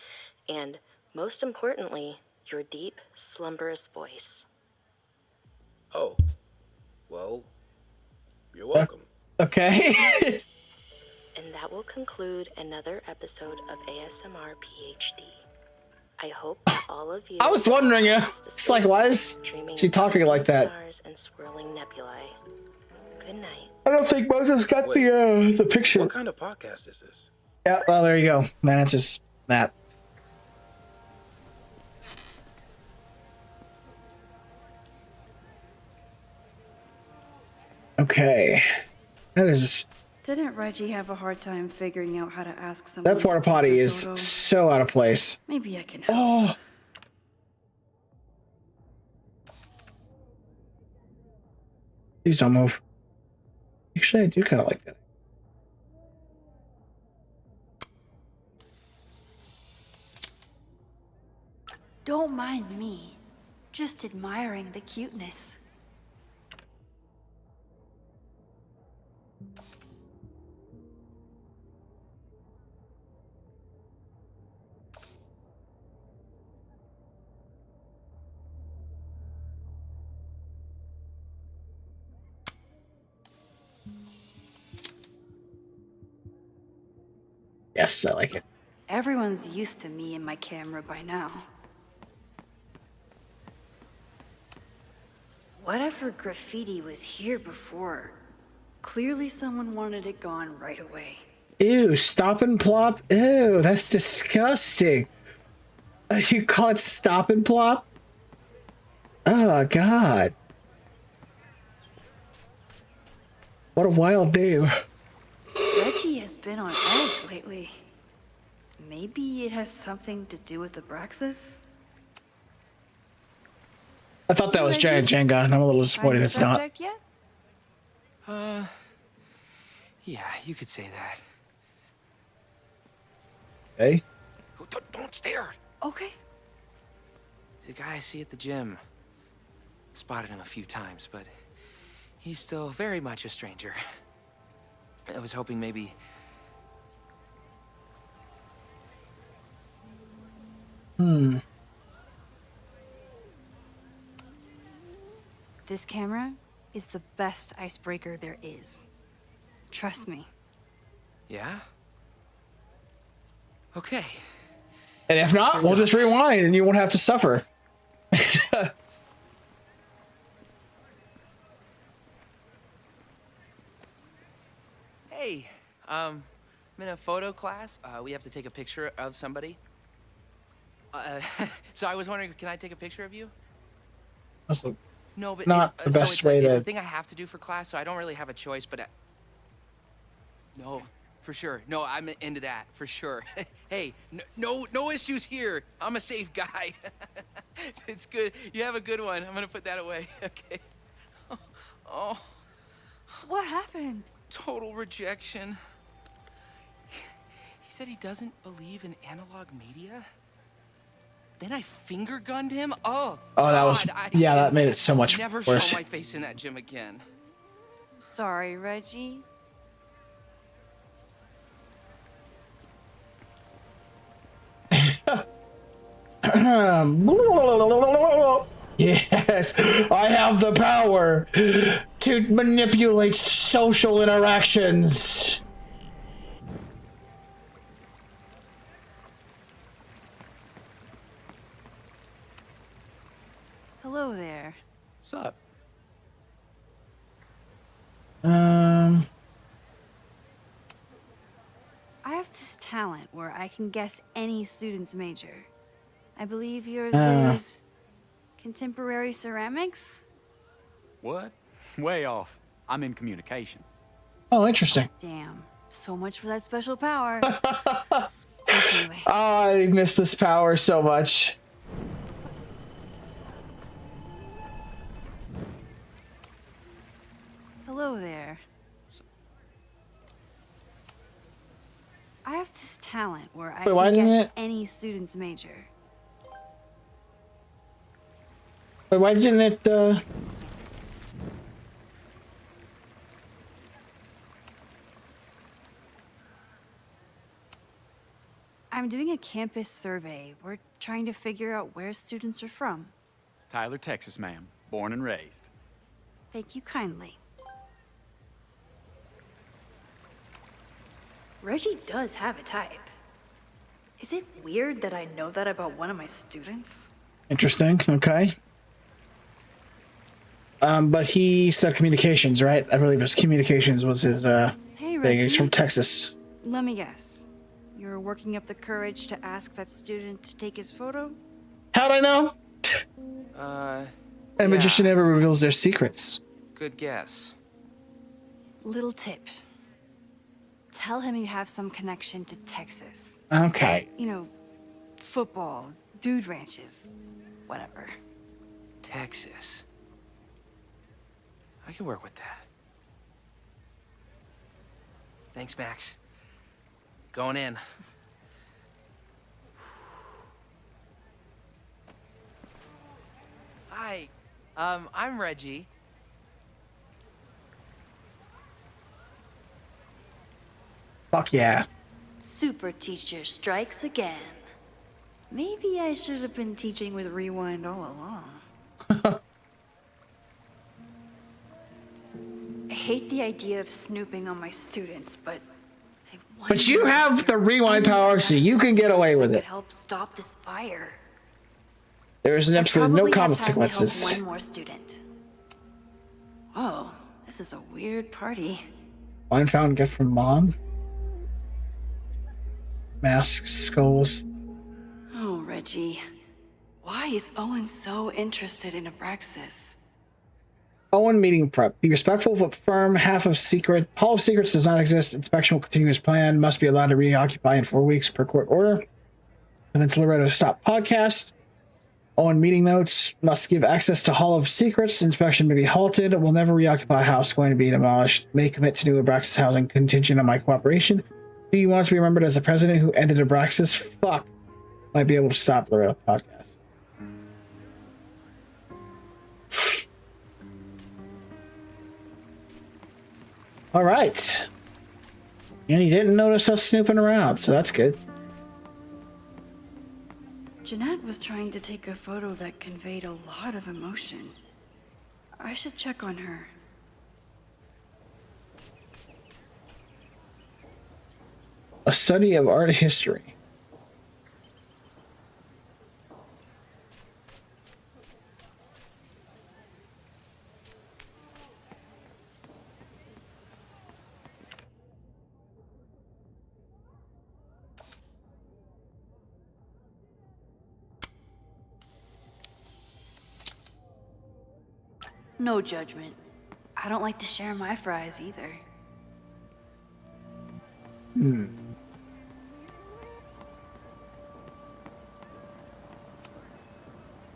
and, most importantly, your deep, slumberous voice. Oh, well, you're welcome. Okay. And that will conclude another episode of ASMR PhD. I hope that all of you. I was wondering, it's like, why is she talking like that? Stars and swirling nebulae. Good night. I don't think Moses got the picture. What kind of podcast is this? Yeah, well, there you go. That answers that. Okay. That is... Didn't Reggie have a hard time figuring out how to ask someone? That porta potty is so out of place. Maybe I can help. Oh. Please don't move. Actually, I do kind of like that. Don't mind me. Just admiring the cuteness. Yes, I like it. Everyone's used to me and my camera by now. Whatever graffiti was here before, clearly someone wanted it gone right away. Ew, stop and plop. Ew, that's disgusting. You call it stop and plop? Oh, God. What a wild name. Reggie has been on edge lately. Maybe it has something to do with Abraxas? I thought that was Giant Jenga, and I'm a little disappointed it's not. Yet? Yeah, you could say that. Hey? Oh, don't stare! Okay. He's a guy I see at the gym. Spotted him a few times, but he's still very much a stranger. I was hoping maybe... This camera is the best icebreaker there is. Trust me. Yeah? Okay. And if not, we'll just rewind and you won't have to suffer. Hey, I'm in a photo class. We have to take a picture of somebody. So I was wondering, can I take a picture of you? That's No, but not the best it's way it's to... a thing I have to do for class, so I don't really have a choice, but... No, for sure. No, I'm into that, for sure. Hey, no issues here. I'm a safe guy. It's good. You have a good one. I'm gonna put that away. Okay. Oh. What happened? Total rejection. He said he doesn't believe in analog media. Then I finger gunned him. Oh, that was yeah. That made it so much never worse. show my face in that gym again. Sorry, Reggie. Yes, I have the power to manipulate social interactions. Hello there. What's up? I have this talent where I can guess any student's major. I believe yours is contemporary ceramics? What? Way off. I'm in communications. Oh, interesting. Damn. So much for that special power. Anyway. Oh, I miss this power so much. Hello there. I have this talent where I why can didn't guess it- any student's major. Wait, why didn't it, I'm doing a campus survey. We're trying to figure out where students are from. Tyler, Texas, ma'am. Born and raised. Thank you kindly. Reggie does have a type. Is it weird that I know that about one of my students? Interesting. Okay. But he said communications, right? I believe his communications was his, Hey, thing. Reggie. He's from Texas. Let me guess. You're working up the courage to ask that student to take his photo? How'd I know? A magician never reveals their secrets. Good guess. Little tip. Tell him you have some connection to Texas. Okay. You know, football, dude ranches, whatever. Texas. I can work with that. Thanks, Max. Going in. Hi. I'm Reggie. Fuck yeah. Super teacher strikes again. Maybe I should have been teaching with Rewind all along. I hate the idea of snooping on my students, but But you have the rewind power, so you can get away with could it. help stop this fire. There's absolutely no Probably have time to help consequences. one more student. Oh, this is a weird party. Wine fountain gift from mom. Masks, skulls. Oh, Reggie. Why is Owen so interested in Abraxas? Owen meeting prep. Be respectful but firm. Half of secret. Hall of Secrets does not exist. Inspection will continue as planned. Must be allowed to reoccupy in 4 weeks per court order. Convince Loretta to stop podcast. Owen meeting notes. Must give access to Hall of Secrets. Inspection may be halted. Will never reoccupy house going to be demolished. May commit to do Abraxas housing contingent on my cooperation. Do you want to be remembered as the president who ended Abraxas? Fuck. Might be able to stop Loretta podcast. All right. And he didn't notice us snooping around, so that's good. Jeanette was trying to take a photo that conveyed a lot of emotion. I should check on her. A study of art history. No judgment. I don't like to share my fries either.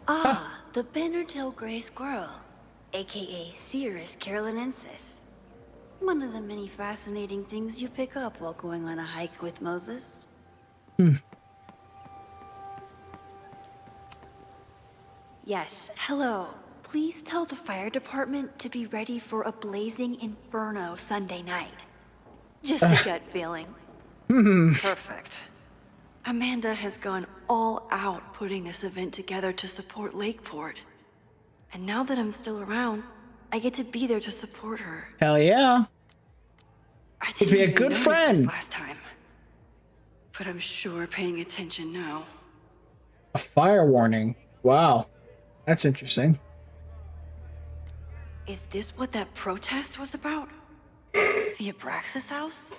Ah, the Bannertail Gray Squirrel, aka Cirrus carolinensis. One of the many fascinating things you pick up while going on a hike with Moses. Yes, hello. Please tell the fire department to be ready for a blazing inferno Sunday night. Just a gut feeling. Perfect. Amanda has gone all out putting this event together to support Lakeport. And now that I'm still around, I get to be there to support her. Hell yeah. I You'd be a good notice friend. this last time, but I'm sure paying attention now. A fire warning. Wow. That's interesting. Is this what that protest was about? The Abraxas house?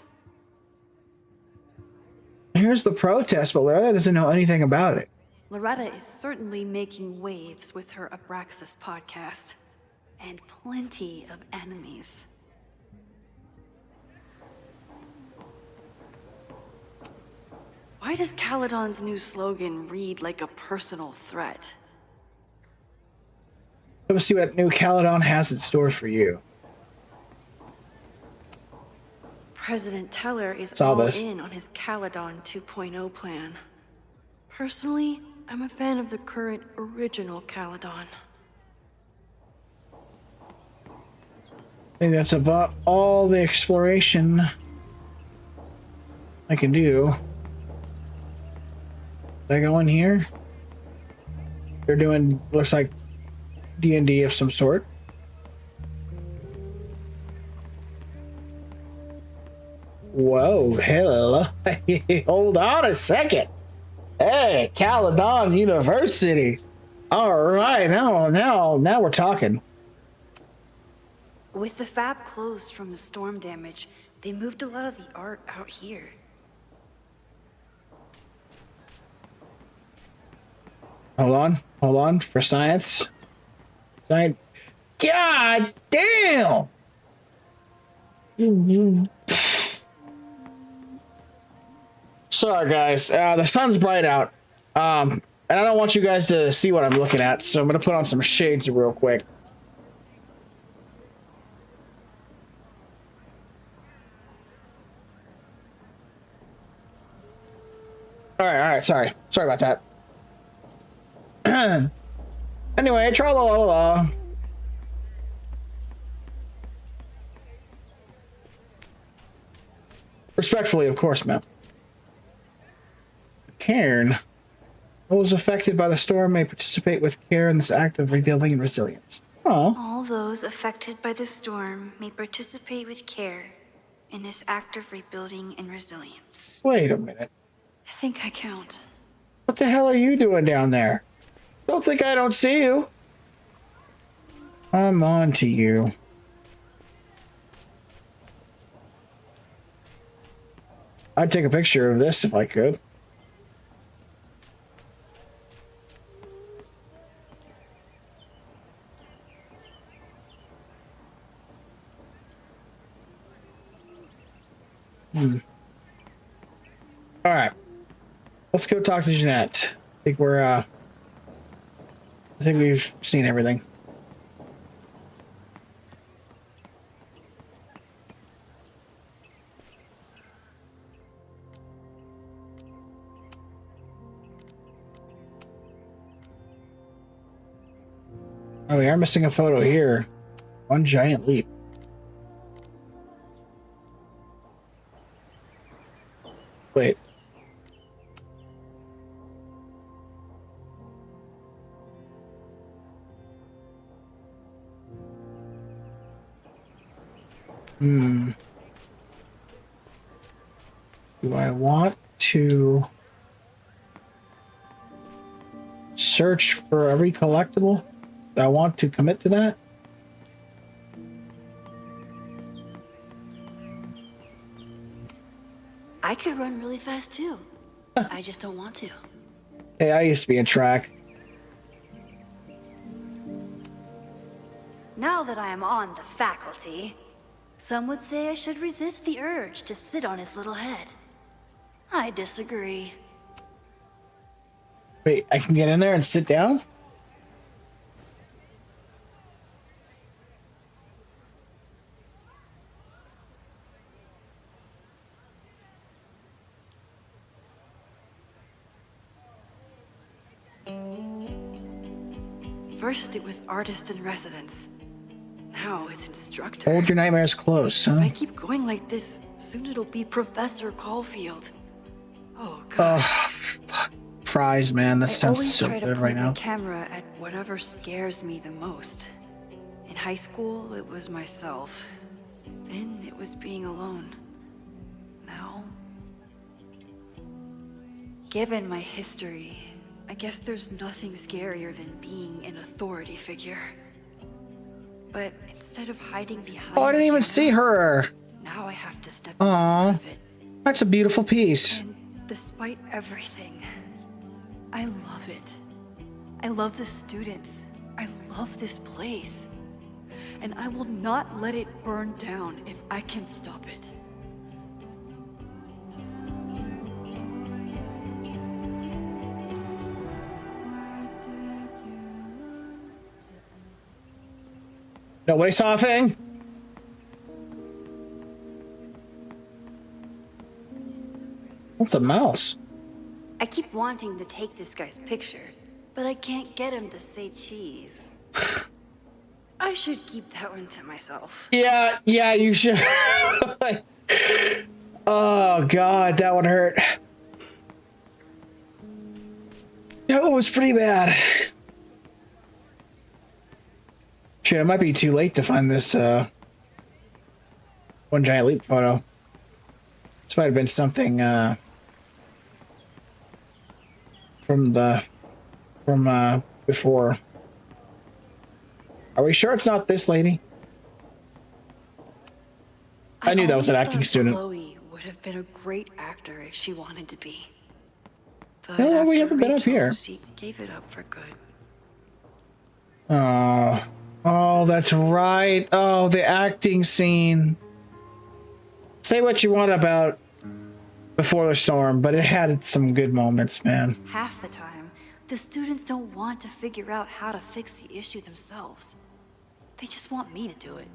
Here's the protest, but Loretta doesn't know anything about it. Loretta is certainly making waves with her Abraxas podcast. And plenty of enemies. Why does Caledon's new slogan read like a personal threat? Let's see what New Caledon has in store for you. President Teller is Saw all this. in on his Caledon 2.0 plan. Personally, I'm a fan of the current original Caledon. I think that's about all the exploration I can do. Did I go in here? They're doing, looks like D&D of some sort. Whoa, hello. Hold on a second. Hey, Caledon University. All right, now we're talking. With the fab closed from the storm damage, they moved a lot of the art out here. Hold on for science. God damn! Sorry guys, the sun's bright out. And I don't want you guys to see what I'm looking at, so I'm gonna put on some shades real quick. Alright, sorry about that. Anyway, tra-la-la-la. Respectfully, of course, ma'am. Cairn. Those affected by the storm may participate with care in this act of rebuilding and resilience. Oh. All those affected by the storm may participate with care in this act of rebuilding and resilience. Wait a minute. I think I count. What the hell are you doing down there? Don't think I don't see you. I'm on to you. I'd take a picture of this if I could. All right. Let's go talk to Jeanette. I think we've seen everything. Oh, we are missing a photo here. One giant leap. Wait. Do I want to search for every collectible? Do I want to commit to that? I could run really fast too. I just don't want to. Hey, I used to be in track. Now that I am on the faculty, some would say I should resist the urge to sit on his little head. I disagree. Wait, I can get in there and sit down? First it was artist in residence. Now it's instructor. Hold your nightmares close, huh? If I keep going like this, soon it'll be Professor Caulfield. Oh god. Fuck. Fries, man. That sounds so good right now. I camera at whatever scares me the most. In high school, it was myself. Then it was being alone. Now, given my history, I guess there's nothing scarier than being an authority figure. But instead of hiding behind, Oh, I didn't even see her. now I have to step Aw, out of it. that's a beautiful piece. And despite everything, I love it. I love the students. I love this place. And I will not let it burn down if I can stop it. Nobody saw a thing? What's a mouse? I keep wanting to take this guy's picture, but I can't get him to say cheese. I should keep that one to myself. Yeah, you should. Oh god, that would hurt. That one was pretty bad. Shit, it might be too late to find this One Giant Leap photo. This might have been something from before. Are we sure it's not this lady? I knew that was an always acting thought student. Chloe would have been a great actor if she wanted to be. But No, we after haven't been up Rachel, here. She gave it up for good. Oh, that's right. Oh, the acting scene. Say what you want about Before the Storm, but it had some good moments, man. Half the time, the students don't want to figure out how to fix the issue themselves. They just want me to do it.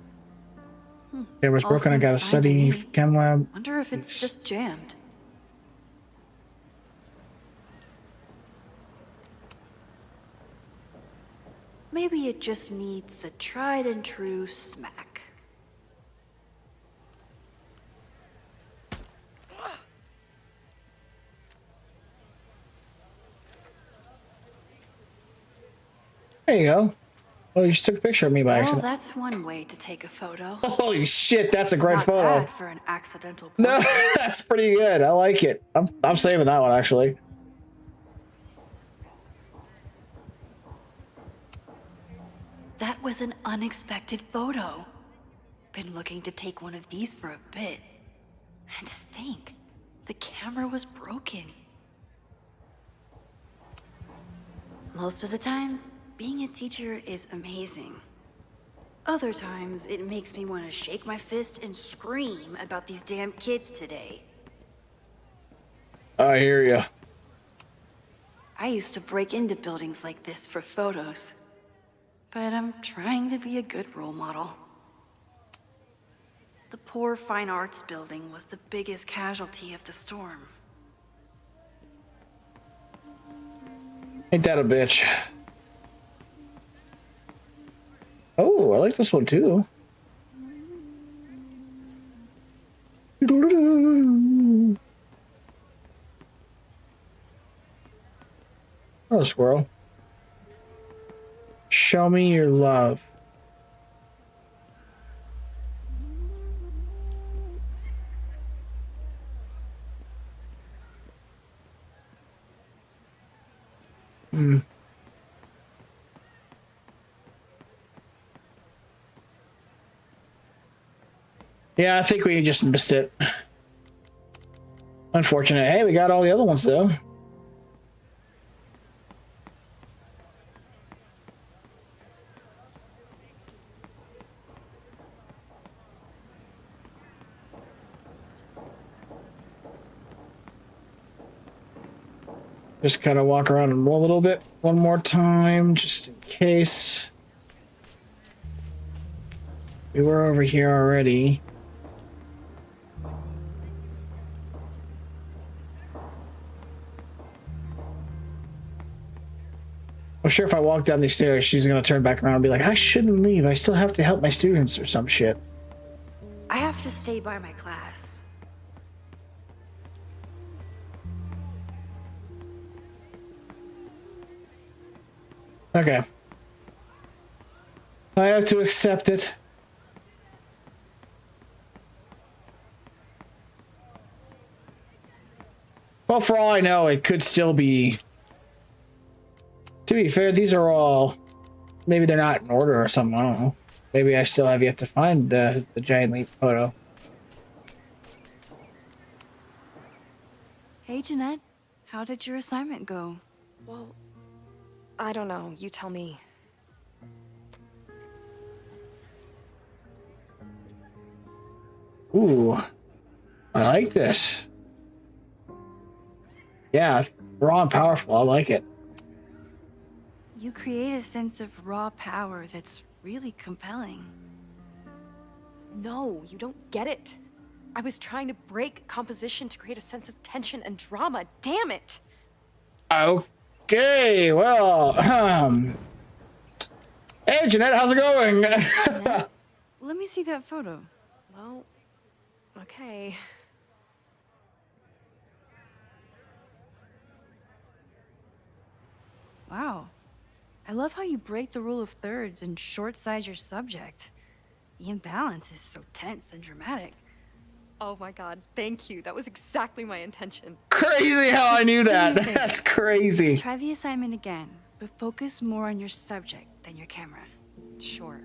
Camera's All broken. I seems gotta fine to study me. chem lab. Wonder if it's just jammed. Maybe it just needs the tried and true smack. There you go. Oh, you just took a picture of me by Well, accident. that's one way to take a photo. Holy shit, that's a great Not photo. bad for an accidental No, portrait. that's pretty good. I like it. I'm saving that one actually. That was an unexpected photo. Been looking to take one of these for a bit. And to think, the camera was broken. Most of the time, being a teacher is amazing. Other times, it makes me want to shake my fist and scream about these damn kids today. I hear ya. I used to break into buildings like this for photos. But I'm trying to be a good role model. The poor fine arts building was the biggest casualty of the storm. Ain't that a bitch? Oh, I like this one too. Oh, squirrel. Show me your love. Yeah, I think we just missed it. Unfortunate. Hey, we got all the other ones though. Just kind of walk around and roll a little bit one more time, just in case. We were over here already. I'm sure if I walk down these stairs, she's gonna turn back around and be like, I shouldn't leave. I still have to help my students or some shit. I have to stay by my class. Okay. I have to accept it. Well, for all I know, it could still be... To be fair, these are all... Maybe they're not in order or something, I don't know. Maybe I still have yet to find the Giant Leap photo. Hey, Jeanette. How did your assignment go? Well, I don't know. You tell me. Ooh. I like this. Yeah, raw and powerful. I like it. You create a sense of raw power that's really compelling. No, you don't get it. I was trying to break composition to create a sense of tension and drama. Damn it! Okay, well, Hey, Jeanette, how's it going? Jeanette? Let me see that photo. Well, okay. Wow. I love how you break the rule of thirds and short-size your subject. The imbalance is so tense and dramatic. Oh my god, thank you. That was exactly my intention. Crazy how I knew that. Do me a favor. That's crazy. Try the assignment again, but focus more on your subject than your camera. Sure.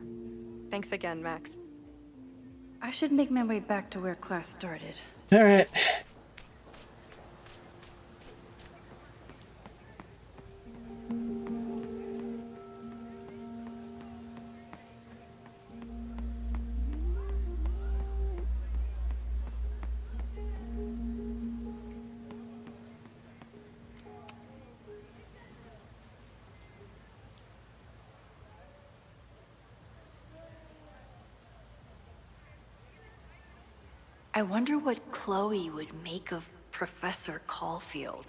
Thanks again, Max. I should make my way back to where class started. All right. I wonder what Chloe would make of Professor Caulfield.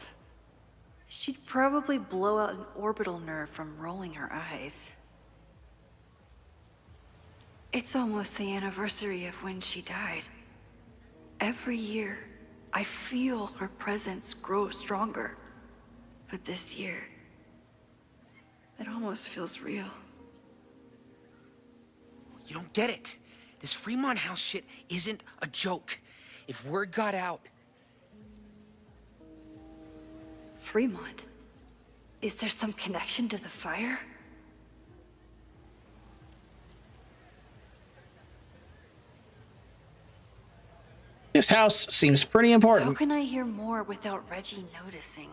She'd probably blow out an orbital nerve from rolling her eyes. It's almost the anniversary of when she died. Every year, I feel her presence grow stronger. But this year, it almost feels real. You don't get it. This Fremont House shit isn't a joke. If word got out... Fremont? Is there some connection to the fire? This house seems pretty important. How can I hear more without Reggie noticing?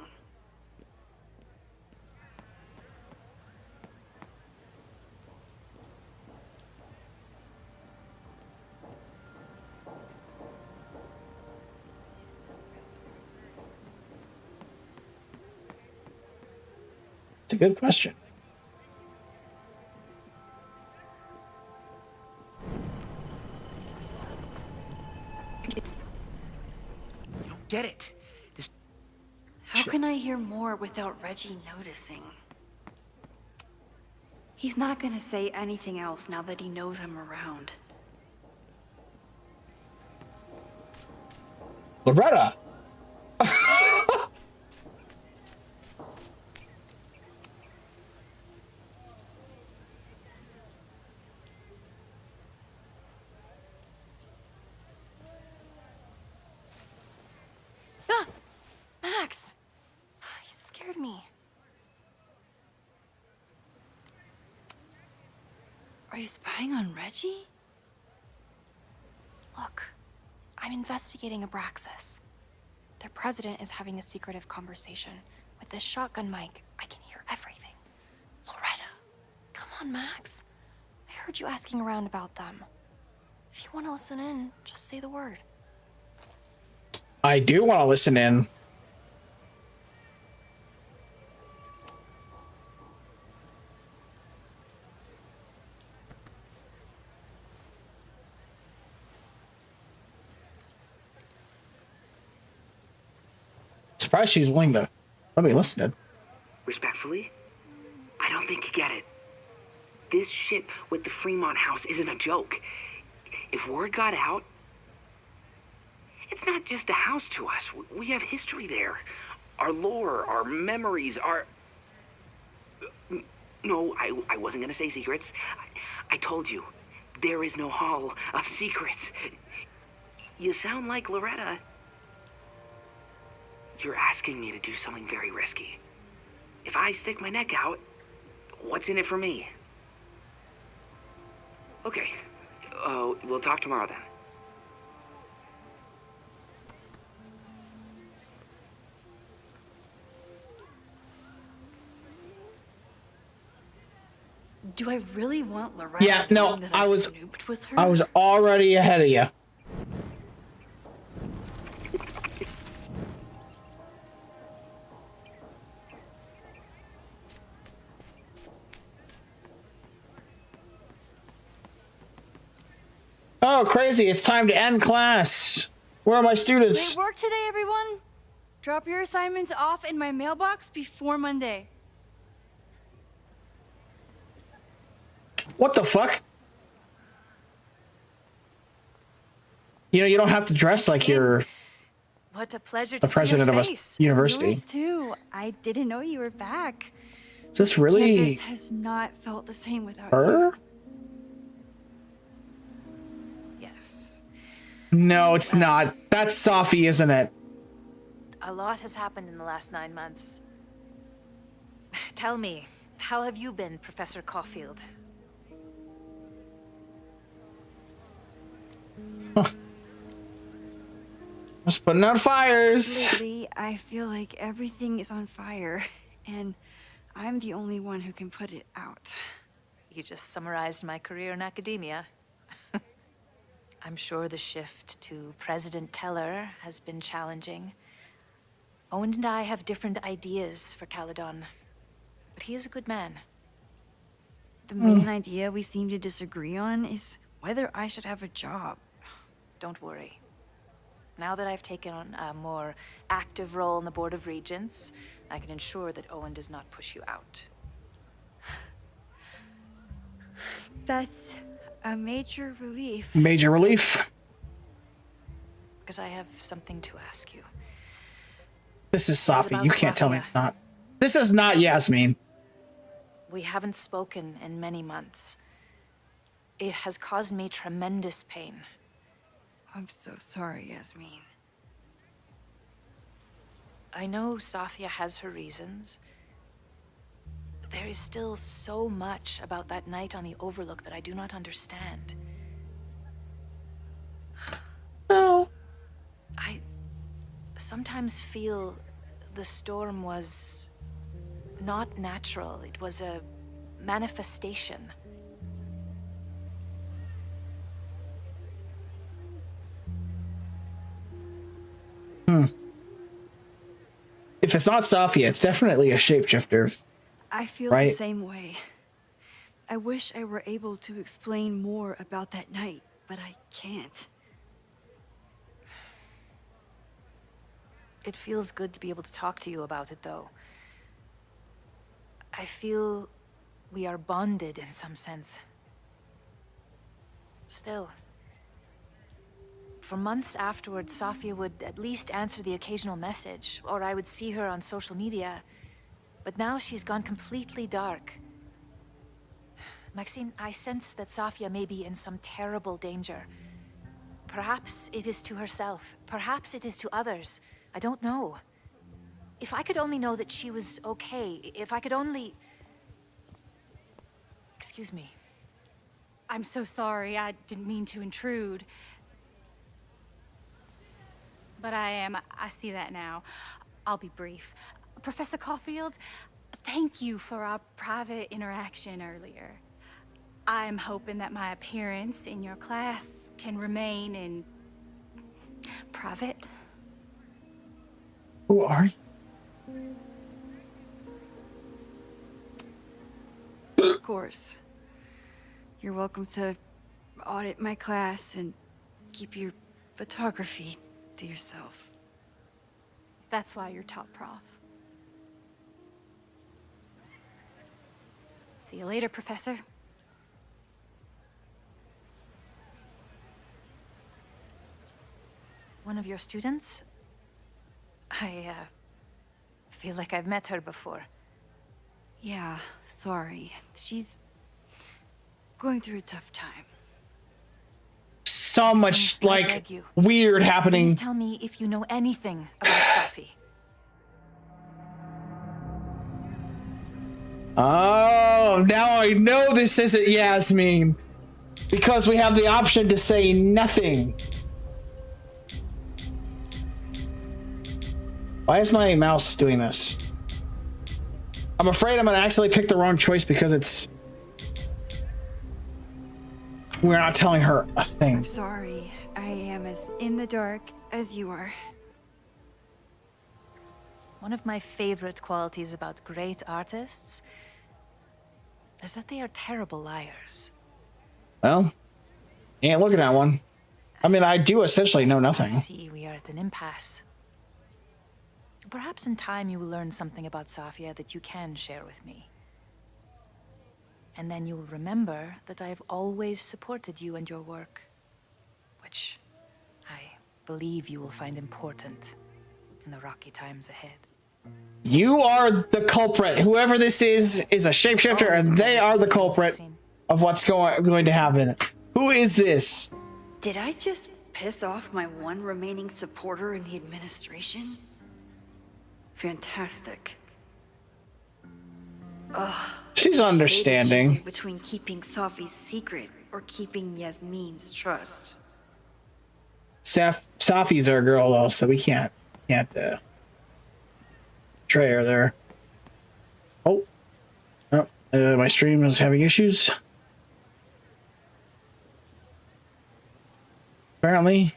It's a good question. You don't get it. This... How can I hear more without Reggie noticing? He's not gonna say anything else now that he knows I'm around. Loretta! Max! You scared me. Are you spying on Reggie? Look, I'm investigating Abraxas. Their president is having a secretive conversation. With this shotgun mic, I can hear everything. Loretta, come on, Max. I heard you asking around about them. If you want to listen in, just say the word. I do want to listen in. Surprised she's willing to let me listen in. Respectfully, I don't think you get it. This shit with the Fremont house isn't a joke. If word got out, it's not just a house to us. We have history there. Our lore, our memories, our... No, I wasn't gonna say secrets. I told you, there is no Hall of Secrets. You sound like Loretta. You're asking me to do something very risky. If I stick my neck out, what's in it for me? Okay, we'll talk tomorrow then. Do I really want Loretta? Yeah, no, knowing that I was snooped with her? I was already ahead of you. Oh, crazy. It's time to end class. Where are my students? Great work today, everyone. Drop your assignments off in my mailbox before Monday. What the fuck? You know, you don't have to dress like you're What a pleasure the to president see of your a face. university. Yours too. I didn't know you were back. Is this really Campus has not felt the same without her? you. Yes. No, it's not. That's Sophie, isn't it? A lot has happened in the last 9 months. Tell me, how have you been, Professor Caulfield? Just putting out fires. Lately, I feel like everything is on fire, and I'm the only one who can put it out. You just summarized my career in academia. I'm sure the shift to President Teller has been challenging. Owen and I have different ideas for Caledon, but he is a good man. The main idea we seem to disagree on is whether I should have a job. Don't worry. Now that I've taken on a more active role in the Board of Regents, I can ensure that Owen does not push you out. That's a major relief. Major relief. Because I have something to ask you. This is Sophie. about You can't tell me Sophia. it's not. This is not Yasmin. We haven't spoken in many months. It has caused me tremendous pain. I'm so sorry, Yasmin. I know Sophia has her reasons. There is still so much about that night on the Overlook that I do not understand. No. I sometimes feel the storm was not natural. It was a manifestation. If it's not Sophia, it's definitely a shapeshifter. I feel Right. the same way. I wish I were able to explain more about that night, but I can't. It feels good to be able to talk to you about it, though. I feel we are bonded in some sense. Still, for months afterwards, Sophia would at least answer the occasional message, or I would see her on social media. But now she's gone completely dark. Maxine, I sense that Sophia may be in some terrible danger. Perhaps it is to herself. Perhaps it is to others. I don't know. If I could only know that she was okay, if I could only... Excuse me. I'm so sorry. I didn't mean to intrude. But I see that now. I'll be brief. Professor Caulfield, thank you for our private interaction earlier. I'm hoping that my appearance in your class can remain in private. Who are you? Of course. You're welcome to audit my class and keep your photography to yourself. That's why you're top prof. See you later, Professor. One of your students? I feel like I've met her before. Yeah, sorry. She's going through a tough time. So much, like, weird happening. Please tell me if you know anything about Safi. Oh, now I know this isn't Yasmin. Because we have the option to say nothing. Why is my mouse doing this? I'm afraid I'm gonna accidentally pick the wrong choice because it's... We're not telling her a thing. I'm sorry. I am as in the dark as you are. One of my favorite qualities about great artists is that they are terrible liars. Well, ain't looking at one. I mean, I do essentially know nothing. I see we are at an impasse. Perhaps in time you will learn something about Safia that you can share with me. And then you will remember that I have always supported you and your work, which I believe you will find important in the rocky times ahead. You are the culprit. Whoever this is a shapeshifter, and they are the culprit of what's going to happen. Who is this? Did I just piss off my one remaining supporter in the administration? Fantastic. Ugh. She's understanding. Between keeping Safi's secret or keeping Yasmin's trust. Safi's our girl though, so we can't betray her there. Oh, my stream is having issues. Apparently.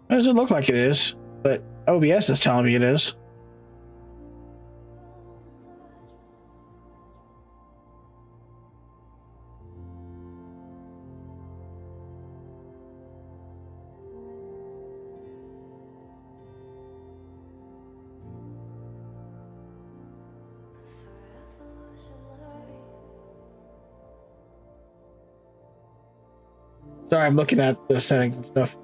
It doesn't look like it is, but OBS is telling me it is. Sorry, I'm looking at the settings and stuff.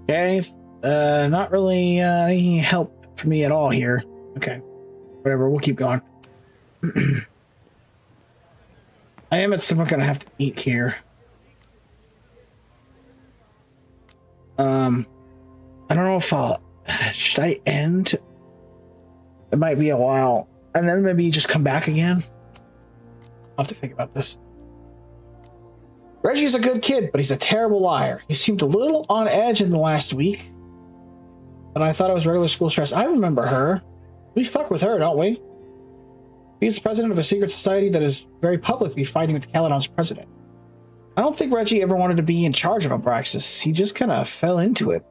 Okay, not really any help for me at all here. Okay, whatever, we'll keep going. I am at some point gonna have to eat here. I don't know if should I end? It might be a while, and then maybe just come back again. I'll have to think about this. Reggie's a good kid, but he's a terrible liar. He seemed a little on edge in the last week, but I thought it was regular school stress. I remember her. We fuck with her, don't we? He's the president of a secret society that is very publicly fighting with Caledon's president. I don't think Reggie ever wanted to be in charge of Abraxas. He just kind of fell into it.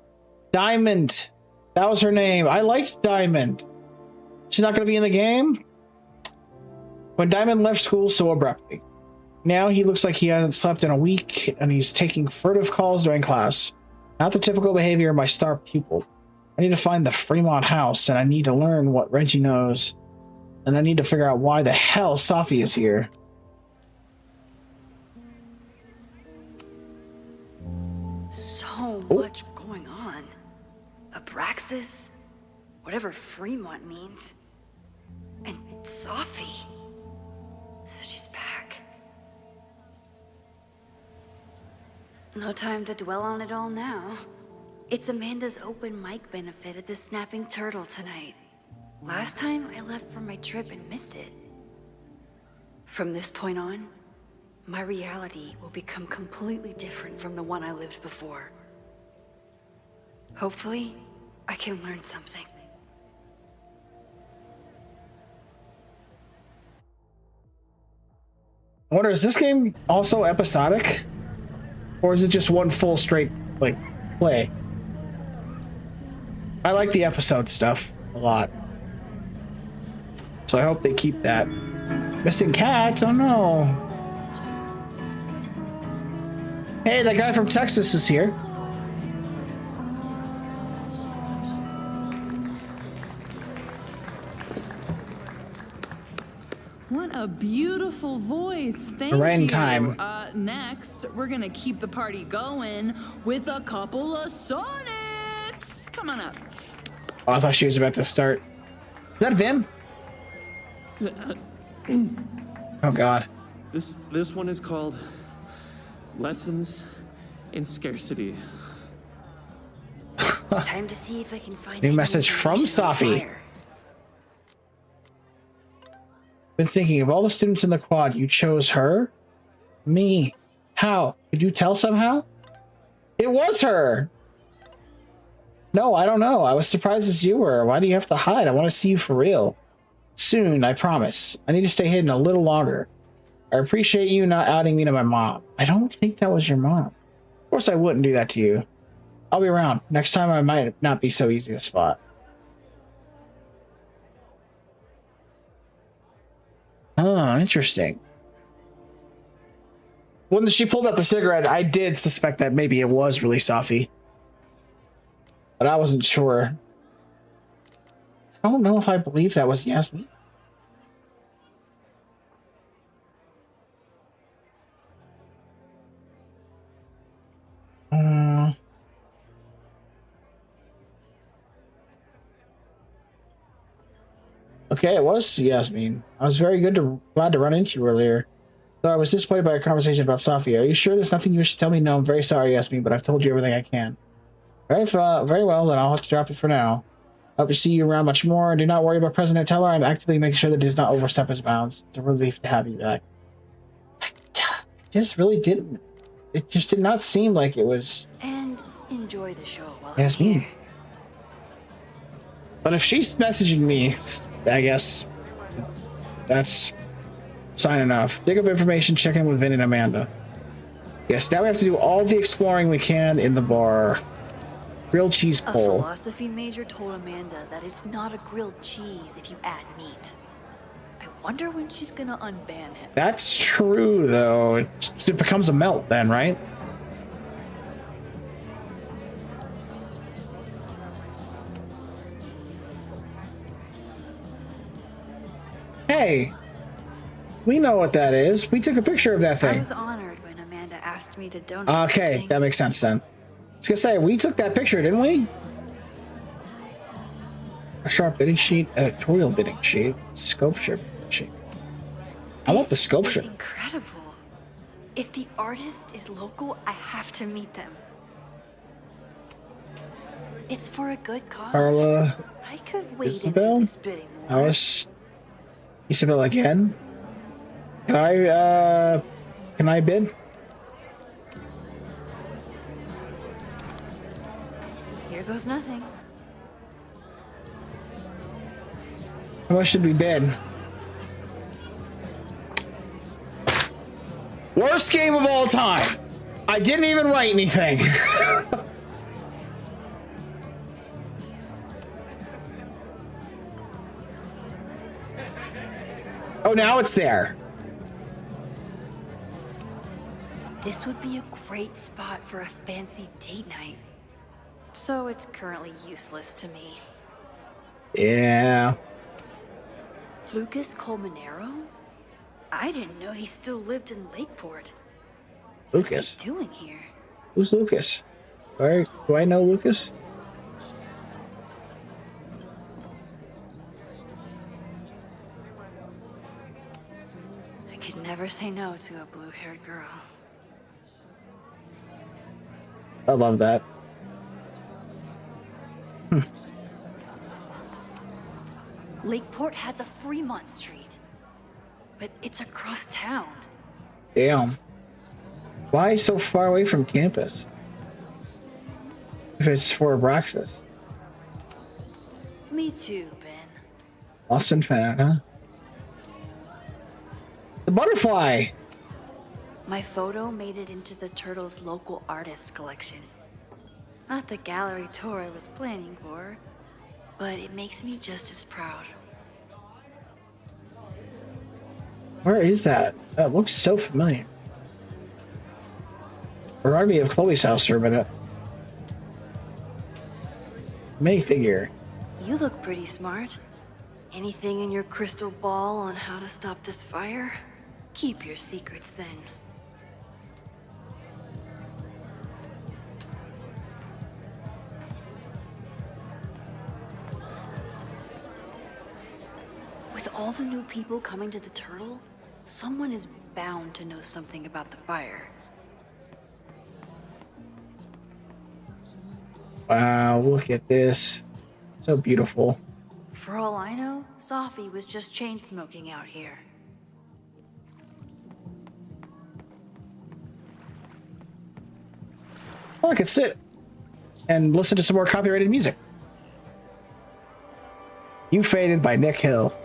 Diamond. That was her name. I liked Diamond. She's not going to be in the game? When Diamond left school so abruptly. Now he looks like he hasn't slept in a week, and he's taking furtive calls during class. Not the typical behavior of my star pupil. I need to find the Fremont house, and I need to learn what Reggie knows. And I need to figure out why the hell Safi is here. So much going on. Abraxas, whatever Fremont means, and Safi. She's back. No time to dwell on it all now. It's Amanda's open mic benefit at the Snapping Turtle tonight. Last time I left for my trip and missed it. From this point on, my reality will become completely different from the one I lived before. Hopefully, I can learn something. I wonder, is this game also episodic? Or is it just one full straight, like, play? I like the episode stuff a lot. So I hope they keep that. Missing cats? Oh no. Hey, that guy from Texas is here. What a beautiful voice. Thank Right in you. time. Next, we're gonna keep the party going with a couple of sonnets. Come on up. Oh, I thought she was about to start. Is that Vim? Oh God. This one is called Lessons in Scarcity. Time to see if I can find New any message from information on Safi. fire. Been thinking of all the students in the quad, you chose her? Me. How? Could you tell somehow? It was her. No, I don't know. I was surprised as you were. Why do you have to hide? I want to see you for real. Soon, I promise. I need to stay hidden a little longer. I appreciate you not outing me to my mom. I don't think that was your mom. Of course I wouldn't do that to you. I'll be around. Next time I might not be so easy to spot. Oh, interesting. When she pulled out the cigarette, I did suspect that maybe it was really Safi. But I wasn't sure. I don't know if I believe that was Yasmin. Okay, it was Yasmin. I was glad to run into you earlier. So I was disappointed by our conversation about Safi. Are you sure there's nothing you wish to tell me? No, I'm very sorry, Yasmin, but I've told you everything I can. Very well, then I'll have to drop it for now. I hope to see you around much more. Do not worry about President Teller. I'm actively making sure that he does not overstep his bounds. It's a relief to have you back. This really didn't. It just did not seem like it was And enjoy the show while Yasmin. But if she's messaging me, I guess that's sign enough. Dig up information, check in with Vin and Amanda. Yes, now we have to do all the exploring we can in the bar. Grilled cheese A bowl. philosophy major told Amanda that it's not a grilled cheese if you add meat. I wonder when she's gonna unban him. That's true, though. It becomes a melt then, right? Hey, we know what that is. We took a picture of that I thing. was honored when Amanda asked me to donate Okay, something. that makes sense then. I was gonna say, we took that picture, didn't we? A sharp bidding sheet, editorial bidding sheet, sculpture bidding sheet. I want the sculpture. Incredible. If the artist is local, I have to meet them. It's for a good cause. Carla, I could wait Isabel, into this bidding war. Alice, Isabel again. Can I bid? Here goes nothing. How much should we bid? Worst game of all time. I didn't even write anything. Oh, now it's there. This would be a great spot for a fancy date night. So it's currently useless to me. Yeah. Lucas Colmenero? I didn't know he still lived in Lakeport. Lucas. What's he doing here? Who's Lucas? Do I know Lucas? I could never say no to a blue-haired girl. I love that. Lakeport has a Fremont Street, but it's across town. Damn. Why so far away from campus? If it's for Abraxas. Me too, Ben. Austin fan, huh? The butterfly! My photo made it into the Turtles' local artist collection. Not the gallery tour I was planning for, but it makes me just as proud. Where is that? That looks so familiar. Remind me of Chloe's house for a minute. Minifigure. You look pretty smart. Anything in your crystal ball on how to stop this fire? Keep your secrets then. With all the new people coming to the Turtle, someone is bound to know something about the fire. Wow, look at this. So beautiful. For all I know, Sophie was just chain smoking out here. Well, I could sit and listen to some more copyrighted music. You Faded by Nick Hill.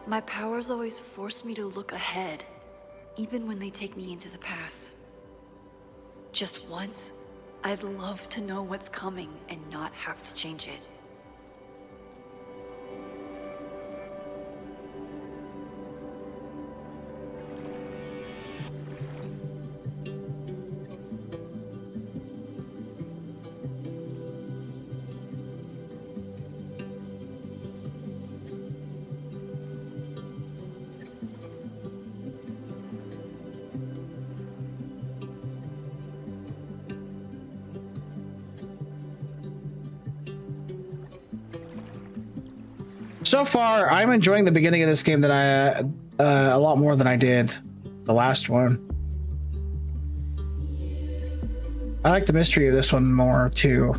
My powers always force me to look ahead, even when they take me into the past. Just once, I'd love to know what's coming and not have to change it. So far, I'm enjoying the beginning of this game that a lot more than I did the last one. I like the mystery of this one more too.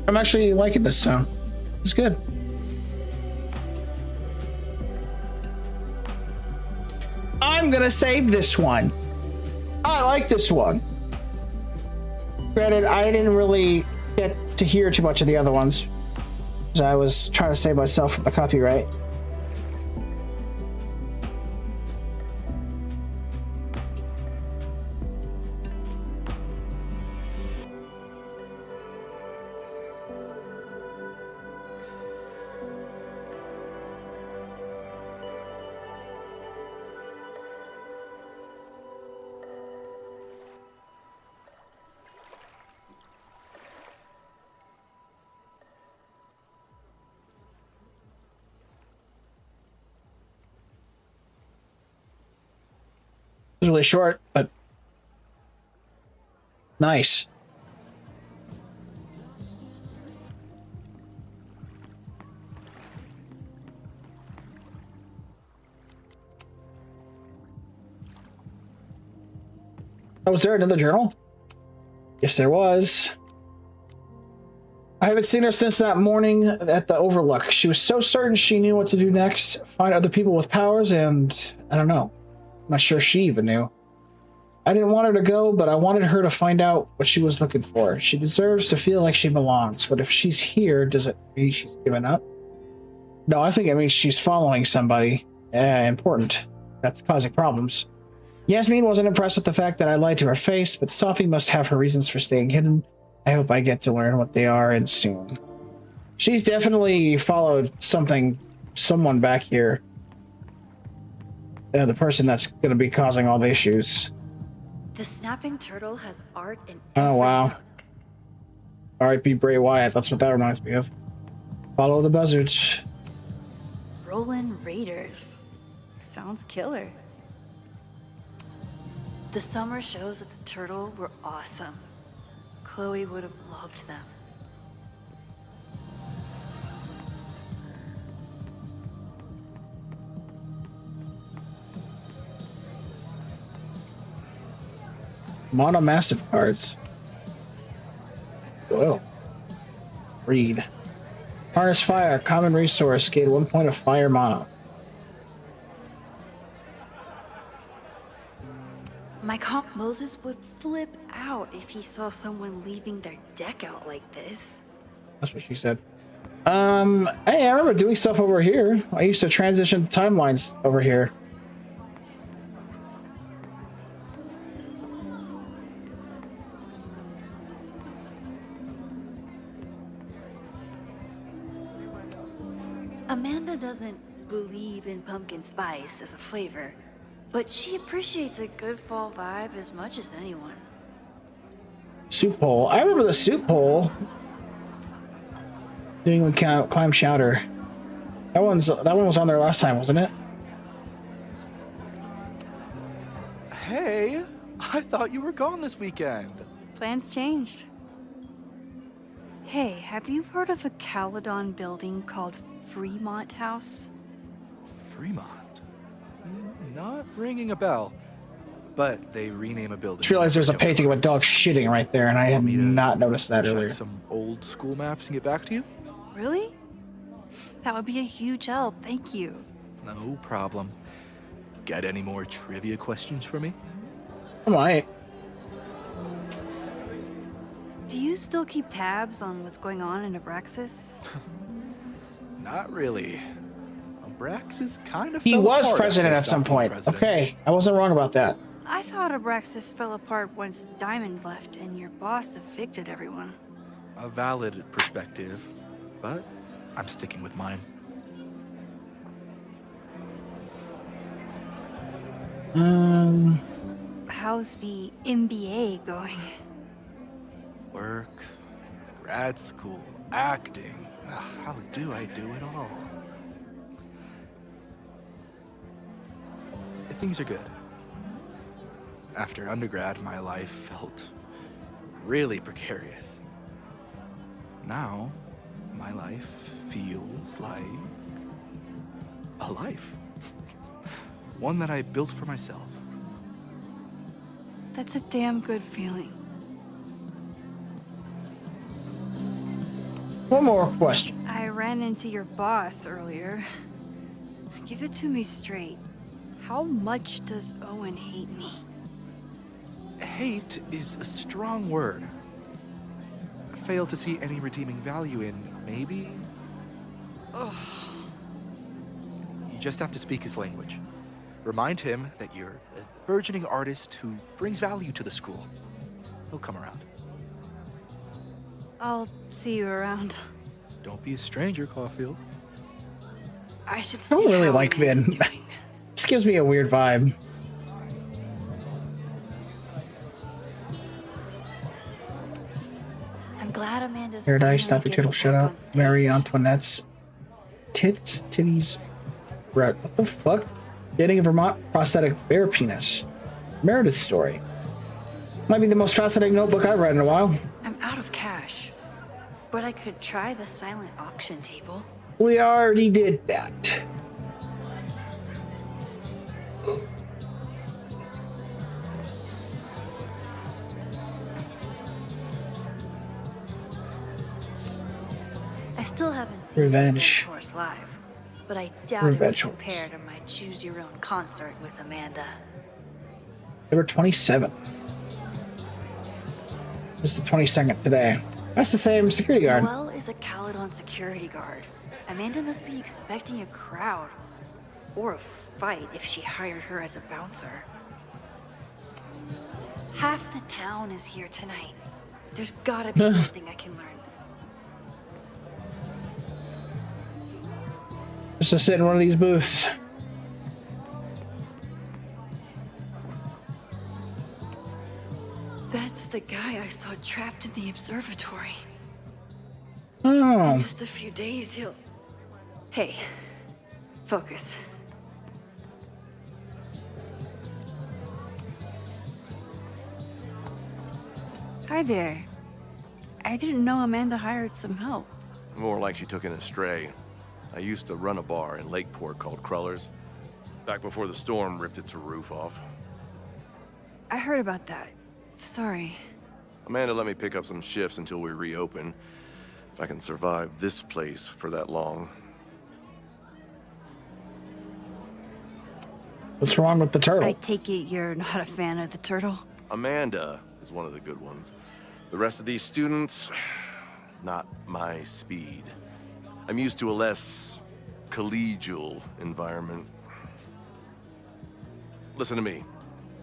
I'm actually liking this sound. It's good. I'm gonna save this one. I like this one. Granted, I didn't really get to hear too much of the other ones, because I was trying to save myself from the copyright. It was really short, but nice. Oh, was there another journal? Yes, there was. I haven't seen her since that morning at the Overlook. She was so certain she knew what to do next. Find other people with powers and... I don't know. I'm not sure she even knew. I didn't want her to go, but I wanted her to find out what she was looking for. She deserves to feel like she belongs, but if she's here, does it mean she's given up? No, I think it means she's following somebody important that's causing problems. Yasmin wasn't impressed with the fact that I lied to her face, but Sophie must have her reasons for staying hidden. I hope I get to learn what they are, and soon. She's definitely followed someone back here. The person that's going to be causing all the issues. The Snapping Turtle has art in Oh, wow. R.I.P. Bray Wyatt. That's what that reminds me of. Follow the buzzards. Roland Raiders. Sounds killer. The summer shows at the Turtle were awesome. Chloe would have loved them. Monomassive cards. Whoa. Read. Harness fire. Common resource. Gain 1 point of fire mana. My comp Moses would flip out if he saw someone leaving their deck out like this. That's what she said. Hey, I remember doing stuff over here. I used to transition timelines over here. Amanda doesn't believe in pumpkin spice as a flavor, but she appreciates a good fall vibe as much as anyone. Soup hole. I remember the soup hole. Doing with climb shouter. That one was on there last time, wasn't it? Hey, I thought you were gone this weekend. Plans changed. Hey, have you heard of a Caledon building called Fremont House? Fremont? Not ringing a bell. But they rename a building. Just realized there's a painting of a dog shitting right there, and I had not noticed that earlier. Check some old school maps and get back to you? Really? That would be a huge help, thank you. No problem. Got any more trivia questions for me? I might. Do you still keep tabs on what's going on in Abraxas? Not really. Abraxas kind of He fell was apart president after at some stopped being point. president. Okay, I wasn't wrong about that. I thought Abraxas fell apart once Diamond left and your boss evicted everyone. A valid perspective, but I'm sticking with mine. How's the MBA going? Work, grad school, acting. Ugh, how do I do it all? Things are good. After undergrad, my life felt really precarious. Now, my life feels like a life. One that I built for myself. That's a damn good feeling. One more question. I ran into your boss earlier. Give it to me straight. How much does Owen hate me? Hate is a strong word. Fail to see any redeeming value in maybe? Ugh. You just have to speak his language. Remind him that you're a burgeoning artist who brings value to the school. He'll come around. I'll see you around. Don't be a stranger, Caulfield. I should I don't see really how like Amanda's Vin. doing. This gives me a weird vibe. I'm glad Amanda's Paradise, finally Snappy getting Turtle, shut back up. on stage. Marie Antoinette's tits, titties, Brett. What the fuck? Dating in Vermont, prosthetic bear penis. Meredith's story. Might be the most fascinating notebook I've read in a while. I'm out of cash, but I could try the silent auction table. We already did that. I still haven't seen Revenge. the course live, but I doubt Revenge it would compare to my Choose Your Own concert with Amanda. They were 27. It's the 22nd today. That's the same security guard. Noelle is a Caledon security guard. Amanda must be expecting a crowd. Or a fight if she hired her as a bouncer. Half the town is here tonight. There's gotta be something I can learn. Just to sit in one of these booths. That's the guy I saw trapped in the observatory. Oh. In just a few days, he'll... Hey, focus. Hi there. I didn't know Amanda hired some help. More like she took in a stray. I used to run a bar in Lakeport called Crullers, back before the storm ripped its roof off. I heard about that. Sorry. Amanda let me pick up some shifts until we reopen. If I can survive this place for that long. What's wrong with the turtle? I take it you're not a fan of the turtle? Amanda is one of the good ones. The rest of these students, not my speed. I'm used to a less collegial environment. Listen to me,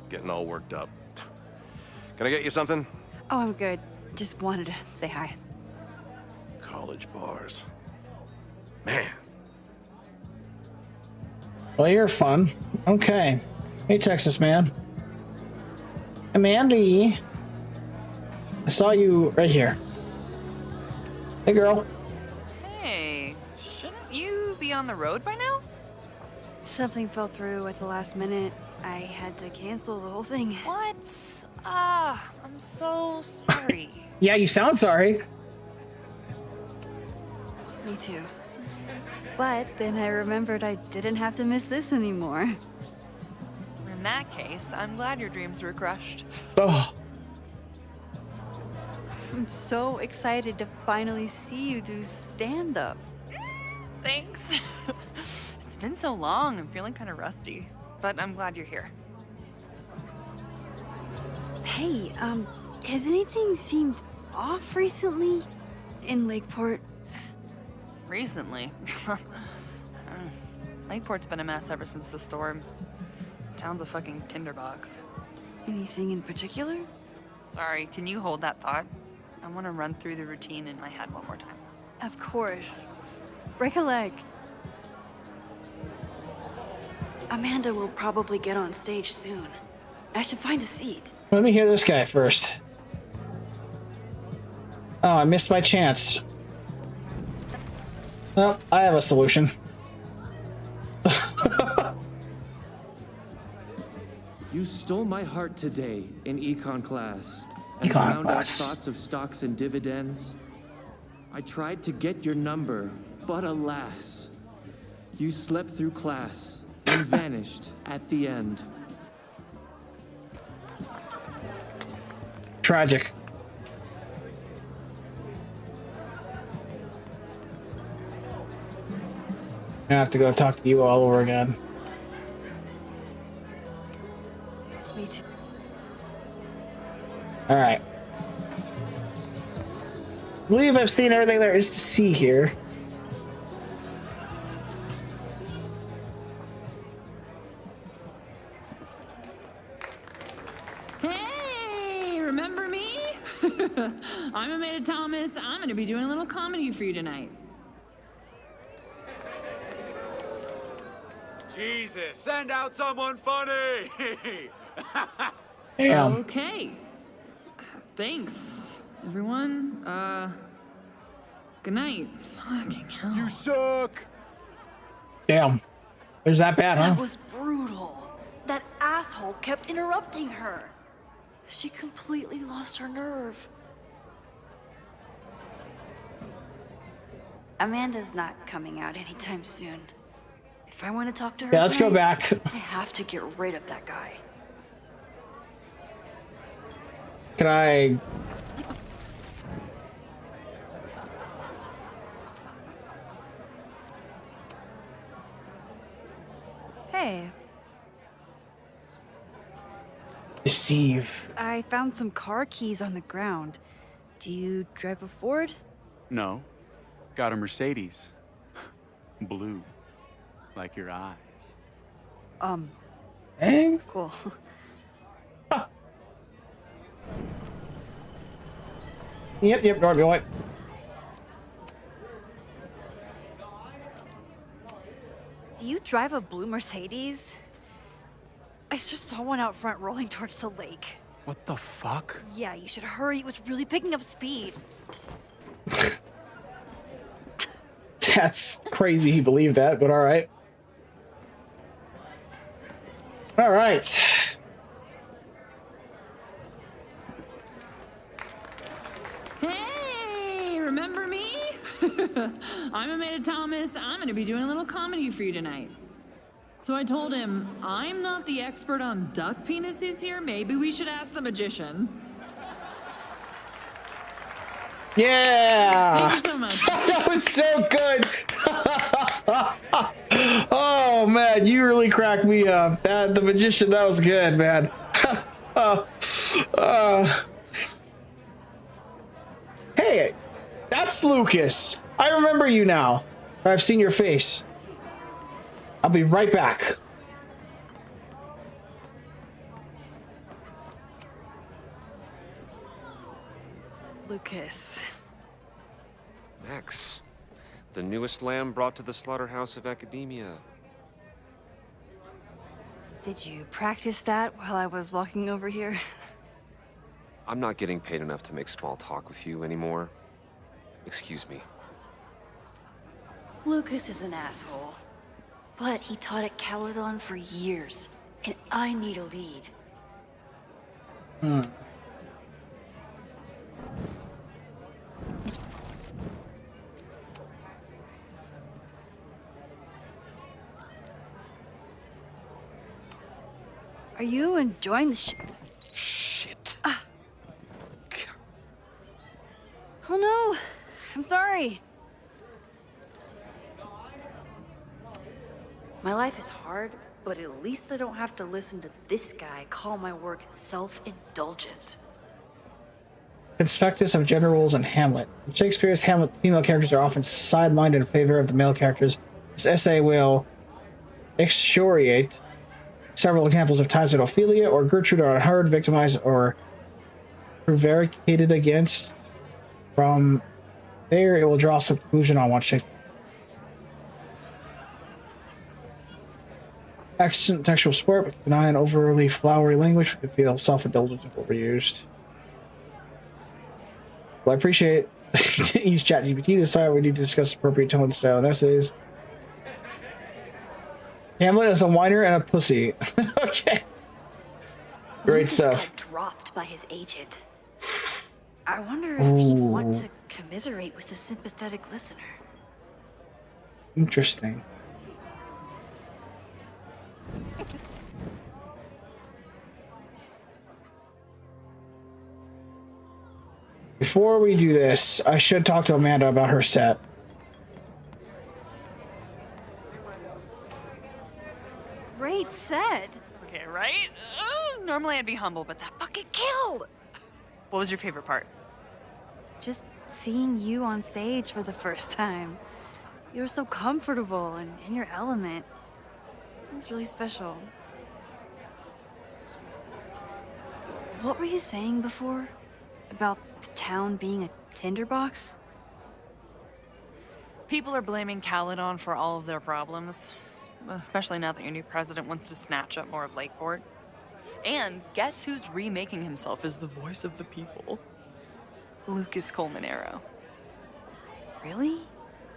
getting all worked up. Can I get you something? Oh, I'm good. Just wanted to say hi. College bars. Man. Well, you're fun. Okay. Hey, Texas man. Amanda. I saw you right here. Hey, girl. Hey, shouldn't you be on the road by now? Something fell through at the last minute. I had to cancel the whole thing. What? I'm so sorry. Yeah, you sound sorry. Me too. But then I remembered I didn't have to miss this anymore. In that case, I'm glad your dreams were crushed. Oh. I'm so excited to finally see you do stand-up. Thanks. It's been so long, I'm feeling kind of rusty. But I'm glad you're here. Hey, has anything seemed off recently in Lakeport? Recently? Lakeport's been a mess ever since the storm. Town's a fucking tinderbox. Anything in particular? Sorry, can you hold that thought? I want to run through the routine in my head one more time. Of course. Break a leg. Amanda will probably get on stage soon. I should find a seat. Let me hear this guy first. Oh, I missed my chance. Well, I have a solution. You stole my heart today in econ class and Econ drowned out class. thoughts of stocks and dividends. I tried to get your number, but alas, you slept through class and vanished at the end. Tragic. I have to go talk to you all over again. Me too. All right. I believe I've seen everything there is to see here. Hey, remember me? I'm Amanda Thomas. I'm going to be doing a little comedy for you tonight. Jesus, send out someone funny! Damn. Okay. Thanks, everyone. Good night. Fucking hell. You suck! Damn. It was that bad, huh? That was brutal. That asshole kept interrupting her. She completely lost her nerve. Amanda's not coming out anytime soon. If I want to talk to her, Yeah, let's go back. I have to get rid of that guy. Can I... Hey, Deceive. I found some car keys on the ground. Do you drive a Ford? No. Got a Mercedes. Blue. Like your eyes. Hey? Cool. Yep, Norby White. Do you drive a blue Mercedes? I just saw one out front rolling towards the lake. What the fuck? Yeah, you should hurry. It was really picking up speed. That's crazy he believed that, but all right. All right. Hey, remember me? I'm Amanda Thomas. I'm going to be doing a little comedy for you tonight. So I told him, I'm not the expert on duck penises here. Maybe we should ask the magician. Yeah. Thank you so much. That was so good. Oh man, you really cracked me up. The magician, that was good, man. Hey, that's Lucas. I remember you now. I've seen your face. I'll be right back. Lucas. Max, the newest lamb brought to the slaughterhouse of academia. Did you practice that while I was walking over here? I'm not getting paid enough to make small talk with you anymore. Excuse me. Lucas is an asshole. But he taught at Caledon for years, and I need a lead. Are you enjoying the Shit. Oh no! I'm sorry. My life is hard, but at least I don't have to listen to this guy call my work self-indulgent. Conspectus of gender roles in Hamlet. In Shakespeare's Hamlet, female characters are often sidelined in favor of the male characters. This essay will excoriate several examples of times that Ophelia or Gertrude are unheard, victimized, or prevaricated against. From there, it will draw some conclusion on what Shakespeare. Excellent textual support, but keep an eye on overly flowery language. We could feel self-indulgent if overused. Well, I appreciate it. Use ChatGPT this time. We need to discuss appropriate tone, style, and essays. Hamlet is a whiner and a pussy. Okay. Great Lucas stuff. got dropped by his agent. I wonder if he'd want to commiserate with a sympathetic listener. Interesting. Before we do this, I should talk to Amanda about her set. Great set. Okay, right? Normally I'd be humble, but that fucking killed. What was your favorite part? Just seeing you on stage for the first time. You were so comfortable and in your element. It was really special. What were you saying before? About the town being a tinderbox? People are blaming Caledon for all of their problems. Especially now that your new president wants to snatch up more of Lakeport. And guess who's remaking himself as the voice of the people? Lucas Colmenero. Really?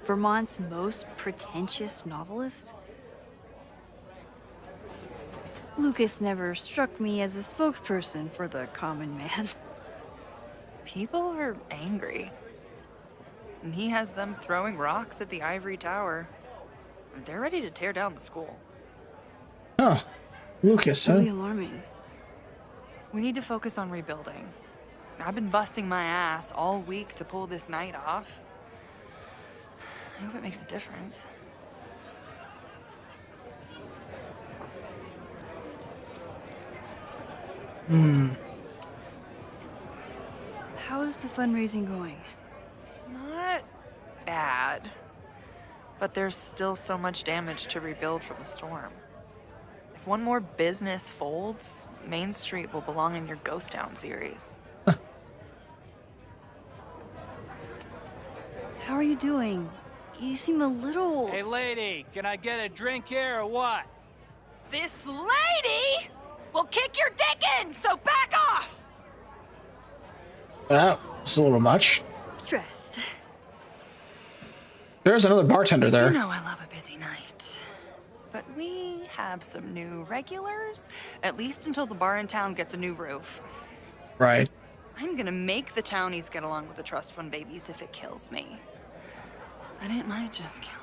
Vermont's most pretentious novelist? Lucas never struck me as a spokesperson for the common man. People are angry. And he has them throwing rocks at the Ivory Tower. They're ready to tear down the school. Oh, Lucas, huh? Really alarming. We need to focus on rebuilding. I've been busting my ass all week to pull this night off. I hope it makes a difference. How is the fundraising going? Not bad. But there's still so much damage to rebuild from the storm. If one more business folds, Main Street will belong in your Ghost Town series. How are you doing? You seem a little... Hey, lady, can I get a drink here or what? This lady will kick your dick in, so back off! It's a little much. Stressed. There's another bartender there. You know I love a busy night. But we have some new regulars, at least until the bar in town gets a new roof. Right. I'm gonna make the townies get along with the trust fund babies if it kills me. But it might just kill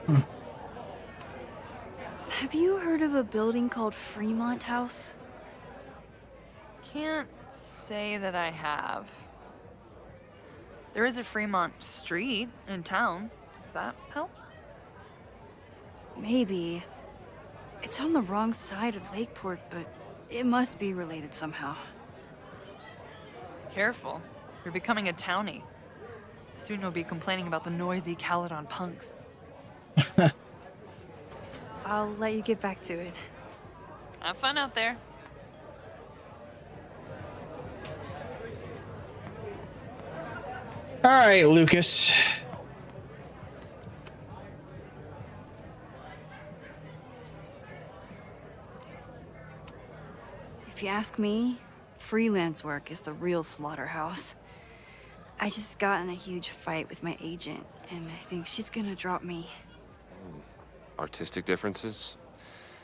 me. Have you heard of a building called Fremont House? Can't say that I have. There is a Fremont Street in town. Does that help? Maybe. It's on the wrong side of Lakeport, but it must be related somehow. Careful. You're becoming a townie. Soon you'll be complaining about the noisy Caledon punks. I'll let you get back to it. Have fun out there. All right, Lucas. If you ask me, freelance work is the real slaughterhouse. I just got in a huge fight with my agent, and I think she's gonna drop me. Artistic differences?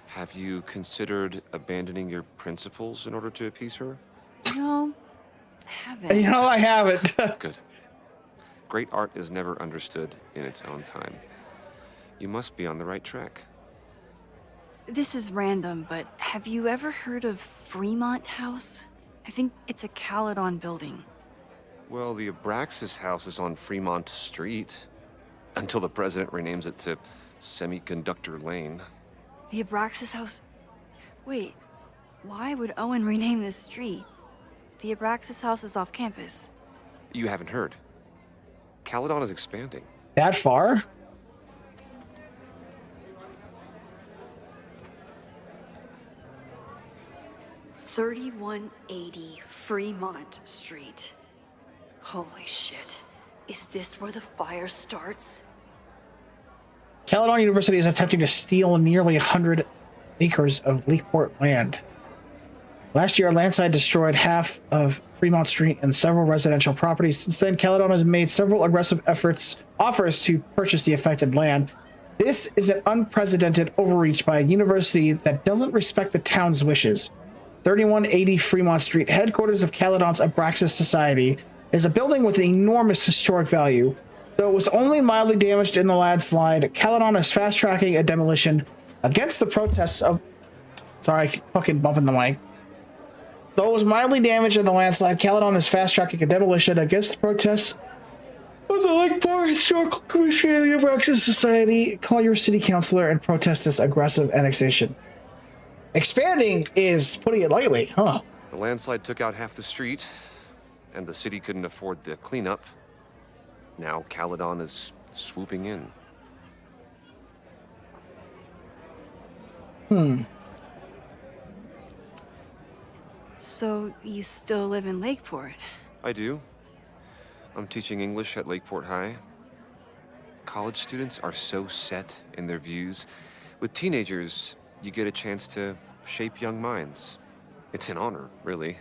Have you considered abandoning your principles in order to appease her? No, I haven't. You know, I haven't. Good. Great art is never understood in its own time. You must be on the right track. This is random, but have you ever heard of Fremont House? I think it's a Caledon building. Well, the Abraxas house is on Fremont Street. Until the president renames it to Semiconductor Lane. The Abraxas House? Wait, why would Owen rename this street? The Abraxas House is off campus. You haven't heard. Caledon is expanding. That far? $3180 Fremont Street. Holy shit. Is this where the fire starts? Caledon University is attempting to steal nearly 100 acres of Lakeport land. Last year, a landslide destroyed half of Fremont Street and several residential properties. Since then, Caledon has made several aggressive offers to purchase the affected land. This is an unprecedented overreach by a university that doesn't respect the town's wishes. 3180 Fremont Street, headquarters of Caledon's Abraxas Society, is a building with enormous historic value. Though it was only mildly damaged in the landslide, Caledon is fast-tracking a demolition against the protests of... Sorry, I keep fucking bumping the mic. Though it was mildly damaged in the landslide, Caledon is fast-tracking a demolition against the protests of the Lakeport Historical Commission of the Abraxas Society. Call your city councilor and protest this aggressive annexation. Expanding is putting it lightly, huh? The landslide took out half the street, and the city couldn't afford the cleanup. Now Caledon is swooping in. So you still live in Lakeport? I do. I'm teaching English at Lakeport High. College students are so set in their views. With teenagers, you get a chance to shape young minds. It's an honor, really.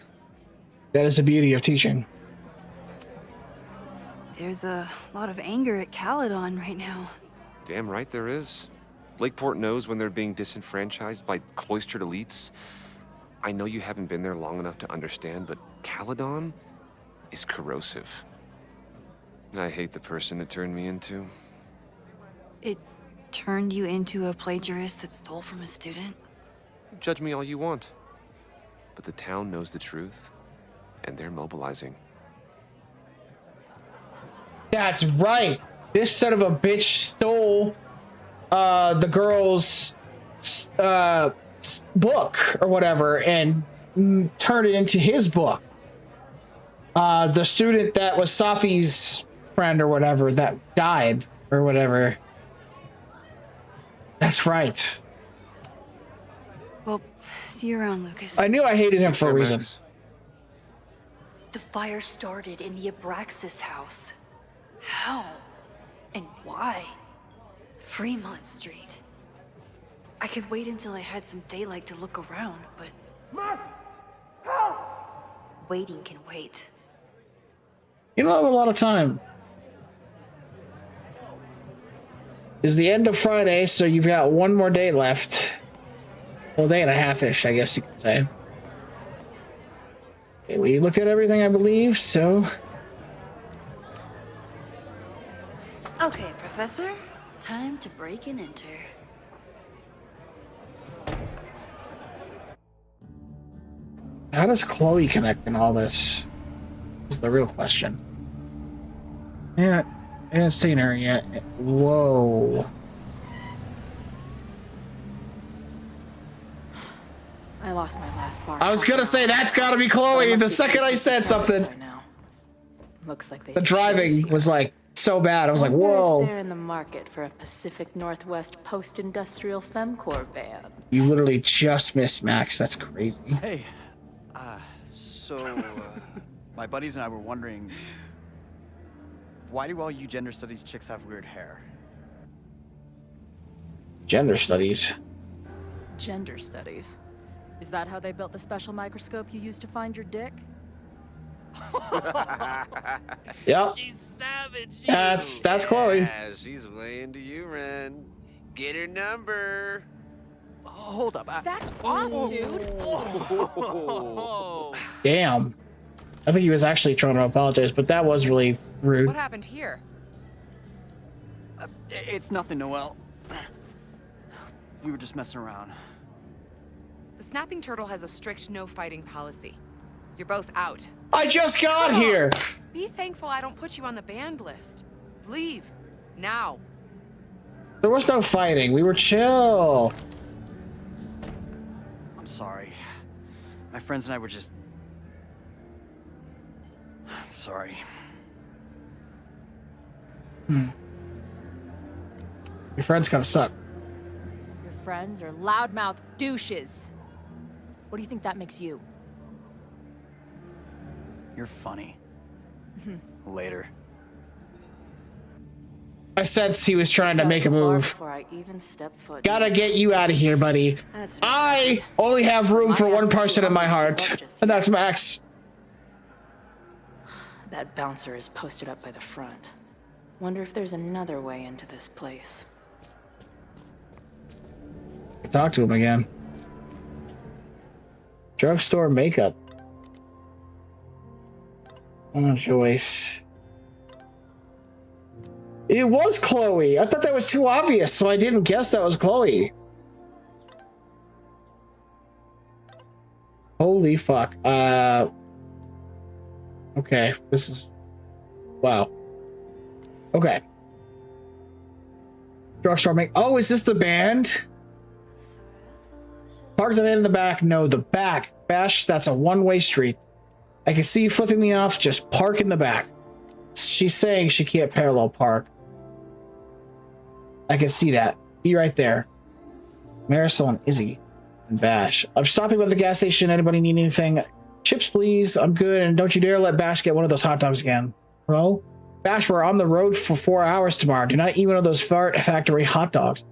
That is the beauty of teaching. There's a lot of anger at Caledon right now. Damn right there is. Lakeport knows when they're being disenfranchised by cloistered elites. I know you haven't been there long enough to understand, but Caledon is corrosive. I hate the person it turned me into. It turned you into a plagiarist that stole from a student? Judge me all you want. But the town knows the truth, and they're mobilizing. That's right. This son of a bitch stole the girl's book or whatever and turned it into his book. The student that was Safi's friend or whatever that died or whatever. That's right. Well, see you around, Lucas. I knew I hated him for a reason. The fire started in the Abraxas house. How? And why? Fremont Street. I could wait until I had some daylight to look around, but... Waiting can wait. You don't have a lot of time. It's the end of Friday, so you've got one more day left. Well, day and a half-ish, I guess you could say. Okay, we looked at everything, I believe, so... Okay, Professor. Time to break and enter. How does Chloe connect in all this? Is the real question. Yeah, I haven't seen her yet. Whoa. I lost my last bar. I was gonna say that's gotta be Chloe the second I said something. Looks like they The driving was like so bad. I was like, whoa. They're in the market for a Pacific Northwest post-industrial femcore band. You literally just missed Max. That's crazy. Hey, my buddies and I were wondering, why do all you gender studies chicks have weird hair? Gender studies. Gender studies. Is that how they built the special microscope you used to find your dick? Yep. She's savage. That's Chloe. Yeah, she's way into you, Ren. Get her number. Hold up. Back off, dude. Damn. I think he was actually trying to apologize, but that was really rude. What happened here? It's nothing, Noelle. We were just messing around. The Snapping Turtle has a strict no fighting policy. You're both out. I just got here. Be thankful I don't put you on the banned list. Leave. Now. There was no fighting. We were chill. I'm sorry. My friends and I were just... I'm sorry. Your friends kind of suck. Your friends are loudmouth douches. What do you think that makes you? You're funny. Later. I sense he was trying to make a move. Before I even step foot. Gotta get you out of here, buddy. I only have room for one person in my heart, and that's Max. That bouncer is posted up by the front. Wonder if there's another way into this place. Talk to him again. Drugstore makeup. Oh, Joyce. It was Chloe. I thought that was too obvious, so I didn't guess that was Chloe. Holy fuck. Okay, this is... Wow. Okay. Drugstore make... Oh, is this the band? Park the van in the back. No, the back. Bash, that's a one-way street. I can see you flipping me off. Just park in the back. She's saying she can't parallel park. I can see that. Be right there. Marisol and Izzy and Bash. I'm stopping by the gas station. Anybody need anything? Chips, please. I'm good. And don't you dare let Bash get one of those hot dogs again. Bro? Bash, we're on the road for 4 hours tomorrow. Do not eat one of those Fart Factory hot dogs.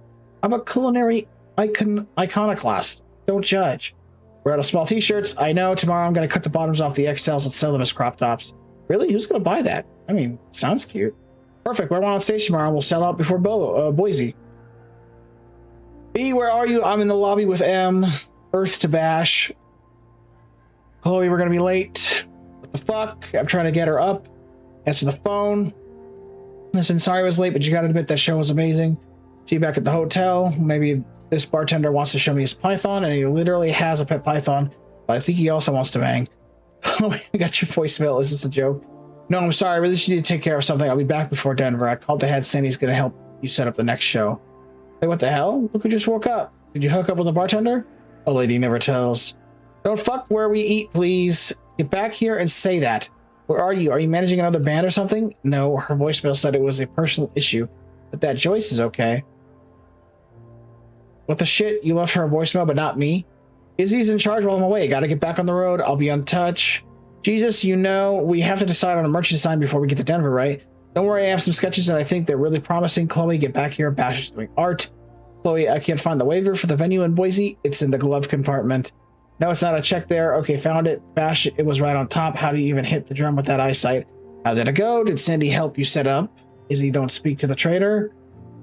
I'm a culinary iconoclast. Don't judge. We're out of small t-shirts. I know. Tomorrow I'm going to cut the bottoms off the XLs and sell them as crop tops. Really? Who's going to buy that? I mean, sounds cute. Perfect. We're on stage tomorrow and we'll sell out before Boise. B, where are you? I'm in the lobby with M. Earth to Bash. Chloe, we're going to be late. What the fuck? I'm trying to get her up. Answer the phone. Listen, sorry I was late, but you got to admit that show was amazing. See you back at the hotel. Maybe this bartender wants to show me his python, and he literally has a pet python, but I think he also wants to bang. I got your voicemail. Is this a joke? No, I'm sorry. I really should need to take care of something. I'll be back before Denver. I called ahead saying he's going to help you set up the next show. Hey, what the hell? Look who just woke up. Did you hook up with a bartender? A lady never tells. Don't fuck where we eat, please. Get back here and say that. Where are you? Are you managing another band or something? No, her voicemail said it was a personal issue, but that Joyce is okay. What the shit? You left her a voicemail, but not me? Izzy's in charge while I'm away. Gotta get back on the road. I'll be on touch. Jesus, you know, we have to decide on a merch design before we get to Denver, right? Don't worry, I have some sketches that I think they're really promising. Chloe, get back here. Bash is doing art. Chloe, I can't find the waiver for the venue in Boise. It's in the glove compartment. No, it's not. A check there. Okay, found it. Bash, it was right on top. How do you even hit the drum with that eyesight? How did it go? Did Sandy help you set up? Izzy, don't speak to the trader.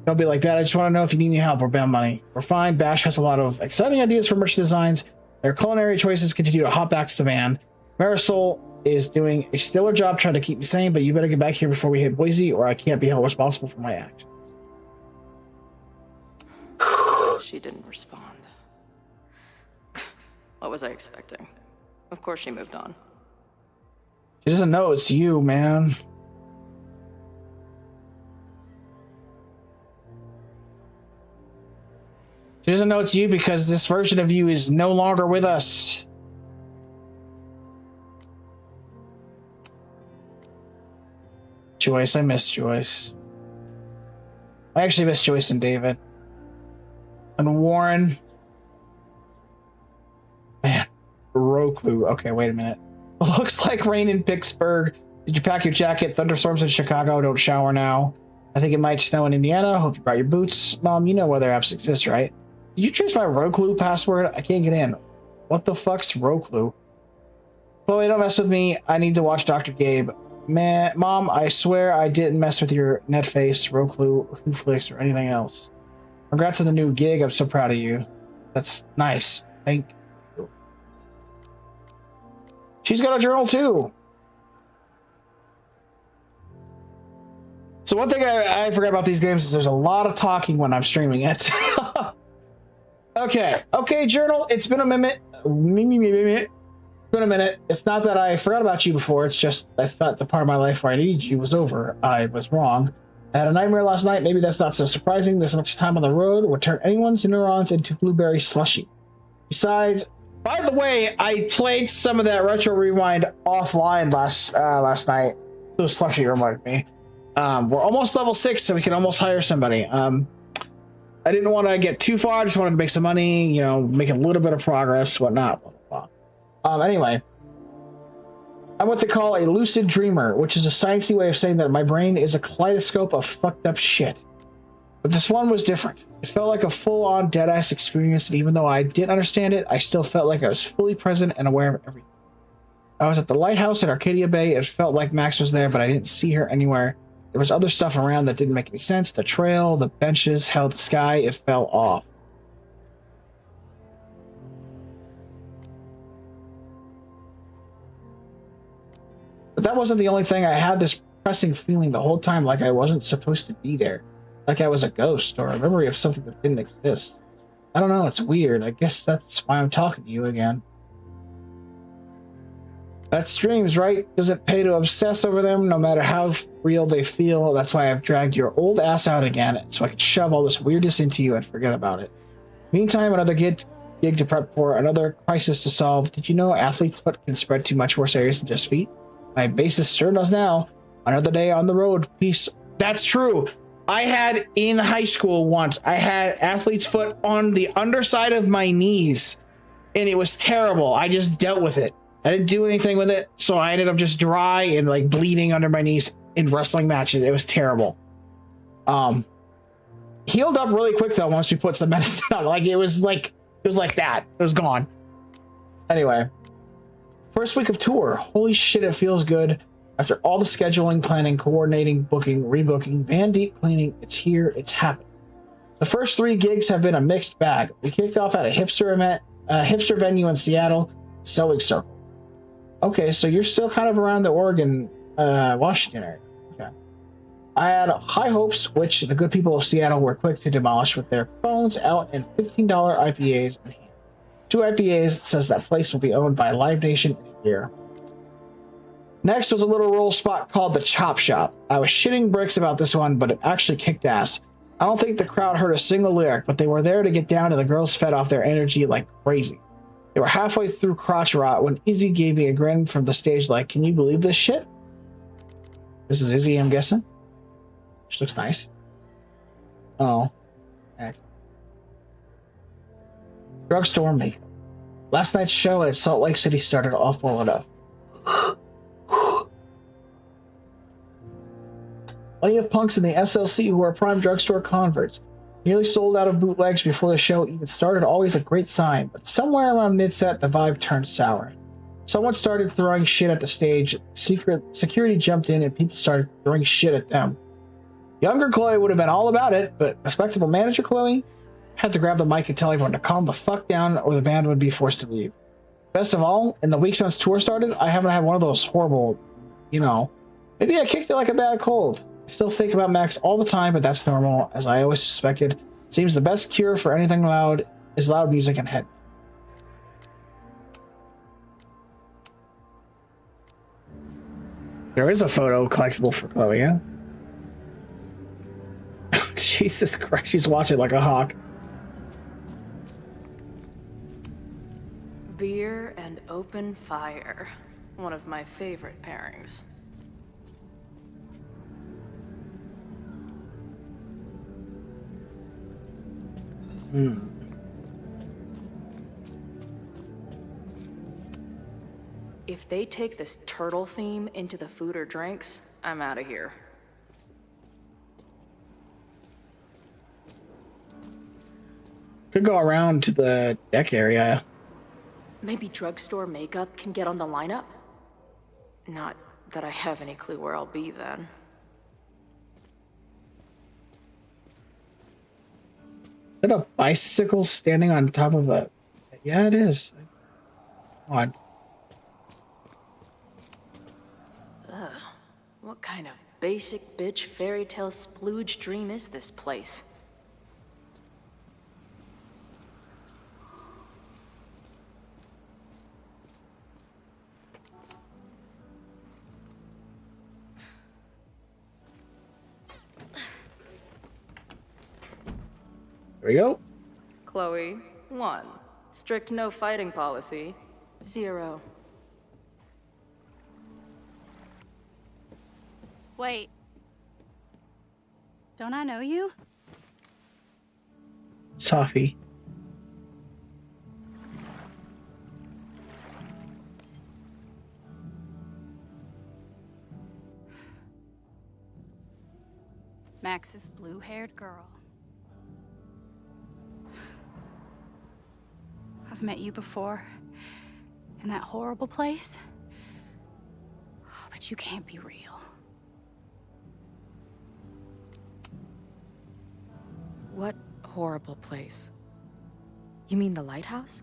Don't be like that. I just want to know if you need any help or bound money. We're fine. Bash has a lot of exciting ideas for merch designs. Their culinary choices continue to hop back to the van. Marisol is doing a stellar job trying to keep me sane, but you better get back here before we hit Boise, or I can't be held responsible for my actions. She didn't respond. What was I expecting? Of course she moved on. She doesn't know it's you, man. She doesn't know it's you because this version of you is no longer with us. Joyce, I miss Joyce. I actually miss Joyce and David. And Warren. Man, Roku. Okay, wait a minute. Looks like rain in Pittsburgh. Did you pack your jacket? Thunderstorms in Chicago. Don't shower now. I think it might snow in Indiana. Hope you brought your boots. Mom, you know weather apps exist, right? Did you change my Roku password? I can't get in. What the fuck's Roku? Chloe, don't mess with me. I need to watch Dr. Gabe. Man, Mom, I swear I didn't mess with your Netface, Roku, Hooflix, or anything else. Congrats on the new gig. I'm so proud of you. That's nice. Thank you. She's got a journal too. So one thing I forgot about these games is there's a lot of talking when I'm streaming it. Okay, journal. It's been a minute. It's been a minute. It's not that I forgot about you before. It's just I thought the part of my life where I needed you was over. I was wrong. I had a nightmare last night. Maybe that's not so surprising. This much time on the road would turn anyone's neurons into blueberry slushy. Besides, by the way, I played some of that Retro Rewind offline last night. It was slushy, reminded me. We're almost level 6, so we can almost hire somebody. I didn't want to get too far. I just wanted to make some money, you know, make a little bit of progress, whatnot. Blah, blah, blah. Anyway, I'm what they call a lucid dreamer, which is a sciencey way of saying that my brain is a kaleidoscope of fucked up shit. But this one was different. It felt like a full-on dead-ass experience, and even though I didn't understand it, I still felt like I was fully present and aware of everything. I was at the lighthouse at Arcadia Bay. It felt like Max was there, but I didn't see her anywhere. There was other stuff around that didn't make any sense. The trail, the benches, hell, the sky, it fell off. But that wasn't the only thing. I had this pressing feeling the whole time like I wasn't supposed to be there. Like I was a ghost or a memory of something that didn't exist. I don't know, it's weird. I guess that's why I'm talking to you again. That's dreams, right? Doesn't pay to obsess over them, no matter how real they feel. That's why I've dragged your old ass out again, so I can shove all this weirdness into you and forget about it. Meantime, another gig to prep for, another crisis to solve. Did you know athlete's foot can spread to much worse areas than just feet? My bassist sure does now. Another day on the road. Peace. That's true. I had in high school once, I had athlete's foot on the underside of my knees, and it was terrible. I just dealt with it. I didn't do anything with it, so I ended up just dry and like bleeding under my knees in wrestling matches. It was terrible. Healed up really quick though once we put some medicine on. Like it was like that. It was gone. Anyway, first week of tour. Holy shit, it feels good. After all the scheduling, planning, coordinating, booking, rebooking, van deep cleaning, it's here, it's happening. The first 3 gigs have been a mixed bag. We kicked off at a hipster venue in Seattle, Sewing Circle. Okay, so you're still kind of around the Oregon, Washington area. Okay. I had high hopes, which the good people of Seattle were quick to demolish with their phones out and $15 IPAs in hand. 2 IPAs says that place will be owned by Live Nation in a year. Next was a little roll spot called the Chop Shop. I was shitting bricks about this one, but it actually kicked ass. I don't think the crowd heard a single lyric, but they were there to get down and the girls fed off their energy like crazy. They were halfway through Crotch Rot when Izzy gave me a grin from the stage like, can you believe this shit? This is Izzy, I'm guessing. She looks nice. Oh. Excellent. Drugstore makeup. Last night's show at Salt Lake City started off well enough. Plenty of punks in the SLC who are prime drugstore converts. Nearly sold out of bootlegs before the show even started, always a great sign, but somewhere around mid-set, the vibe turned sour. Someone started throwing shit at the stage, security jumped in, and people started throwing shit at them. Younger Chloe would have been all about it, but respectable manager Chloe had to grab the mic and tell everyone to calm the fuck down or the band would be forced to leave. Best of all, in the week since tour started, I haven't had one of those horrible, maybe I kicked it like a bad cold. I still think about Max all the time, but that's normal, as I always suspected. Seems the best cure for anything loud is loud music and head. There is a photo collectible for Chloe, yeah? Jesus Christ, she's watching like a hawk. Beer and open fire. One of my favorite pairings. If they take this turtle theme into the food or drinks, I'm out of here. Could go around to the deck area. Maybe drugstore makeup can get on the lineup? Not that I have any clue where I'll be then. Is that a bicycle standing on top of a... Yeah, it is. Come on. Ugh, what kind of basic bitch fairy tale splooge dream is this place? There we go. Chloe, 1. Strict no fighting policy. 0. Wait. Don't I know you? Safi. Max's blue-haired girl. I've met you before. In that horrible place. Oh, but you can't be real. What horrible place? You mean the lighthouse?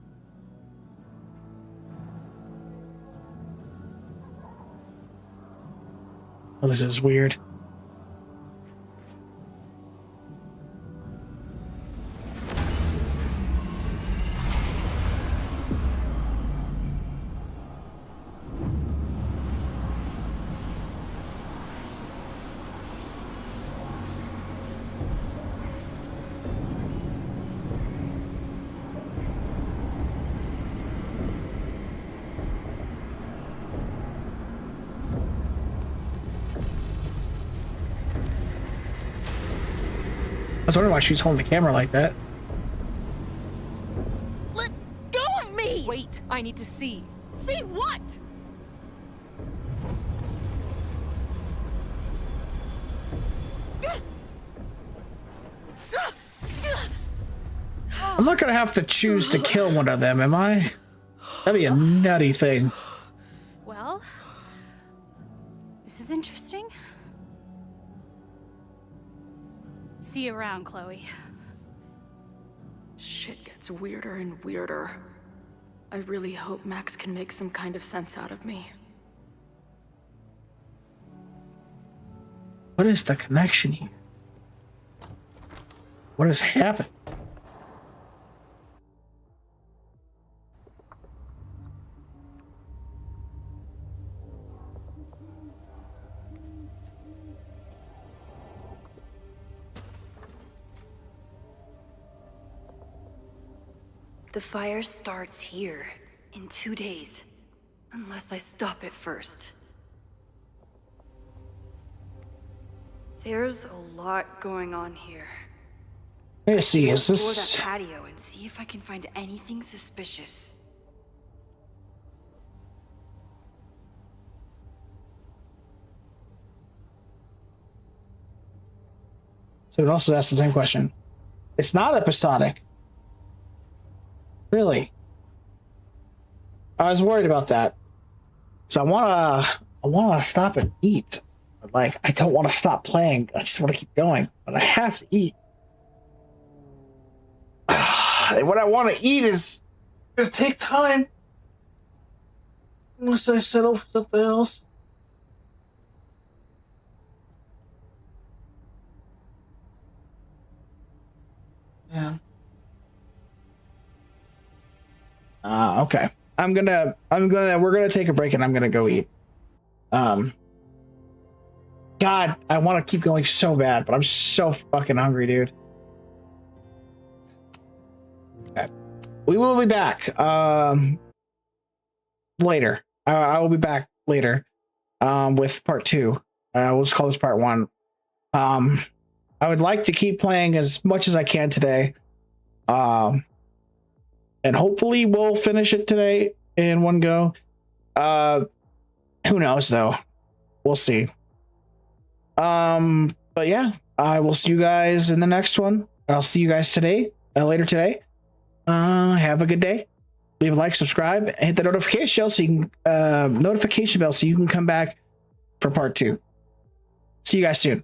Oh, this is weird. I was wondering why she's holding the camera like that. Let go of me! Wait, I need to see. See what? I'm not gonna have to choose to kill one of them, am I? That'd be a nutty thing. Well, this is interesting. See you around, Chloe. Shit gets weirder and weirder. I really hope Max can make some kind of sense out of me. What is the connection here? What has happened? The fire starts here in 2 days, unless I stop it first. There's a lot going on here. Let's see, is Explore this... that patio and see if I can find anything suspicious. So it also asks the same question. It's not episodic. Really? I was worried about that. So I wanna stop and eat. Like, I don't want to stop playing. I just want to keep going. But I have to eat. What I want to eat is gonna take time. Unless I settle for something else. Yeah. Okay. We're gonna take a break and I'm gonna go eat. God, I want to keep going so bad, but I'm so fucking hungry, dude. Okay. We will be back later. I will be back later with part 2. We'll just call this part 1. I would like to keep playing as much as I can today. And hopefully we'll finish it today in one go. Who knows though? We'll see. But yeah, I will see you guys in the next one. I'll see you guys today, later today. Have a good day. Leave a like, subscribe, hit the notification bell so you can come back for part 2. See you guys soon.